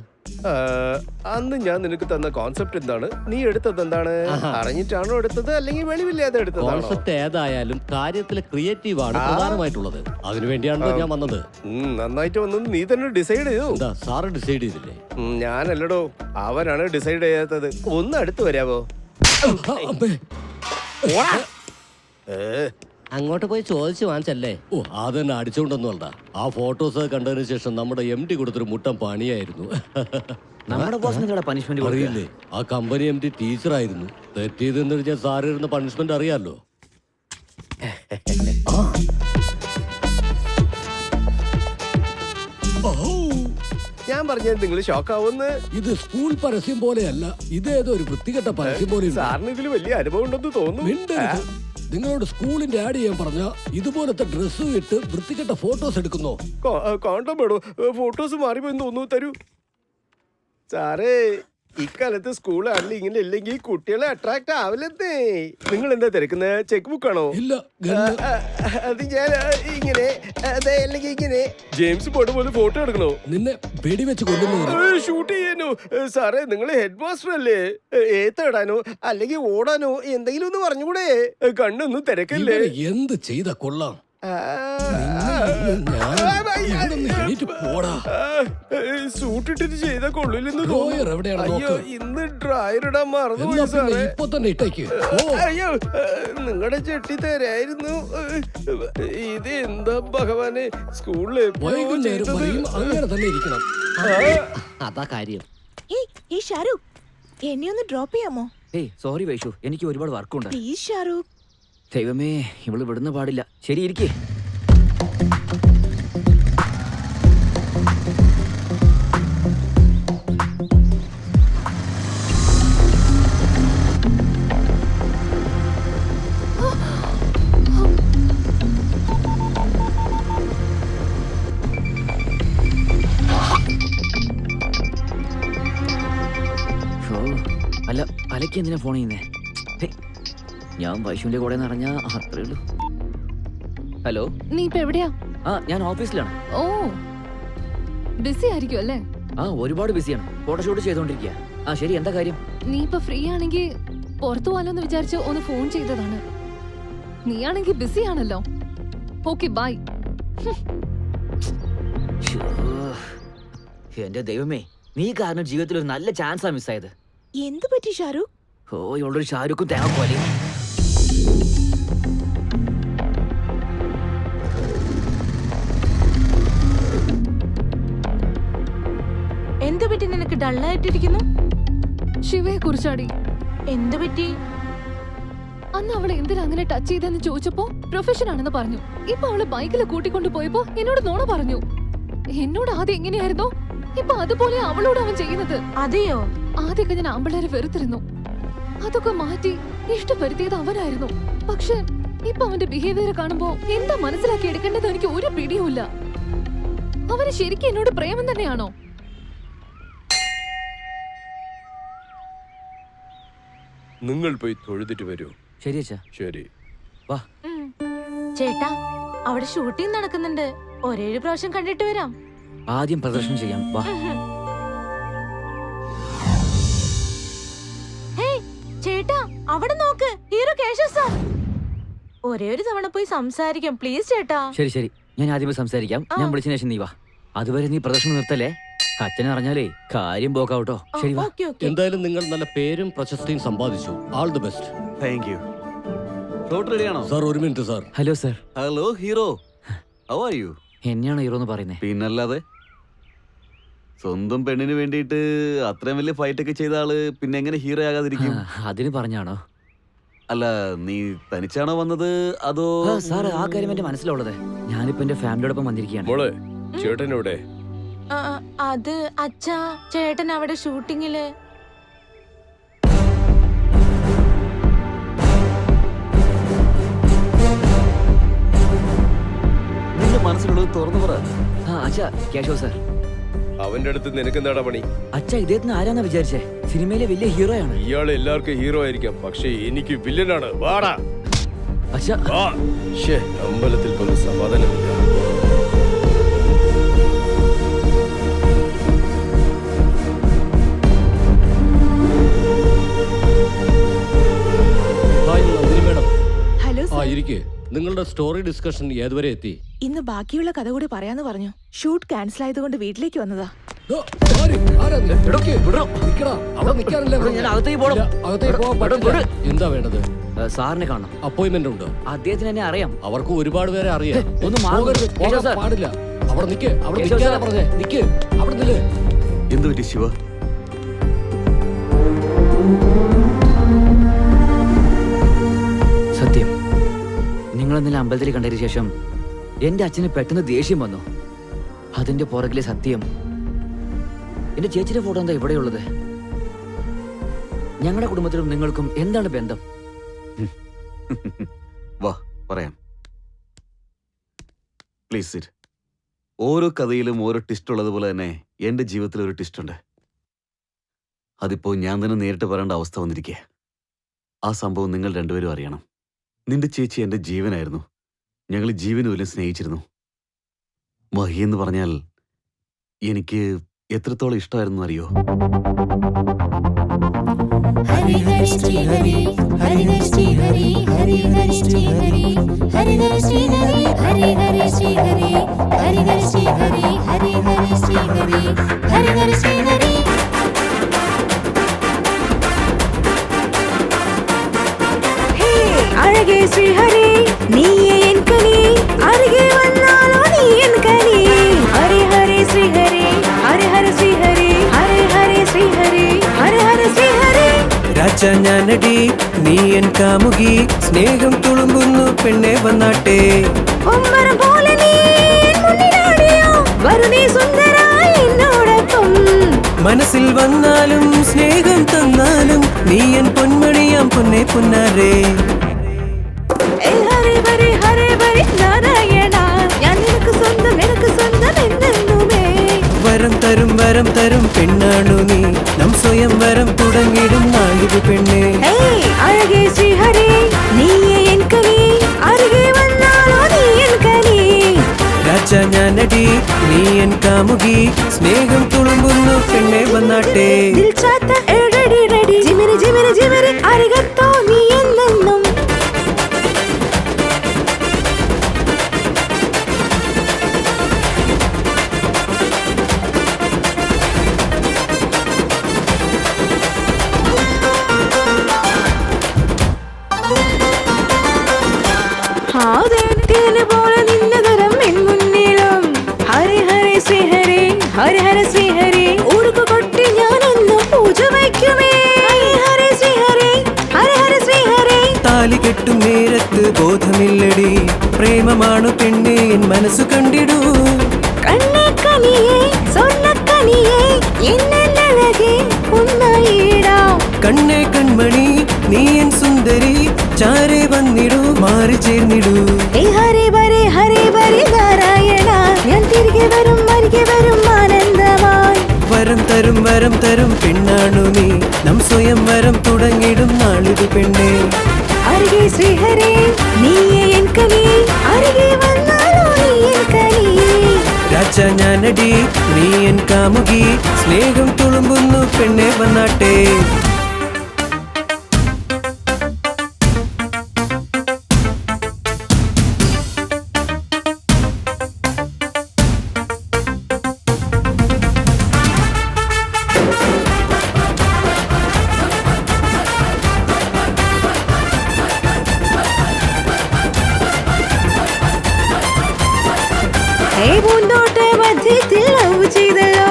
S11: അന്ന് ഞാൻ നിനക്ക് തന്ന കോൺസെപ്റ്റ് എന്താണ്? നീ എടുത്തത് എന്താണ്? അറിഞ്ഞിട്ടാണോ എടുത്തത് അല്ലെങ്കിൽ വെളിവില്ലാതെ എടുത്തത്?
S7: കോൺസെപ്റ്റ് ഏതായാലും കാര്യത്തില് ക്രിയേറ്റീവ് ആണ് പ്രധാനമായിട്ടുള്ളത്. അതിനുവേണ്ടിയാണല്ലോ ഞാൻ വന്നത്.
S11: നന്നായിട്ട് വന്നത് നീ തന്നെ ഡിസൈഡ് ചെയ്തു.
S7: എന്താ സാറ് ഡിസൈഡ് ചെയ്തില്ലേ?
S11: ഞാനല്ലടോ, അവനാണ് ഡിസൈഡ് ചെയ്യാത്തത്. ഒന്ന് അടുത്ത് വരാവോ?
S7: അങ്ങോട്ട് പോയി ചോദിച്ചു വാങ്ങിച്ചല്ലേ? ഓ, അതെന്നെ അടിച്ചോണ്ടൊന്നും അല്ല. ആ ഫോട്ടോസ് കണ്ടതിന് ശേഷം നമ്മുടെ MD കൊടുത്തൊരു മുട്ടം പണിയായിരുന്നു.
S9: നമ്മുടെ ബോസിന് പണിഷ്മെന്റ്
S7: അറിയില്ലേ? ആ കമ്പനി MD ടീച്ചറായിരുന്നു. തെറ്റിയതെന്ന് വെച്ചാൽ സാറിരുന്ന പണിഷ്മെന്റ് അറിയാലോ.
S11: ഞാൻ പറഞ്ഞത് നിങ്ങൾ ഷോക്കാവുന്ന്.
S7: ഇത് സ്കൂൾ പരസ്യം പോലെയല്ല, ഇതേതോ ഒരു വൃത്തികെട്ട പരസ്യം പോലെ.
S11: സാറിന് ഇതിൽ വലിയ അനുഭവം ഉണ്ടെന്ന് തോന്നുന്നു.
S7: നിങ്ങളോട് സ്കൂളിന്റെ ആഡ് ചെയ്യാൻ പറഞ്ഞ ഇതുപോലത്തെ ഡ്രസ്സ് ഇട്ട് വൃത്തികെട്ട ഫോട്ടോസ് എടുക്കുന്നോ?
S11: കോണ്ടം വേണോ? ഫോട്ടോസ് മാറിപ്പോയി തോന്നുന്നു. തരൂ സാറേ. ഇക്കാലത്ത് സ്കൂൾ ആണെങ്കിൽ ഇങ്ങനെ ഇല്ലെങ്കിൽ കുട്ടികളെ അട്രാക്ട് ആവില്ലെന്നേ. നിങ്ങൾ എന്താ തിരക്കുന്നത്? ചെക്ക് ബുക്ക് ആണോ?
S7: ഇല്ല,
S11: അത് ഞാൻ ഇങ്ങനെ അല്ലെങ്കിൽ ഇങ്ങനെ ജെയിംസ് ബോണ്ട് പോലെ ഫോട്ടോ എടുക്കണോ?
S7: നിന്നെ വെടിവെച്ച് കൊല്ലുന്നു.
S11: ഷൂട്ട് ചെയ്യാനോ? സാറേ, നിങ്ങൾ ഹെഡ് മാസ്റ്റർ അല്ലേ? ഏത്തടാനോ അല്ലെങ്കിൽ ഓടാനോ എന്തെങ്കിലും ഒന്ന് പറഞ്ഞുകൂടെ? കണ്ണൊന്നും തിരക്കല്ലേ?
S7: എന്ത് ചെയ്ത കൊള്ളാം.
S11: സൂട്ടിട്ടിട്ട് ചെയ്ത കൊള്ളില്ലെന്ന്
S7: തോന്നുന്നു.
S11: ഇന്ന് ഡ്രയർ ഇടാൻ മറന്നുപോയി സാറേ.
S7: ഇപ്പൊ തന്നെ ഇട്ടേക്ക്.
S11: അയ്യോ, നിങ്ങളുടെ ചെട്ടി തരായിരുന്നു. ഇത് എന്താ ഭഗവാനെ, സ്കൂളില്
S7: അങ്ങനെ തന്നെ ഇരിക്കണം. അതാ കാര്യം.
S15: Hey, Shahrukh. എന്നെ ഒന്ന് ഡ്രോപ്പ് ചെയ്യാമോ?
S9: ഏയ് സോറി വൈഷു, എനിക്ക് ഒരുപാട് വർക്കുണ്ട്.
S15: പ്ലീസ് ഷാരൂഖ്.
S9: ദൈവമേ, ഇവള് വിടുന്ന പാടില്ല. ശരി, ഇരിക്കേ. അല്ല, അലക്ക് എന്തിനാ ഫോൺ ചെയ്യുന്നേ? ഞാൻ വൈഷുവിന്റെ കൂടെ നിറഞ്ഞ അത്രേ ഉള്ളൂ. ഹലോ,
S14: നീ ഇപ്പൊ എവിടെയാ?
S9: ഞാൻ ഓഫീസിലാണ്.
S14: ഓ, ബിസി ആയിരിക്കും അല്ലേ?
S9: ഒരുപാട് ബിസിയാണ്. ഫോട്ടോഷൂട്ട് ചെയ്തോണ്ടിരിക്കുക. ശരി, എന്താ കാര്യം?
S14: നീ ഇപ്പൊ ഫ്രീ ആണെങ്കിൽ പുറത്തു പോവാലോന്ന് വിചാരിച്ച് ഒന്ന് ഫോൺ ചെയ്തതാണ്. നീ ആണെങ്കിൽ ബിസി ആണല്ലോ. Okay, bye.
S9: എന്റെ ദൈവമേ, നീ കാരണം ജീവിതത്തിൽ ഒരു നല്ല ചാൻസാ മിസ്സായത്.
S15: എന്ത് പറ്റി ഷാരൂഖ്?
S9: ഇവളൊരു ഷാരൂഖും തേങ്ങ പോലെ.
S10: എന്ത് പറ്റി നിനക്ക് ഡള്ളായിട്ടിരിക്കുന്നു?
S14: ശിവയെ കുറിച്ചാടി.
S10: എന്ത് പറ്റി?
S14: അന്ന് അവളെ എന്തിനാ അങ്ങനെ ടച്ച് ചെയ്തെന്ന് ചോദിച്ചപ്പോ പ്രൊഫഷൻ ആണെന്ന് പറഞ്ഞു. ഇപ്പൊ അവളെ ബൈക്കിൽ കൂട്ടിക്കൊണ്ടു പോയപ്പോ എന്നോട് നോണ പറഞ്ഞു. എന്നോട് ആദ്യം എങ്ങനെയായിരുന്നോ ഇപ്പൊ അതുപോലെ അവളോട് അവൻ ചെയ്യുന്നത്.
S10: അതെയോ?
S14: ആദ്യമൊക്കെ ഞാൻ ആമ്പിള്ളേരെ വെറുത്തിരുന്നു. അതൊക്കെ മാറ്റി ഇഷ്ടപ്പെടുത്തിയത് അവനായിരുന്നു. പക്ഷെ ഇപ്പൊ അവന്റെ ബിഹേവിയർ കാണുമ്പോ എന്താ മനസ്സിലാക്കി എടുക്കേണ്ടത് എനിക്ക് ഒരു പിടിയുമില്ല. അവന് ശരിക്കും എന്നോട് പ്രേമം തന്നെയാണോ?
S11: നിങ്ങൾ പോയി തൊഴുതിട്ട് വരൂ.
S9: ശരി അച്ഛാ.
S11: ശരി,
S9: വാ.
S10: ചേട്ടാ, അവിടെ ഷൂട്ടിംഗ് നടക്കുന്നുണ്ട്. ഒരേ പ്രാവശ്യം കണ്ടിട്ട് വരാം.
S9: ആദ്യം പ്രദർശനം ചെയ്യാം. വാ.
S10: ചേട്ടാ, അവിടെ നോക്ക്, ഹീറോ കേശവ് സാർ. ഒരേ ഒരു തവണ പോയി സംസാരിക്കാം പ്ലീസ് ചേട്ടാ.
S9: ശരി ശരി, ഞാൻ ആദ്യമേ സംസാരിക്കാം. ഞാൻ വിളിച്ചതിന് ശേഷം നീ വാ. അതുവരെ നീ പ്രദർശനം നിർത്തല്ലേ. അച്ഛനെ അറിഞ്ഞാലേ കാര്യം പോക്കാവട്ടോ. ശരി, വാ.
S7: എന്തായാലും നിങ്ങൾ നല്ല പേരും പ്രശസ്തിയും സമ്പാദിച്ചു. All the best.
S8: Thank you. Shot റെഡിയാണോ
S7: സാർ? ഒരു minute sir.
S9: Hello sir.
S8: Hello hero, how are you?
S9: എന്നെയാണോ ഹീറോ എന്ന് പറയുന്നേ?
S8: പിന്നല്ലാതെ. സ്വന്തം പെണ്ണിന് വേണ്ടിയിട്ട് അത്രയും വലിയ ഫൈറ്റ് ഒക്കെ ചെയ്ത ആള് പിന്നെ എങ്ങനെ ഹീറോ ആകാതിരിക്കും?
S9: അതിന് പറഞ്ഞാണോ?
S8: അല്ല, നീ തനിച്ചാണോ വന്നത് അതോ?
S9: സാർ, ആ കാര്യം എന്റെ മനസ്സിലുള്ളത്. ഞാനിപ്പോ എന്റെ ഫാമിലിയോടൊപ്പം വന്നിരിക്കുകയാണ്.
S11: മോളെ, ചേട്ടനെവിടെ?
S10: അത് അച്ഛാ, ചേട്ടൻ അവിടെ ഷൂട്ടിങ്ങില്.
S8: നിന്റെ മനസ്സിലുള്ളത് തുറന്നു പറ.
S9: അച്ഛാ, കേശവ് സാർ.
S11: അവന്റെ അടുത്ത് നിനക്ക് എന്താടാ പണി?
S9: അച്ഛാ, ഇദ്ദേഹത്തിന് ആരാന്നാ വിചാരിച്ചേ? സിനിമയിലെ വലിയ ഹീറോ ആണ്.
S11: ഇയാള് എല്ലാവർക്കും ഹീറോ ആയിരിക്കാം, പക്ഷെ എനിക്ക് വില്ലനാണ്. വാടാ.
S9: അച്ഛാ,
S11: അമ്പലത്തിൽ കൊണ്ട് സമാധാനമില്ല.
S15: Hello
S7: sir. ഇരിക്കേ. നിങ്ങളുടെ സ്റ്റോറി ഡിസ്കഷൻ ഏതുവരെ എത്തി?
S15: ഇന്ന് ബാക്കിയുള്ള കഥ കൂടി പറയാന്ന് പറഞ്ഞു. ഷൂട്ട് ക്യാൻസൽ ആയതുകൊണ്ട് വീട്ടിലേക്ക് വന്നതാ.
S7: എന്താ വേണ്ടത്?
S9: സാറിനെ കാണണം.
S7: അപ്പോയിന്റ്മെന്റ് ഉണ്ട്.
S9: അദ്ദേഹത്തിന് എന്നെ അറിയാം.
S7: അവർക്ക് ഒരുപാട് പേരെ അറിയാം.
S9: ഒന്ന്
S7: പാടില്ല. അവിടെ നിക്ക്. അവിടെ നിൽക്കാനാ പറഞ്ഞേ. നിക്ക്. അവിടെ നില്ല്.
S8: എന്ത് പറ്റി ശിവ?
S9: സത്യം, നിങ്ങൾ ഇന്നലെ അമ്പലത്തിൽ കണ്ടതിന് ശേഷം എന്റെ അച്ഛന് പെട്ടെന്ന് ദേഷ്യം വന്നു. അതിന്റെ പുറകിലെ സത്യം. എന്റെ ചേച്ചിയുടെ ഫോട്ടോ എന്താ ഇവിടെയുള്ളത്? ഞങ്ങളുടെ കുടുംബത്തിലും നിങ്ങൾക്കും എന്താണ് ബന്ധം?
S8: വാ, പറയാം. Please sit. ഓരോ കഥയിലും ഓരോ ട്വിസ്റ്റ് ഉള്ളതുപോലെ തന്നെ എന്റെ ജീവിതത്തിൽ ഒരു ട്വിസ്റ്റ് ഉണ്ട്. അതിപ്പോ ഞാൻ തന്നെ നേരിട്ട് പറയേണ്ട അവസ്ഥ വന്നിരിക്കുക. ആ സംഭവം നിങ്ങൾ രണ്ടുപേരും അറിയണം. നിന്റെ ചേച്ചി എന്റെ ജീവനായിരുന്നു. ഞങ്ങൾ ജീവന് പോലും സ്നേഹിച്ചിരുന്നു. മഹി എന്ന് പറഞ്ഞാൽ എനിക്ക് എത്രത്തോളം ഇഷ്ടമായിരുന്നു അറിയോ?
S16: ഹരി ഹരി ശ്രീ ഹരി, ഹരി ഹരി ശ്രീ ഹരി, ഹരി ഹരി ശ്രീ ഹരി, ഹരി ഹരി ശ്രീ ഹരി, ഹരി ഹരി ശ്രീ ഹരി, ഹരി ഹരി ശ്രീ ഹരി, ഹരി ഹരി ശ്രീ ഹരി, ഹരി ഹരി ശ്രീ ഹരി.
S15: அழகே ஸ்ரீஹரி, நீயே என் கனி, அருகே வந்தாலோ நீ என் கனி. ஹரி ஹரி ஸ்ரீஹரி, ஹரி ஹரி ஸ்ரீஹரி, ஹரி ஹரி ஸ்ரீஹரி, ஹரி ஹரி ஸ்ரீஹரி.
S12: ഞാനടി നീ എൻ കാമുകി സ്നേഹം തുളുമ്പുന്നു പെണ്ണെ വന്നാട്ടെ
S16: ഒമ്പരം പോലെ നീ എൻ മുന്നിലാടിയോ വരു നീ സുന്ദരായി എന്നോടൊപ്പം
S12: മനസ്സിൽ വന്നാലും സ്നേഹം തന്നാലും നീ എൻ പൊന്മണിയാം പൊന്നെ പൊന്നാരേ
S16: ഹരേ ഹരേ ഹരേ ഹരേ നാരായണ ഞാൻ നിനക്ക് സ്വന്തം എന്നെന്നുമേ
S12: വരം തരും പെണ്ണാണു നീ നം സ്വയം വരം തുടങ്ങിടും നാളിത് പെണ്ണെ
S16: അഴകേ ശ്രീഹരി നീയേ എൻ കനി അരികെ വന്നാലോ നീ എൻ കനി
S12: രാജ ഞാനടി നീ എൻ കാമുകി സ്നേഹം തുളുമ്പുന്നു പെണ്ണെ വന്നാട്ടെ
S16: ദിൽ ചാത്ത റെഡി റെഡി ജിമിരി ജിമിരി ജിമിരി അരികത്തോ നീ എന്നെന്നും പോലെ നിന്നതരം എൻ മുന്നിലും ഹരി ഹരി ശ്രീഹരി ഹരി ഹരി ശ്രീഹരി ഉടുക്കു കൊട്ടി ഞാനെന്നും പൂജ വയ്ക്കുമേ ഹരി ശ്രീഹരി ഹരി ഹരി ശ്രീഹരി
S12: താലി കെട്ടും നേരത്ത് ബോധമില്ലടി പ്രേമമാണു പെണ്ണെ എൻ മനസ്സു കണ്ടിടൂ
S16: കണ്ണേ കനിയേ സ്വർണ്ണക്കനിയേ എന്നഴകേ ഒന്നായിടാം
S12: കണ്ണേ കൺമണി നീ എൻ സുന്ദരി ചാരെ വന്നിടൂ മാറി ചേർന്നിടൂ
S16: ഹരേ ബരി നാരായണ ഞാൻ തിരികെ വരും ആനന്ദമായി
S12: വരം തരും പെണ്ണാണു നീ നം സ്വയം വരം തുടങ്ങിടും നാളിത് പെണ്ണെ
S16: അരികെ ശ്രീഹരി നീയേ എൻ കനി അരികെ വന്നാലോ നീ എൻ കനി
S12: രാജ ഞാനടി നീ എൻ കാമുകി സ്നേഹം തുളുമ്പുന്നു പെണ്ണെ വന്നാട്ടെ
S16: പൂന്തോട്ട മധ്യത്തിൽ ലവ് ചെയ്തല്ലോ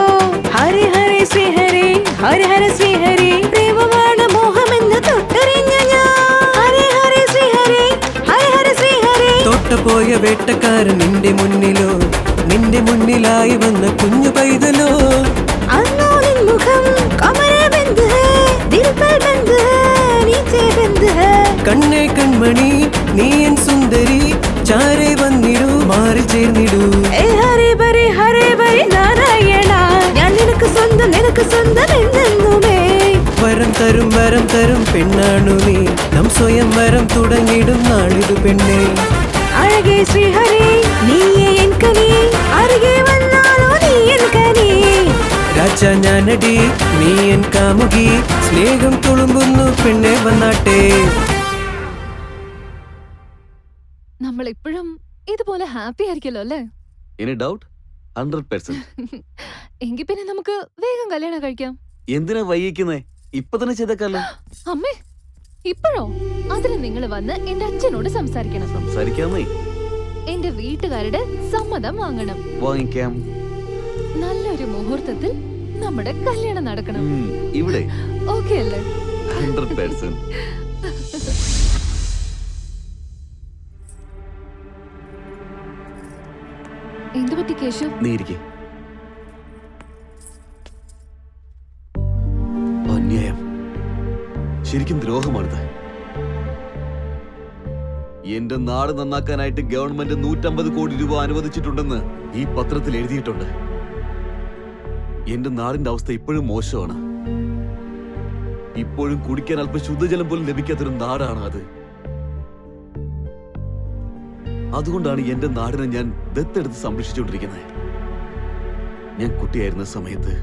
S16: ഹരി ഹരി ശ്രീഹരി ഹരി ഹരി ശ്രീഹരി പ്രേമമാണ് മോഹമെന്ന് തൊട്ടറിഞ്ഞ ഞാൻ ഹരി ഹരി ശ്രീഹരി ഹരി ഹരി ശ്രീഹരി
S12: തൊട്ടപോയ വേട്ടക്കാരൻ നിന്റെ മുന്നിലായി വന്ന കുഞ്ഞു പൈതലോ
S16: അന്നോ നിൻ മുഖം കമരെ ബന്ദ് ഹൈ ദിൽ പർ ബന്ദ് ഹൈ നീച്ചേ ബന്ദ് ഹൈ
S12: കണ്ണേ കൺമണി നീ എൻ സുന്ദരി ചാരെ വന്നിടൂ മാറി ചേർന്നിടൂ
S16: ഹരേ ബരി നാരായണ ഞാൻ നിനക്ക് സ്വന്തം എന്നെന്നുമേ
S12: വരം തരും പെണ്ണാണു നീ നം സ്വയം വരം തുടങ്ങിടും നാളിതു പെണ്ണെ
S16: അഴകേ ശ്രീഹരി നീയേ എൻ കനി അരികെ വന്നാലോ നീ എൻ കനി
S12: രാജ ഞാനടി നീ എൻ കാമുകി സ്നേഹം തുളുമ്പുന്നു പെണ്ണെ വന്നാട്ടെ
S14: നമ്മൾ ഇപ്പോഴും ഇതുപോലെ ഹാപ്പി ആയിരിക്കല്ലോ അല്ലേ?
S8: Any doubt? 100%.
S14: എങ്കിൽ പിന്നെ നമുക്ക് വേഗം കല്യാണം കഴിക്കാം.
S8: എന്തിനാ വൈകിക്കുന്നേ? ഇപ്പൊ തന്നെ ചെയ്തേക്കാലോ.
S14: അമ്മേ ഇപ്പോഴോ? അതിന് നിങ്ങൾ വന്ന് എന്റെ അച്ഛനോട് സംസാരിക്കണം.
S8: സംസാരിക്കാമേ.
S14: എന്റെ വീട്ടുകാരുടെ സമ്മതം വാങ്ങണം.
S8: വാങ്ങിക്കാം.
S14: നല്ലൊരു മുഹൂർത്തത്തിൽ നമ്മുടെ കല്യാണം നടക്കണം.
S8: ഇവിടെ
S14: ഓക്കേ അല്ലേ?
S8: 100%.
S14: എന്തു പറ്റി കേശു?
S8: നീ ഇരിക്കെ. അന്യായം, ശരിക്കും ദ്രോഹമാണിത്. എന്റെ നാട് നന്നാക്കാനായിട്ട് ഗവൺമെന്റ് 150 കോടി രൂപ അനുവദിച്ചിട്ടുണ്ടെന്ന് ഈ പത്രത്തിൽ എഴുതിയിട്ടുണ്ട്. എന്റെ നാടിന്റെ അവസ്ഥ ഇപ്പോഴും മോശമാണ്. ഇപ്പോഴും കുടിക്കാൻ അല്പം ശുദ്ധജലം പോലും ലഭിക്കാത്തൊരു നാടാണ് അത്. അതുകൊണ്ടാണ് എന്റെ നാടിനെ ഞാൻ ദത്തെടുത്ത് സംരക്ഷിച്ചുകൊണ്ടിരിക്കുന്നത്. ഞാൻ കുട്ടിയായിരുന്ന സമയത്ത്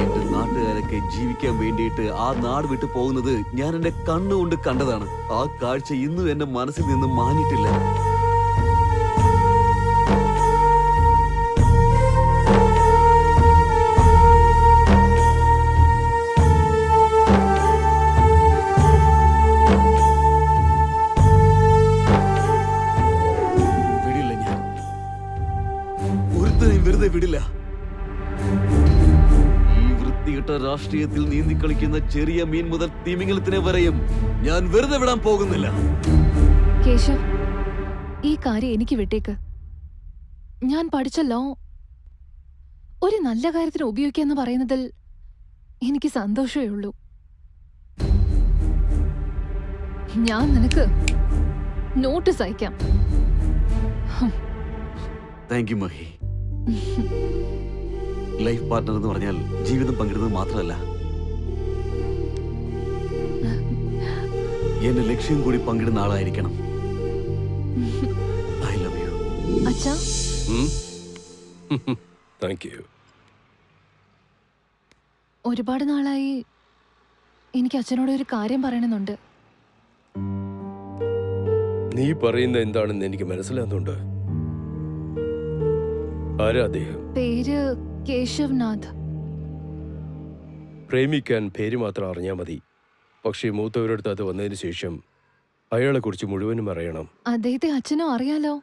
S8: എന്റെ നാട്ടുകാരൊക്കെ ജീവിക്കാൻ വേണ്ടിയിട്ട് ആ നാട് വിട്ടു പോകുന്നത് ഞാൻ എന്റെ കണ്ണുകൊണ്ട് കണ്ടതാണ്. ആ കാഴ്ച ഇന്നും എന്റെ മനസ്സിൽ നിന്ന് മാഞ്ഞിട്ടില്ല. വിടില്ല. ഈ വൃത്തികെട്ട വൃത്തികെട്ട രാഷ്ട്രീയത്തിൽ നീന്തി കളിക്കുന്ന ചെറിയ മീൻ മുതൽ തിമിംഗലത്തിനെ വരെയും ഞാൻ വെറുതെ വിടാൻ പോകുന്നില്ല.
S14: കേശവ്, ഈ കാര്യം എനിക്ക് വിട്ടേക്ക്. ഞാൻ പഠിച്ച ലോ ഒരു നല്ല കാര്യത്തിന് ഉപയോഗിക്കാന്ന് പറയുന്നതിൽ എനിക്ക് സന്തോഷമേ ഉള്ളൂ. ഞാൻ നിനക്ക് നോട്ടീസ് അയക്കാം.
S8: Thank you Mahi. Life partner എന്ന് പറഞ്ഞാൽ ജീവിതം പങ്കിടുന്നത് മാത്രമല്ല, എന്റെ ലക്ഷ്യം കൂടി പങ്കിടുന്ന ആളായിരിക്കണം. I love you.
S14: അച്ഛാ,
S11: താങ്ക് യു.
S14: ഒരുപാട് നാളായി എനിക്ക് അച്ഛനോട് ഒരു കാര്യം പറയണമെന്നുണ്ട്.
S11: നീ പറയുന്ന എന്താണെന്ന് എനിക്ക് മനസ്സിലാകുന്നുണ്ട്. ആരാ അദ്ദേഹം?
S14: പേര് കേശവ് നാഥ്.
S11: പ്രേമിക്കാൻ പേര് മാത്രം അറിഞ്ഞാൽ മതി. പക്ഷേ മൂത്തവരടുത്ത് അത് വന്നതിന് ശേഷം അയാളെ കുറിച്ച് മുഴുവനും അറിയണം.
S14: അദ്ദേഹത്തെ അച്ഛനും അറിയാലോ.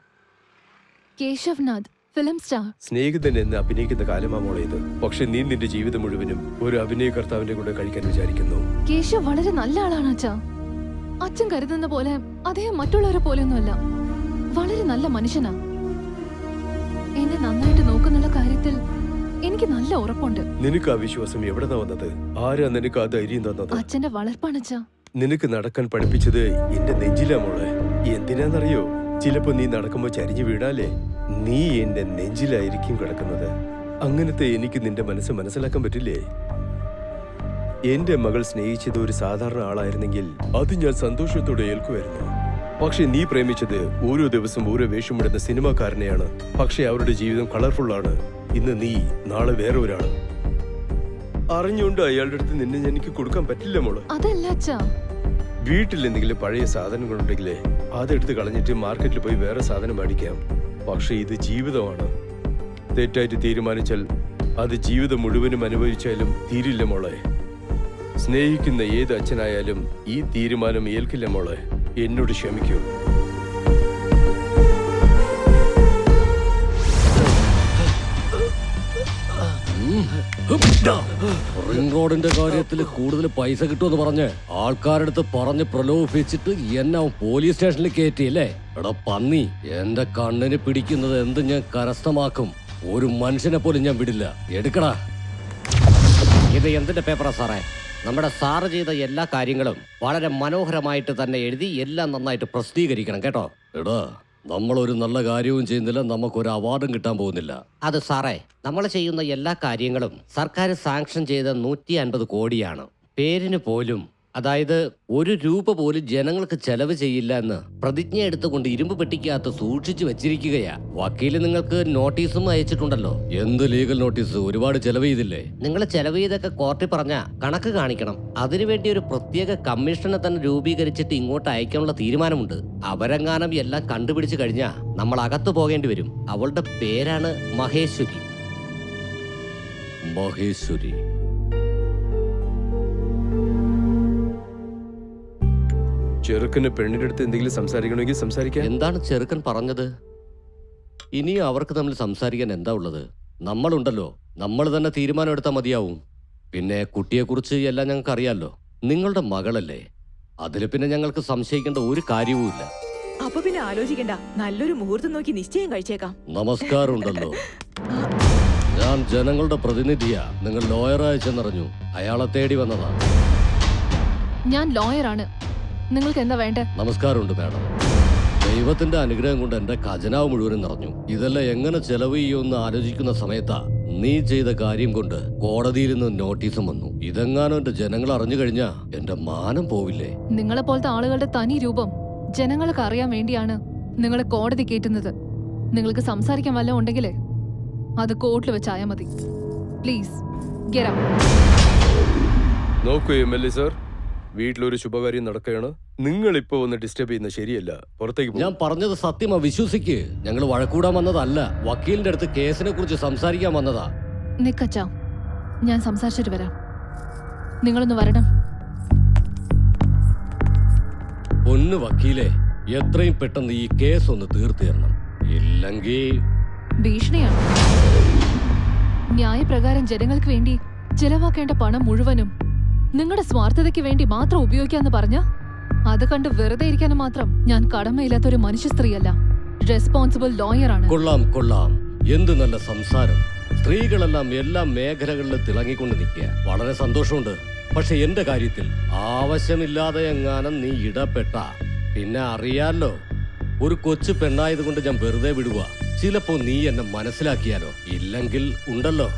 S14: Keshav Nath, film star.
S11: സ്നേഹിതൻ എന്ന് അഭിനയിക്കുന്ന കാലമാ മോളെ ഇത്. പക്ഷെ നീ നിന്റെ ജീവിതം മുഴുവനും ഒരു അഭിനയകർത്താവിന്റെ കൂടെ കഴിക്കാൻ വിചാരിക്കുന്നു.
S14: കേശവ് വളരെ നല്ല ആളാണ് അച്ഛാ. അച്ഛൻ കരുതുന്ന പോലെ അദ്ദേഹം മറ്റുള്ളവരെ പോലെയൊന്നുമല്ല. വളരെ നല്ല മനുഷ്യനാ. എന്നെ നന്നായിട്ട് നോക്കുന്നുള്ള കാര്യത്തിൽ എനിക്ക് നല്ല ഉറപ്പുണ്ട്.
S11: നിനക്ക് ആ വിശ്വാസം എവിടെ വന്നത്? ആരാ നിനക്ക് ആ ധൈര്യം തന്നത്?
S14: അച്ഛന്റെ വളർപ്പാണച്ചാ.
S11: നിനക്ക് നടക്കാൻ പഠിപ്പിച്ചത് എന്റെ നെഞ്ചിലാ മോളെ. എന്തിനാന്നറിയോ? ചിലപ്പോ നീ നടക്കുമ്പോ ചരിഞ്ഞു വീണാലേ നീ എന്റെ നെഞ്ചിലായിരിക്കും കിടക്കുന്നത്. അങ്ങനത്തെ എനിക്ക് നിന്റെ മനസ്സ് മനസ്സിലാക്കാൻ പറ്റില്ലേ? എന്റെ മകൾ സ്നേഹിച്ചത് ഒരു സാധാരണ ആളായിരുന്നെങ്കിൽ അത് ഞാൻ സന്തോഷത്തോടെ ഏൽക്കുമായിരുന്നു. പക്ഷെ നീ പ്രേമിച്ചത് ഓരോ ദിവസം ഓരോ വേഷമിടുന്ന സിനിമാക്കാരനെയാണ്. പക്ഷെ അവരുടെ ജീവിതം കളർഫുള്ളാണ്. ഇന്ന് നീ, നാളെ വേറെ ഒരാള്. അറിഞ്ഞുകൊണ്ട് അയാളുടെ അടുത്ത് നിന്നെ എനിക്ക് കൊടുക്കാൻ പറ്റില്ല മോള്.
S14: അതല്ല അച്ഛാ.
S11: വീട്ടിൽ എന്തെങ്കിലും പഴയ സാധനങ്ങളുണ്ടെങ്കിലേ അതെടുത്ത് കളഞ്ഞിട്ട് മാർക്കറ്റിൽ പോയി വേറെ സാധനം മേടിക്കാം. പക്ഷെ ഇത് ജീവിതമാണ്. തെറ്റായിട്ട് തീരുമാനിച്ചാൽ അത് ജീവിതം മുഴുവനും അനുഭവിച്ചാലും തീരില്ല മോളെ. സ്നേഹിക്കുന്ന ഏത് അച്ഛനായാലും ഈ തീരുമാനം ഏൽക്കില്ല മോളെ. എന്നോട് ക്ഷമിക്കൂ.
S7: റിംഗ് റോഡിന്റെ കാര്യത്തിൽ കൂടുതൽ പൈസ കിട്ടുമെന്ന് പറഞ്ഞ് ആൾക്കാരടുത്ത് പറഞ്ഞ് പ്രലോഭിപ്പിച്ചിട്ട് എന്നെ പോലീസ് സ്റ്റേഷനിൽ കയറ്റിയല്ലേ? എടാ പന്നി, എന്റെ കണ്ണിന് പിടിക്കുന്നത് എന്ത് ഞാൻ കരസ്ഥമാക്കും. ഒരു മനുഷ്യനെ പോലും ഞാൻ വിടില്ല. എടുക്കടാ.
S6: ഇത് എന്തിന്റെ പേപ്പറാ സാറേ? നമ്മുടെ സാറ് ചെയ്ത എല്ലാ കാര്യങ്ങളും വളരെ മനോഹരമായിട്ട് തന്നെ എഴുതി എല്ലാം നന്നായിട്ട് പ്രസിദ്ധീകരിക്കണം കേട്ടോ.
S7: എടാ, നമ്മളൊരു നല്ല കാര്യവും ചെയ്യുന്നില്ല, നമുക്കൊരു അവാർഡും കിട്ടാൻ പോകുന്നില്ല.
S6: അത് സാറേ, നമ്മൾ ചെയ്യുന്ന എല്ലാ കാര്യങ്ങളും സർക്കാർ സാങ്ഷൻ ചെയ്ത 150 കോടിയാണ്. പേരിന് പോലും, അതായത് 1 രൂപ പോലും ജനങ്ങൾക്ക് ചെലവ് ചെയ്യില്ല എന്ന് പ്രതിജ്ഞ എടുത്തുകൊണ്ട് ഇരുമ്പ് പെട്ടിക്കകത്ത് സൂക്ഷിച്ചു വെച്ചിരിക്കുകയാ. വക്കീല് നിങ്ങൾക്ക് നോട്ടീസും അയച്ചിട്ടുണ്ടല്ലോ.
S7: എന്ത് ലീഗൽ നോട്ടീസ്? ഒരുപാട് ചെലവ് ചെയ്തില്ലേ?
S6: നിങ്ങൾ ചെലവ് ചെയ്തൊക്കെ കോർട്ടിൽ പറഞ്ഞ കണക്ക് കാണിക്കണം. അതിനുവേണ്ടി ഒരു പ്രത്യേക കമ്മീഷനെ തന്നെ രൂപീകരിച്ചിട്ട് ഇങ്ങോട്ട് അയക്കാനുള്ള തീരുമാനമുണ്ട്. അവരെങ്ങാനും എല്ലാം കണ്ടുപിടിച്ചു കഴിഞ്ഞാ നമ്മൾ അകത്തു പോകേണ്ടി വരും. അവളുടെ പേരാണ് മഹേശ്വരി.
S7: മഹേശ്വരി.
S11: ചെറുക്കന് പെണ്ണിന്റെ അടുത്ത് എന്തെങ്കിലും സംസാരിക്കണമെങ്കിൽ സംസാരിക്കാം.
S6: എന്താണ് ചെറുക്കൻ പറഞ്ഞത്?
S7: ഇനി അവർക്ക് തമ്മിൽ സംസാരിക്കാൻ എന്താ ഉള്ളത്? നമ്മളുണ്ടല്ലോ, നമ്മൾ തന്നെ തീരുമാനം എടുത്താൽ മതിയാവും. പിന്നെ കുട്ടിയെക്കുറിച്ച് എല്ലാം ഞങ്ങൾക്ക് അറിയാലോ. നിങ്ങളുടെ മകളല്ലേ, അതിൽ പിന്നെ ഞങ്ങൾക്ക് സംശയിക്കേണ്ട ഒരു കാര്യവുമില്ല.
S15: അപ്പൊ പിന്നെ ആലോചിക്കണ്ട, നല്ലൊരു മുഹൂർത്തം നോക്കി നിശ്ചയം കഴിച്ചേക്കാം.
S7: നമസ്കാരം ഉണ്ടല്ലോ. ഞാൻ ജനങ്ങളുടെ പ്രതിനിധിയാ. നിങ്ങൾ ലോയറായി ചെന്നറിഞ്ഞു. അയാളെ തേടി വന്നതാ.
S14: ഞാൻ ലോയറാണ്. നിങ്ങൾക്ക് എന്താ വേണ്ടേ?
S7: നമസ്കാരമുണ്ട് മാഡം. ദൈവത്തിന്റെ അനുഗ്രഹം കൊണ്ട് എന്റെ ഖജനാവ് മുഴുവനും നിറഞ്ഞു. ഇതെല്ലാം എങ്ങനെ ചെലവ് ചെയ്യുമെന്ന് ആലോചിക്കുന്ന സമയത്താ നീ ചെയ്ത കാര്യം കൊണ്ട് കോടതിയിൽ നിന്ന് നോട്ടീസും വന്നു. ഇതെങ്ങാനും എന്റെ ജനങ്ങൾ അറിഞ്ഞു കഴിഞ്ഞാ എന്റെ മാനം പോവില്ലേ?
S14: നിങ്ങളെ പോലത്തെ ആളുകളുടെ തനി രൂപം ജനങ്ങൾക്ക് അറിയാൻ വേണ്ടിയാണ് നിങ്ങളെ കോടതി കയറ്റുന്നത്. നിങ്ങൾക്ക് സംസാരിക്കാൻ വല്ലതും ഉണ്ടെങ്കിലേ അത് കോർട്ടിൽ വെച്ചായാൽ മതി. Please get out.
S11: നോക്കൂ MLA സർ, വീട്ടിലൊരു ശുഭകാര്യം നടക്കുകയാണ്. നിങ്ങൾ ഇപ്പൊ ഒന്ന് ഡിസ്റ്റർബ് ചെയ്യുന്നത് ശരിയല്ല. പുറത്തേക്ക്
S7: ഞാൻ പറഞ്ഞത് സത്യമാ, വിശ്വസിക്ക്. ഞങ്ങൾ വഴക്കൂടാൻ വന്നതല്ല. വക്കീലിന്റെ അടുത്ത് കേസിനെ കുറിച്ച് സംസാരിക്കാൻ വന്നതാ.
S14: നിക്കച്ചാ, ഞാൻ സംസാരിച്ചിട്ട് വരാം. നിങ്ങളൊന്ന് വരണം.
S7: പൊന്നു വക്കീലെ, എത്രയും പെട്ടെന്ന് ഈ കേസ് ഒന്ന് തീർത്തു തരണം. ഇല്ലെങ്കിൽ
S14: ഭീഷണിയാണ്. ന്യായപ്രകാരം ജനങ്ങൾക്ക് വേണ്ടി ചെലവാക്കേണ്ട പണം മുഴുവനും നിങ്ങളുടെ സ്വാർത്ഥതയ്ക്ക് വേണ്ടി മാത്രം ഉപയോഗിക്കാന്ന് പറഞ്ഞ അത് കണ്ട് വെറുതെ ഇരിക്കാനും മാത്രം ഞാൻ കടമയില്ലാത്തൊരു മനുഷ്യ സ്ത്രീയല്ല. റെസ്പോൺസിബിൾ ലോയറാണ്.
S7: കൊള്ളാം കൊള്ളാം, എന്ത് നല്ല സംസാരം. സ്ത്രീകളെല്ലാം എല്ലാ മേഖലകളിലും തിളങ്ങിക്കൊണ്ട് നിൽക്കുക. വളരെ സന്തോഷമുണ്ട്. പക്ഷെ എന്റെ കാര്യത്തിൽ ആവശ്യമില്ലാതെ എങ്ങാനും നീ ഇടപെട്ട പിന്നെ അറിയാലോ, ഒരു കൊച്ചു പെണ്ണായതുകൊണ്ട് ഞാൻ വെറുതെ വിടുക. ചിലപ്പോ നീ എന്നെ മനസ്സിലാക്കിയാലോ. ഇല്ലെങ്കിൽ ഉണ്ടല്ലോ,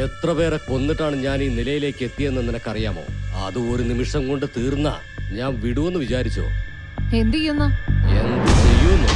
S7: എത്ര പേരെ കൊന്നിട്ടാണ് ഞാൻ ഈ നിലയിലേക്ക് എത്തിയെന്ന് നിനക്കറിയാമോ? അത് ഒരു നിമിഷം കൊണ്ട് തീർന്ന ഞാൻ വിടുവെന്ന് വിചാരിച്ചോ?
S14: എന്ത് ചെയ്യുന്ന
S7: എന്ത് ചെയ്യുന്നു?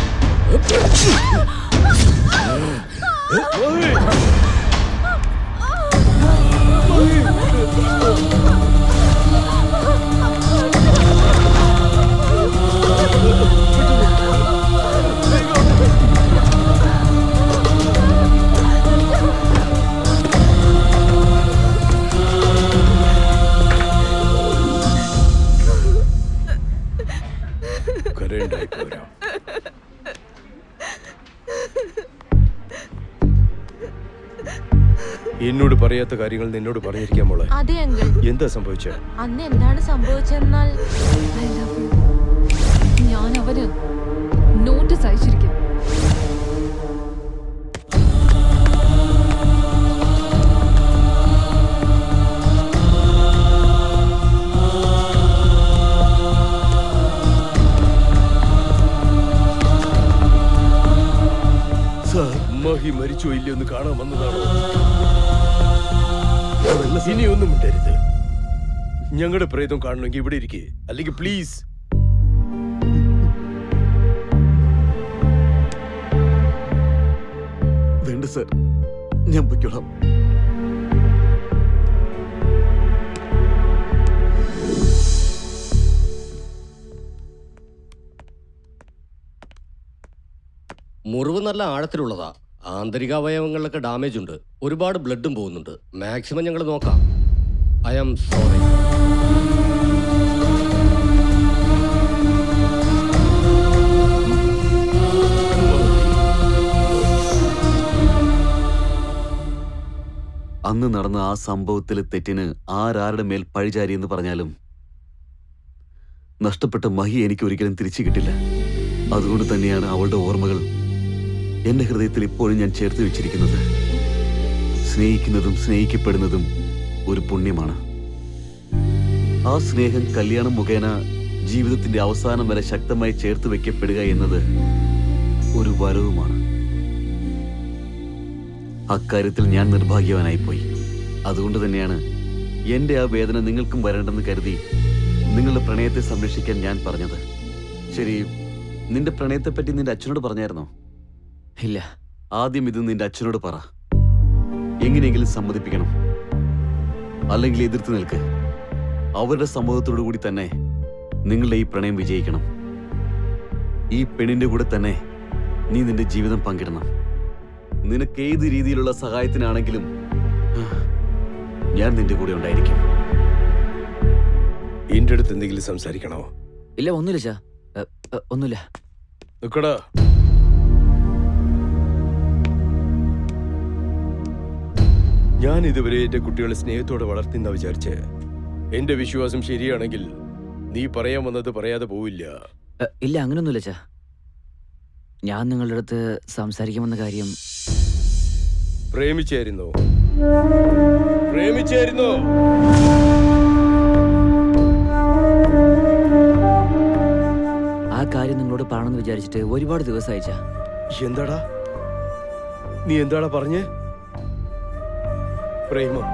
S11: എന്നോട് പറയാത്ത കാര്യങ്ങൾ നിന്നോട് പറഞ്ഞിരിക്കാൻ മോളെ.
S10: അതെ അങ്കിൾ.
S11: എന്താ സംഭവിച്ചത്?
S10: അന്ന് എന്താണ് സംഭവിച്ചെന്നാൽ
S14: ഞാൻ അവന് നോട്ടീസ് അയച്ചിരിക്കും.
S11: മഹി മരിച്ചോ ഇല്ലയോ എന്ന് കാണാൻ വന്നതാണോ? ഇനിയൊന്നും മിണ്ടരുത്. ഞങ്ങളുടെ പ്രേതം കാണണമെങ്കിൽ ഇവിടെ ഇരിക്കേ, അല്ലെങ്കിൽ പ്ലീസ്.
S8: വേണ്ട സർ, ഞാൻ പൊയ്ക്കോളാം.
S7: മുറിവ് നല്ല ആഴത്തിലുള്ളതാ. ആന്തരിക അവയവങ്ങളിലൊക്കെ ഡാമേജ് ഉണ്ട്. ഒരുപാട് ബ്ലഡും പോകുന്നുണ്ട്. മാക്സിമം ഞങ്ങൾ നോക്കാം. I am sorry.
S8: അന്ന് നടന്ന ആ സംഭവത്തിലെ തെറ്റിന് ആരാരുടെ മേൽ പഴിചാരിയെന്ന് പറഞ്ഞാലും നഷ്ടപ്പെട്ട മഹി എനിക്ക് ഒരിക്കലും തിരിച്ചു കിട്ടില്ല. അതുകൊണ്ട് തന്നെയാണ് അവളുടെ ഓർമ്മകൾ എന്റെ ഹൃദയത്തിൽ ഇപ്പോഴും ഞാൻ ചേർത്ത് വെച്ചിരിക്കുന്നത്. സ്നേഹിക്കുന്നതും സ്നേഹിക്കപ്പെടുന്നതും ഒരു പുണ്യമാണ്. ആ സ്നേഹം കല്യാണം മുഖേന ജീവിതത്തിന്റെ അവസാനം വരെ ശക്തമായി ചേർത്ത് വെക്കപ്പെടുക എന്നത് ഒരു വരവുമാണ്. അക്കാര്യത്തിൽ ഞാൻ നിർഭാഗ്യവാനായിപ്പോയി. അതുകൊണ്ട് തന്നെയാണ് എന്റെ ആ വേദന നിങ്ങൾക്കും വരേണ്ടെന്ന് കരുതി നിങ്ങളുടെ പ്രണയത്തെ സംരക്ഷിക്കാൻ ഞാൻ പറഞ്ഞത്. ശരി, നിന്റെ പ്രണയത്തെപ്പറ്റി നിന്റെ അച്ഛനോട് പറഞ്ഞായിരുന്നോ?
S9: ഇല്ല.
S8: ആദ്യം ഇത് നിന്റെ അച്ഛനോട് പറ. എങ്ങനെയെങ്കിലും സമ്മതിപ്പിക്കണം, അല്ലെങ്കിൽ എതിർത്ത് നിൽക്ക്. അവരുടെ സമ്മതത്തോടു കൂടി തന്നെ നിങ്ങളുടെ ഈ പ്രണയം വിജയിക്കണം. ഈ പെണ്ണിന്റെ കൂടെ തന്നെ നീ നിന്റെ ജീവിതം പങ്കിടണം. നിനക്ക് ഏത് രീതിയിലുള്ള സഹായത്തിനാണെങ്കിലും ഞാൻ നിന്റെ കൂടെ ഉണ്ടായിരിക്കും.
S11: എന്റെ അടുത്ത് എന്തെങ്കിലും സംസാരിക്കണോ?
S9: ഇല്ല, ഒന്നുമില്ല. ഒന്നുമില്ല.
S11: നിക്കടാ. ഞാൻ ഇതുവരെ എന്റെ കുട്ടികളെ സ്നേഹത്തോടെ വളർത്തിന്ന വിചാരിച്ച്. എന്റെ വിശ്വാസം ശരിയാണെങ്കിൽ നീ പറയാൻ വന്നത് പറയാതെ പോവില്ല.
S9: ഇല്ല, അങ്ങനൊന്നുമില്ല. ഞാൻ നിങ്ങളുടെ അടുത്ത് സംസാരിക്കുമെന്ന കാര്യം.
S11: പ്രേമിച്ചായിരുന്നോ? പ്രേമിച്ചായിരുന്നോ?
S9: ആ കാര്യം നിങ്ങളോട് പറയണമെന്ന് വിചാരിച്ചിട്ട് ഒരുപാട് ദിവസം അയച്ച.
S11: എന്താടാ നീ എന്താടാ പറഞ്ഞേ? പ്രേമം,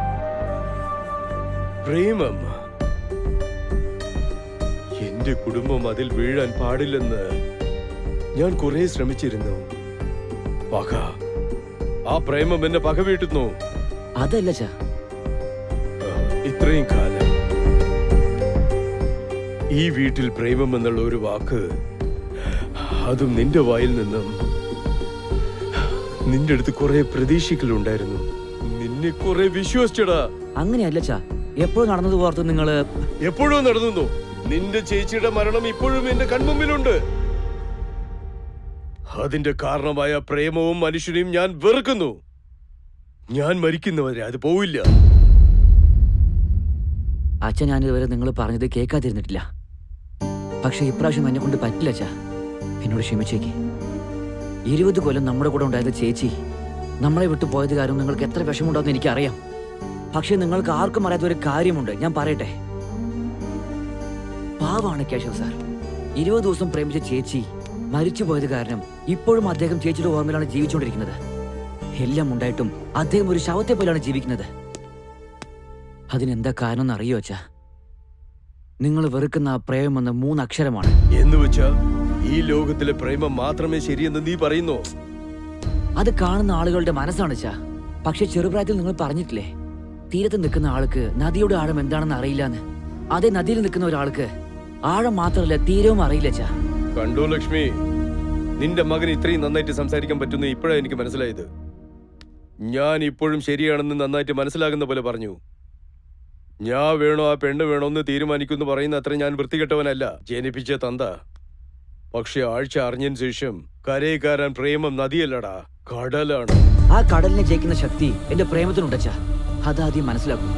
S11: പ്രേമം. എന്റെ കുടുംബം അതിൽ വീഴാൻ പാടില്ലെന്ന് ഞാൻ കുറെ ശ്രമിച്ചിരുന്നു. പക, ആ പ്രേമം എന്നെ പക വീട്ടുന്നു.
S9: അതല്ല
S11: ഇത്രയും കാലം ഈ വീട്ടിൽ പ്രേമം എന്നുള്ള ഒരു വാക്ക്, അതും നിന്റെ വായിൽ നിന്നും, നിന്റെ അടുത്ത് കുറെ പ്രതീക്ഷകളുണ്ടായിരുന്നു. നിന്നെ കുറെ വിശ്വസിച്ചടാ.
S9: അങ്ങനെയല്ല. എപ്പോഴും നടന്നത് ഓർത്ത് നിങ്ങള്
S11: എപ്പോഴും നടന്നു. നിന്റെ ചേച്ചിയുടെ മരണം ഇപ്പോഴും എന്റെ കൺമുമ്പിലുണ്ട്. അതിന്റെ കാരണമായ പ്രേമവും മനുഷ്യനെയും ഞാൻ വെറുക്കുന്നു. ഞാൻ മരിക്കുന്നവരെ അത് പോവില്ല.
S9: അച്ഛൻ ഞാനിതുവരെ നിങ്ങൾ പറഞ്ഞത് കേൾക്കാതിരുന്നിട്ടില്ല. പക്ഷെ ഇപ്രാവശ്യം എന്നെ കൊണ്ട് പറ്റില്ല അച്ഛാ. എന്നോട് ക്ഷമിച്ചേക്ക്. 20 കൊല്ലം നമ്മുടെ കൂടെ ഉണ്ടായത് ചേച്ചി നമ്മളെ വിട്ടു പോയത് കാരണം നിങ്ങൾക്ക് എത്ര വിഷമമുണ്ടാവുമെന്ന് എനിക്കറിയാം. പക്ഷെ നിങ്ങൾക്ക് ആർക്കും അറിയാത്ത ഒരു കാര്യമുണ്ട്, ഞാൻ പറയട്ടെ. പാവാണ് കേശവ് സാർ. 20 ദിവസം പ്രേമിച്ച ചേച്ചി മരിച്ചു പോയത് കാരണം ഇപ്പോഴും അദ്ദേഹം ചേച്ചിയുടെ ഓർമ്മയിലാണ് ജീവിച്ചുകൊണ്ടിരിക്കുന്നത്. എല്ലാം ഉണ്ടായിട്ടും അദ്ദേഹം ഒരു ശവത്തെ പോലെയാണ് ജീവിക്കുന്നത്. അതിനെന്താ കാരണം എന്ന് അറിയോ അച്ഛാ? നിങ്ങൾ വെറുക്കുന്ന ആ പ്രേമം എന്ന 3 അക്ഷരമാണ്.
S11: എന്ന് വെച്ചാ ഈ ലോകത്തിലെ പ്രേമം മാത്രമേ ശരിയെന്ന് നീ പറയുന്നു?
S9: അത് കാണുന്ന ആളുകളുടെ മനസ്സാണ് അച്ഛാ. പക്ഷെ ചെറുപ്രായത്തിൽ നിങ്ങൾ പറഞ്ഞിട്ടില്ലേ, തീരത്ത് നിൽക്കുന്ന ആൾക്ക് നദിയുടെ ആഴം എന്താണെന്ന് അറിയില്ലാന്ന്. അതേ നദിയിൽ നിൽക്കുന്ന ഒരാൾക്ക് ആഴം മാത്രമല്ല തീരവും അറിയില്ല അച്ഛാ.
S11: കണ്ടോ ലക്ഷ്മി, നിന്റെ മകൻ ഇത്രയും നന്നായിട്ട് സംസാരിക്കാൻ പറ്റുന്ന ഇപ്പോഴാണ് എനിക്ക് മനസ്സിലായത്. ഞാൻ ഇപ്പോഴും ശരിയാണെന്ന് നന്നായിട്ട് മനസ്സിലാകുന്ന പോലെ പറഞ്ഞു. ഞാൻ വേണോ ആ പെണ്ണ് വേണോ എന്ന് തീരുമാനിക്കുമെന്ന് പറയുന്ന അത്ര ഞാൻ വൃത്തികെട്ടവനല്ല, ജനിപ്പിച്ച തന്ത. പക്ഷെ ആഴ്ച അറിഞ്ഞതിന് ശേഷം കരയെ കയറാൻ പ്രേമം നദിയല്ലടാ, കടലാണ്.
S9: ആ കടലിനെ ജയിക്കുന്ന ശക്തി എന്റെ പ്രേമത്തിനുണ്ട് അച്ഛാ. അതാദ്യം മനസ്സിലാക്കും.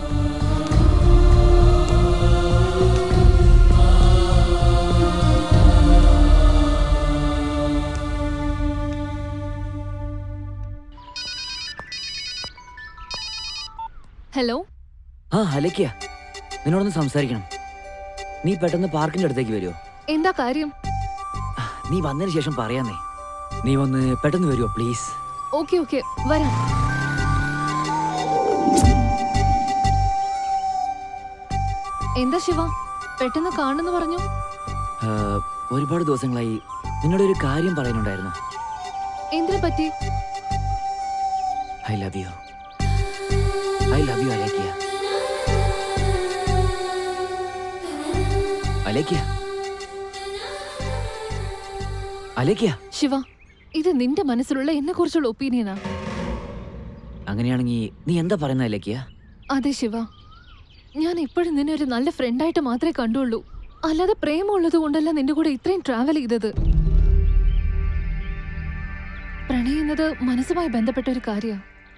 S14: ഹലോ.
S9: ആ അലക്കിയ, നിന്നോടൊന്ന് സംസാരിക്കണം. നീ പെട്ടെന്ന് പാർക്കിന്റെ അടുത്തേക്ക് വരുമോ?
S14: എന്താ കാര്യം?
S9: നീ വന്നതിന് ശേഷം പറയാന്നേ. നീ ഒന്ന് പെട്ടെന്ന് വരുമോ പ്ലീസ്?
S14: ഓക്കെ ഓക്കെ, വരാം. എന്താ ശിവ, പെട്ടെന്ന് കാണുന്നു പറഞ്ഞു?
S9: ഒരുപാട് ദിവസങ്ങളായി നിന്നോട് ഒരു കാര്യം പറയാനുണ്ടായിരുന്നു.
S14: എന്തിനെ പറ്റി?
S9: I love you. I love you Alekhya. Alekhya, Alekhya.
S14: Shiva, ഇത് നിന്റെ മനസ്സിലുള്ള എന്നെ കുറിച്ചുള്ള ഒപ്പീനിയനാ.
S9: അങ്ങനെയാണെങ്കിൽ നീ എന്താ പറയുന്ന അലേക്കിയ?
S14: അതെ ശിവ, ഞാൻ ഇപ്പോഴും നിന്നെ ഒരു നല്ല ഫ്രണ്ടായിട്ട് മാത്രമേ കണ്ടുള്ളൂ. അല്ലാതെ പ്രേമമുള്ളത് കൊണ്ടല്ല നിന്റെ കൂടെ ഇത്രയും ട്രാവൽ ചെയ്തത്. പ്രണയം എന്നത് മനസ്സുമായി ബന്ധപ്പെട്ട ഒരു കാര്യ.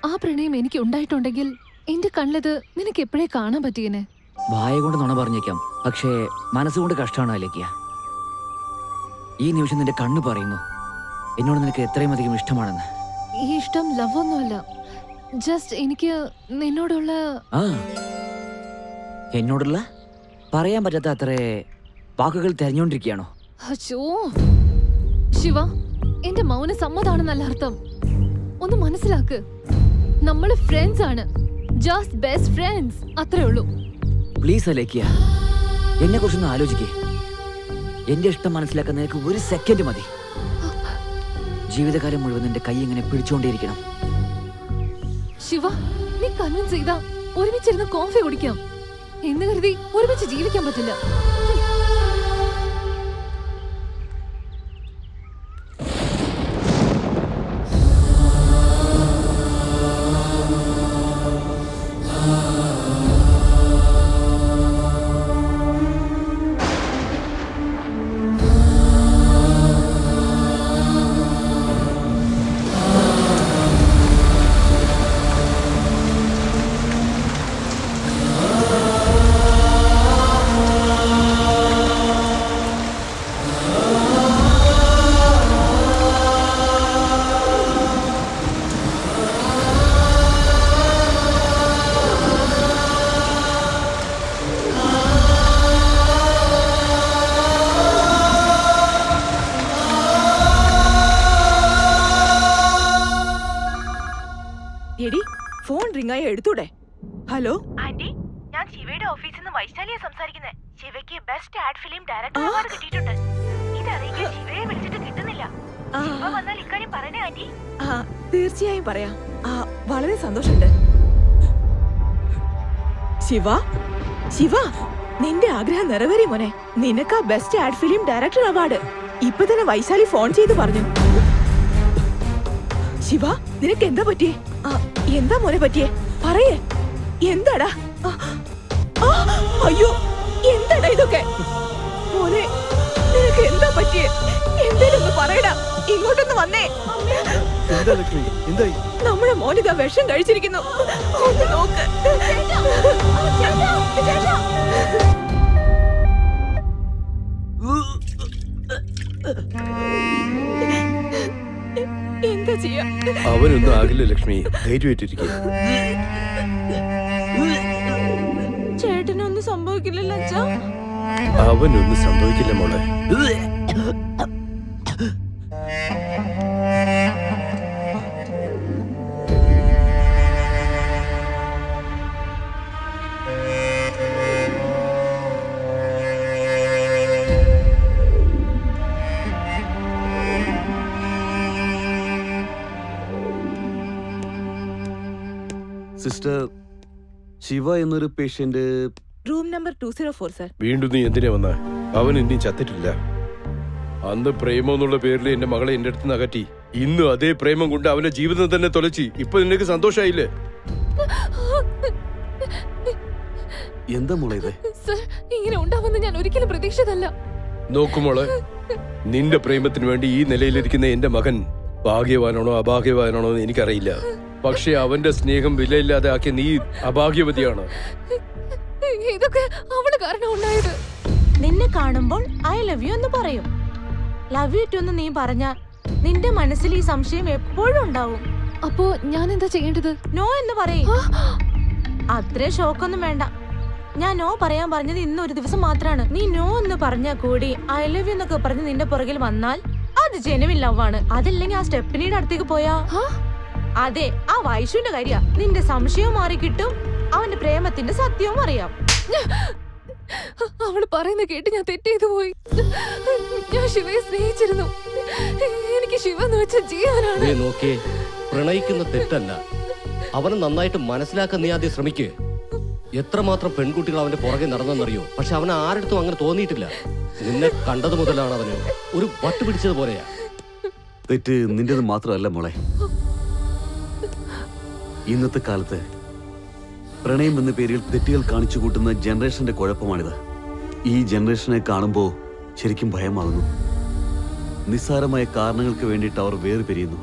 S14: ആ പ്രണയം എനിക്ക് ഉണ്ടായിട്ടുണ്ടെങ്കിൽ എന്റെ കണ്ണിലത് നിനക്ക് എപ്പോഴേ കാണാൻ പറ്റിയേനെ.
S9: വായ കൊണ്ട് നുണ പറഞ്ഞേക്കാം, പക്ഷേ മനസ്സുകൊണ്ട് കഷ്ടമാണ് അലേക്കിയ. ഈ നിമിഷം നിന്റെ കണ്ണ് പറയുന്നു എന്നോട് നിനക്ക് എത്രയും അധികം ഇഷ്ടമാണെന്ന്.
S14: ഈ ഇഷ്ടം ലവ് ഒന്നുമല്ല, ജസ്റ്റ് എനിക്ക് നിന്നോടുള്ള
S9: എന്നോടുള്ള പറയാൻ പറ്റാത്ത അത്ര വാക്കുകൾ തെരഞ്ഞുകൊണ്ടിരിക്കുകയാണോ?
S14: അച്ചോ ശിവ, എന്റെ മൗന സമ്മതാണെന്നല്ല അർത്ഥം. ഒന്ന് മനസ്സിലാക്ക്, നമ്മള് ഫ്രണ്ട്സ് ആണ്, ജസ്റ്റ് ബെസ്റ്റ് ഫ്രണ്ട്സ്, അത്രേ ഉള്ളൂ.
S9: പ്ലീസ് അലേക്കിയ, എന്നെ കുറിച്ചൊന്ന് ആലോചിക്കേ. എന്റെ ഇഷ്ടം മനസ്സിലാക്കാൻ നിനക്ക് 1 സെക്കൻഡ് മതി. ജീവിതകാലം മുഴുവൻ നിന്റെ കൈ ഇങ്ങനെ പിടിച്ചുകൊണ്ടേയിരിക്കണം.
S14: ശിവ, നീ കൺവിൻസ് ചെയ്താ ഒരുമിച്ചിരുന്ന് കോഫി കുടിക്കാം എന്ന് കരുതി ഒരുമിച്ച് ജീവിക്കാൻ പറ്റില്ല.
S15: എടി, ഫോൺ റിങ്ങായി എടുത്തൂടെ? ഹലോ
S10: ആന്റി, ഞാൻ ശിവയുടെ ഓഫീസിൽ നിന്ന് വൈശാലിയെ സംസാരിക്കുന്നത്. ശിവയ്ക്ക് best ad film director award കിട്ടിയിട്ടുണ്ട്. ഇത് അറിയിക്കാൻ ശിവയെ വിളിച്ചിട്ട് കിട്ടുന്നില്ല. ശിവ വന്നാൽ ഇക്കാര്യം പറയണേ ആന്റി.
S15: തീർച്ചയായും പറയാം. വളരെ സന്തോഷമുണ്ട്. ശിവ, ശിവ, നിന്റെ ആഗ്രഹം നിറവേറി മോനെ. നിനക്കാ best ad film director award. ഇപ്പൊ തന്നെ വൈശാലി ഫോൺ ചെയ്ത് പറഞ്ഞു. ശിവ, നിനക്ക് എന്താ പറ്റിയേ? എന്താ മോനെ പറ്റിയേ? പറയേ, എന്താടാ? അയ്യോ, എന്താടാ ഇതൊക്കെ? മോനെ, നിനക്ക് നിനക്ക് എന്താ പറ്റിയേ? എന്തേലും ഒന്ന് പറയടാ. ഇങ്ങോട്ടൊന്ന് വന്നേ. നമ്മുടെ മോനിതാ വിഷം കഴിച്ചിരിക്കുന്നു. ഒന്ന് നോക്ക്. എന്താ ചെയ്യാ?
S11: അവനൊന്നും ആകില്ല ലക്ഷ്മി, ധൈര്യമായിട്ടിരിക്കുക.
S10: ചേട്ടനൊന്നും സംഭവിക്കില്ലല്ലോ അച്ഛാ.
S11: അവനൊന്നും സംഭവിക്കില്ല മോളെ.
S8: സിസ്റ്റർ, ശിവ എന്നൊരു പേഷ്യന്റ്
S15: റൂം നമ്പർ 204 സർ.
S11: വീണ്ടും നീ എന്തിനാ വന്ന? അവൻ ഇനിയും ചത്തിട്ടില്ല. അന്ന് പ്രേമം എന്നുള്ള പേരിൽ എന്റെ മകളെ എന്റെ അടുത്ത് അകറ്റി. ഇന്ന് അതേ പ്രേമം കൊണ്ട് അവന്റെ ജീവിതം തന്നെ തൊലച്ചി. ഇപ്പൊ നിനക്ക് സന്തോഷായില്ലേ?
S8: എന്താ മോളെ ഇത്?
S14: സർ, ഇങ്ങനെ ഉണ്ടാവുമെന്ന് ഞാൻ ഒരിക്കലും പ്രതീക്ഷിച്ചതല്ല.
S11: നോക്കുമോളെ, നിന്റെ പ്രേമത്തിന് വേണ്ടി ഈ നിലയിലിരിക്കുന്ന എന്റെ മകൻ ഭാഗ്യവാനാണോ അഭാഗ്യവാനാണോ എന്ന് എനിക്കറിയില്ല. പക്ഷെ അവന്റെ സ്നേഹം വിലയില്ലാതെ ആക്കിയ നീ അഭാഗ്യവതിയാണ്.
S14: ഇതൊക്കെ അവള് കാരണം ഉണ്ടായത്.
S10: നിന്നെ കാണുമ്പോൾ ഐ ലവ് യു എന്ന് പറയും. ലവ് യു ടു എന്ന് നീ പറഞ്ഞാൽ നിന്റെ മനസ്സിൽ ഈ സംശയം എപ്പോഴും ഉണ്ടാവും.
S14: അപ്പോ ഞാൻ എന്താ ചെയ്യേണ്ടത്?
S10: നോ എന്ന് പറയും. അത്രേ ഷോക്കൊന്നും വേണ്ട. ഞാൻ നോ പറയാൻ പറഞ്ഞത് ഇന്ന് ഒരു ദിവസം മാത്രമാണ്. നീ നോ എന്ന് പറഞ്ഞാൽ കൂടി ഐ ലവ് യു എന്നൊക്കെ പറഞ്ഞ് നിന്റെ പുറകിൽ വന്നാൽ അത് ജെനുവിൻ ലവ് ആണ്. അതല്ലെങ്കിൽ ആ സ്റ്റെപ്പിനിയുടെ അടുത്തേക്ക് പോയാ അതെ, ആ വൈഷുവിന്റെ കാര്യ. നിന്റെ സംശയവും മാറി കിട്ടും, അവന്റെ പ്രേമത്തിന്റെ സത്യവും അറിയാം.
S14: അവള് പറയുന്ന കേട്ട് ഞാൻ തെറ്റ് ചെയ്തു പോയി. ഞാൻ ശിവയെ സ്നേഹിച്ചിരുന്നു. എനിക്ക് ശിവ എന്ന് വെച്ച ജീവനാണ്.
S7: നോക്കേ, പ്രണയിക്കുന്ന തെറ്റല്ല. അവനെ നന്നായിട്ട് മനസ്സിലാക്കാൻ നീ ആദ്യം ശ്രമിക്കേ. എത്രമാത്രം പെൺകുട്ടികൾ അവന്റെ പുറകെ നടന്നെന്നറിയോ? പക്ഷെ അവന് ആരടുത്തും അങ്ങനെ തോന്നിയിട്ടില്ല. നിന്നെ കണ്ടത് മുതലാണ് അവന് ഒരു വട്ട് പിടിച്ചതുപോലെയാ.
S8: തെറ്റ് നിന്റേത് മാത്രമല്ല മോളെ. ഇന്നത്തെ കാലത്ത് പ്രണയം എന്ന പേരിൽ തെറ്റുകൾ കാണിച്ചു കൂട്ടുന്ന ജനറേഷന്റെ കുഴപ്പമാണിത്. ഈ ജനറേഷനെ കാണുമ്പോൾ ശരിക്കും ഭയമാകുന്നു. നിസ്സാരമായ കാരണങ്ങൾക്ക് വേണ്ടിയിട്ട് അവർ വേർപിരിയുന്നു.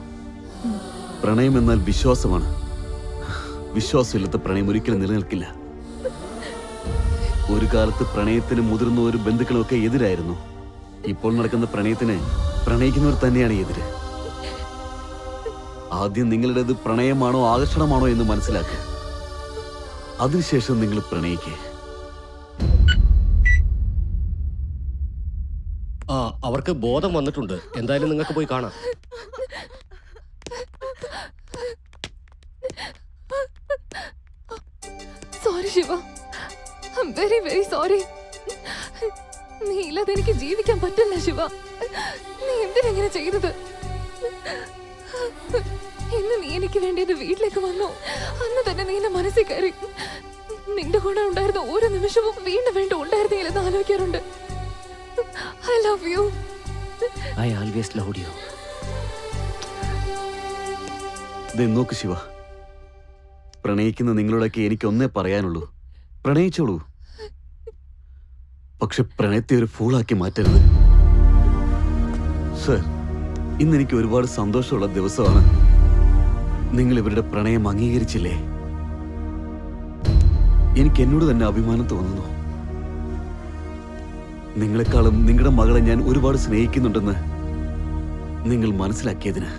S8: പ്രണയം എന്നാൽ വിശ്വാസമാണ്. വിശ്വാസമില്ലാത്ത പ്രണയം ഒരിക്കലും നിലനിൽക്കില്ല. ഒരു കാലത്ത് പ്രണയത്തിന് മുതിർന്നവരും ബന്ധുക്കളൊക്കെ എതിരായിരുന്നു. ഇപ്പോൾ നടക്കുന്ന പ്രണയത്തിന് പ്രണയിക്കുന്നവർ തന്നെയാണ് എതിര്. ആദ്യം നിങ്ങളുടേത് പ്രണയമാണോ ആകർഷണമാണോ എന്ന് മനസ്സിലാക്കുക. അതിനുശേഷം നിങ്ങൾ പ്രണയിക്കുക.
S7: അവർക്ക് ബോധം വന്നിട്ടുണ്ട്. എന്തായാലും നിങ്ങൾക്ക് പോയി കാണാം.
S14: Sorry Shiva, I am very very sorry. നീ ഇല്ലാതെ എനിക്ക് ജീവിക്കാൻ പറ്റില്ല ശിവ. നീ എന്തിനെങ്ങനെ ചെയ്തത്? ഇന്ന് നീ എനിക്ക് വേണ്ടിയത് വീട്ടിലേക്ക് വന്നു. അന്ന് തന്നെ നീ എന്റെ മനസ്സിൽ കയറി. നിന്റെ കൂടെ ഉണ്ടായിരുന്ന ഓരോ നിമിഷവും വീണ്ടും വീണ്ടും ഉണ്ടായിരുന്നെങ്കിലെന്ന് ആലോചിക്കാറുണ്ട്. I love you.
S9: I always loved you.
S8: നോക്ക് ശിവ, പ്രണയിക്കുന്ന നിങ്ങളോടൊക്കെ എനിക്കൊന്നേ പറയാനുള്ളൂ. പ്രണയിച്ചോളൂ, പക്ഷെ പ്രണയത്തെ ഒരു ഫൂളാക്കി മാറ്റരുത്. സർ, ഇന്ന് എനിക്ക് ഒരുപാട് സന്തോഷമുള്ള ദിവസമാണ്. നിങ്ങൾ ഇവരുടെ പ്രണയം അംഗീകരിച്ചില്ലേ? എനിക്ക് എന്നോട് തന്നെ അഭിമാനം തോന്നുന്നു. നിങ്ങളെക്കാളും നിങ്ങളുടെ മകളെ ഞാൻ ഒരുപാട് സ്നേഹിക്കുന്നുണ്ടെന്ന് നിങ്ങൾ മനസ്സിലാക്കിയതിന്.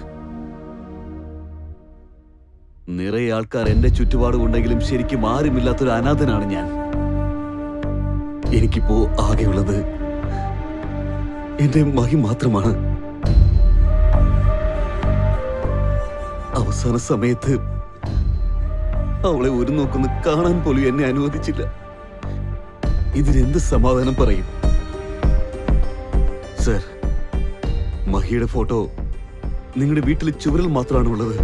S8: നിറയെ ആൾക്കാർ എന്റെ ചുറ്റുപാടുമുണ്ടെങ്കിലും ശരിക്കും ആരുമില്ലാത്തൊരു അനാഥനാണ് ഞാൻ. എനിക്കിപ്പോ ആകെയുള്ളത് എന്റെ മഹി മാത്രമാണ്. അവസാന സമയത്ത് അവളെ ഒരു നോക്കൊന്ന് കാണാൻ പോലും എന്നെ അനുവദിച്ചില്ല. ഇതിനെന്ത് സമാധാനം പറയും? സർ, മഹിയുടെ ഫോട്ടോ നിങ്ങളുടെ വീട്ടിലെ ചുവരിൽ മാത്രമാണ് ഉള്ളത്.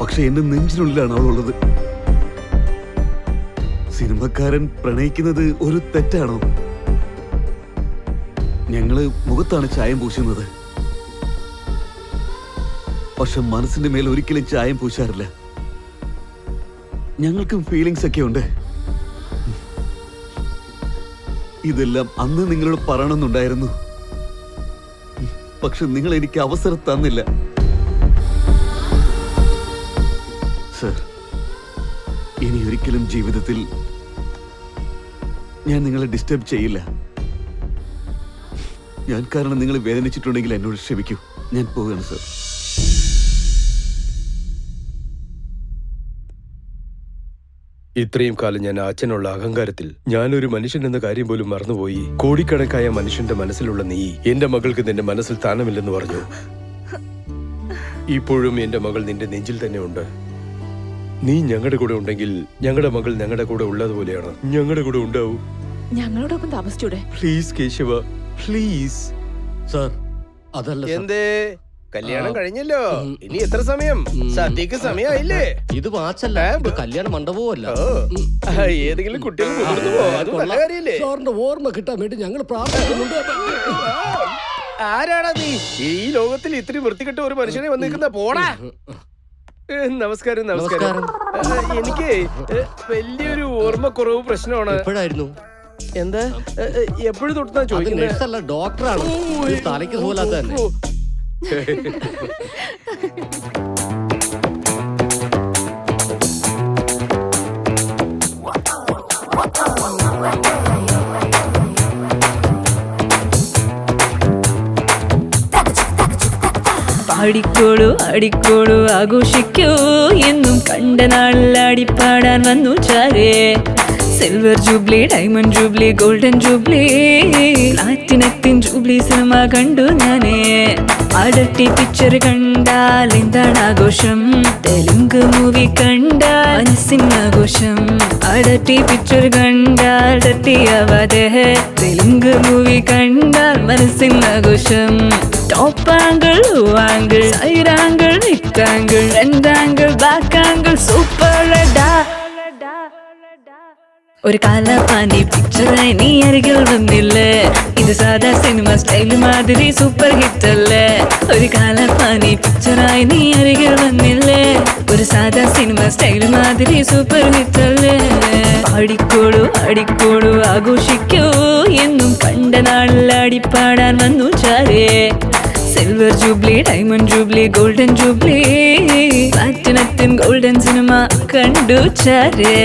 S8: പക്ഷെ എന്റെ നെഞ്ചിനുള്ളിലാണ് അവളുള്ളത്. സിനിമക്കാരൻ പ്രണയിക്കുന്നത് ഒരു തെറ്റാണോ? ഞങ്ങള് മുഖത്താണ് ചായം പൂശുന്നത്, പക്ഷെ മനസ്സിന്റെ മേൽ ഒരിക്കലും ചായം പൂശാറില്ല. ഞങ്ങൾക്കും ഫീലിങ്സ് ഒക്കെ ഉണ്ട്. ഇതെല്ലാം അന്ന് നിങ്ങളോട് പറയണമെന്നുണ്ടായിരുന്നു. പക്ഷെ നിങ്ങൾ എനിക്ക് അവസരം തന്നില്ല. സർ, ഇനി ഒരിക്കലും ജീവിതത്തിൽ ഞാൻ നിങ്ങളെ ഡിസ്റ്റർബ് ചെയ്യില്ല. ഞാൻ കാരണം നിങ്ങൾ വേദനിച്ചിട്ടുണ്ടെങ്കിൽ എന്നോട് ക്ഷമിക്കൂ. ഞാൻ പോവുകയാണ് സർ.
S11: ഇത്രയും കാലം ഞാൻ അച്ഛനുള്ള അഹങ്കാരത്തിൽ ഞാനൊരു മനുഷ്യൻ എന്ന കാര്യം പോലും മറന്നുപോയി. കോടിക്കണക്കായ മനുഷ്യന്റെ മനസ്സിലുള്ള നീ എന്റെ മകൾക്ക് നിന്റെ മനസ്സിൽ സ്ഥാനമില്ലെന്ന് പറഞ്ഞു. ഇപ്പോഴും എന്റെ മകൾ നിന്റെ നെഞ്ചിൽ തന്നെ ഉണ്ട്. നീ ഞങ്ങളുടെ കൂടെ ഉണ്ടെങ്കിൽ ഞങ്ങളുടെ മകൾ ഞങ്ങളുടെ കൂടെ ഉള്ളതുപോലെയാണ്. ഞങ്ങളുടെ കൂടെ ഉണ്ടാവൂ.
S15: ഞങ്ങളോടൊപ്പം താമസിച്ചൂടെ?
S11: Please Keshava, please.
S7: സർ, അതല്ല
S11: എന്തേ കല്യാണം കഴിഞ്ഞല്ലോ, ഇനി എത്ര സമയം? സദ്യക്ക് സമയമായില്ലേ?
S7: ഇത് വാച്ചല്ല, ഇത് കല്യാണ മണ്ഡപവും അല്ല.
S11: ഏതെങ്കിലും കുട്ടികൾ മുതിർന്നുവോ? അത് നല്ല കാര്യല്ലേ?
S7: സാറിന്റെ ഓർമ്മ കിട്ടാൻ വേണ്ടി ഞങ്ങൾ പ്രാർത്ഥിക്കുന്നുണ്ട്.
S11: ആരാടാ നീ? ഈ ലോകത്തിൽ ഇത്രയും വൃത്തികെട്ട ഒരു മനുഷ്യനെ വന്നിരിക്കുന്ന? പോടാ. നമസ്കാരം. നമസ്കാരം. എനിക്ക് വലിയൊരു ഓർമ്മക്കുറവ് പ്രശ്നമാണ്.
S7: എപ്പോഴായിരുന്നു?
S11: എന്താ എപ്പോഴും തൊട്ടാ ചോദിക്കുന്നത്?
S7: ഡോക്ടറാണ്. തലയ്ക്ക് പോലാത്ത തന്നെ.
S13: പാടിക്കോളൂ ആടിക്കോളൂ ആഘോഷിക്കൂ എന്നും കണ്ട നാളിൽ ആടിപ്പാടാൻ വന്നു ചാരേ. Silver jubilee, diamond jubilee, golden jubilee, പ്ലാറ്റിനത്തിൻ ജൂബ്ലി സിനിമ കണ്ടു ഞാനേ. അടട്ടി പിക്ചർ കണ്ടാൽ എന്താണ് ആഘോഷം? തെലുങ്ക് മൂവി കണ്ടാൽ മനസ്സിനാഘോഷം. അടട്ടി പിക്ചർ കണ്ടാൽ ടട്ടിയാവാതെ, തെലുങ്ക് മൂവി കണ്ടാൽ മനസ്സിനാഘോഷം. Top angle, low angle, side angle, mid angle, front angle, back angle, super ഡാ. ഒരു കാലാപാനി പിക്ചറായി നീ അരികിൽ വന്നില്ലേ? ഇത് സാധാ സിനിമ സ്റ്റൈൽ മാതിരി സൂപ്പർ ഹിറ്റ് അല്ലേ? ഒരു കാലാപാനി പിക്ചറായി നീ അരികിൽ വന്നില്ലേ? ഒരു സാധാ സിനിമ സ്റ്റൈൽ മാതിരി സൂപ്പർ ഹിറ്റ് അല്ലേ? പാടിക്കോളൂ ആടിക്കോളൂ ആഘോഷിക്കൂ എന്നും കണ്ട നാളിൽ ആടിപ്പാടാൻ വന്നു ചാരേ. Silver jubilee, diamond jubilee, golden jubilee, പ്ലാറ്റിനത്തിൻ ഗോൾഡൻ സിനിമ കണ്ടു ചാരേ.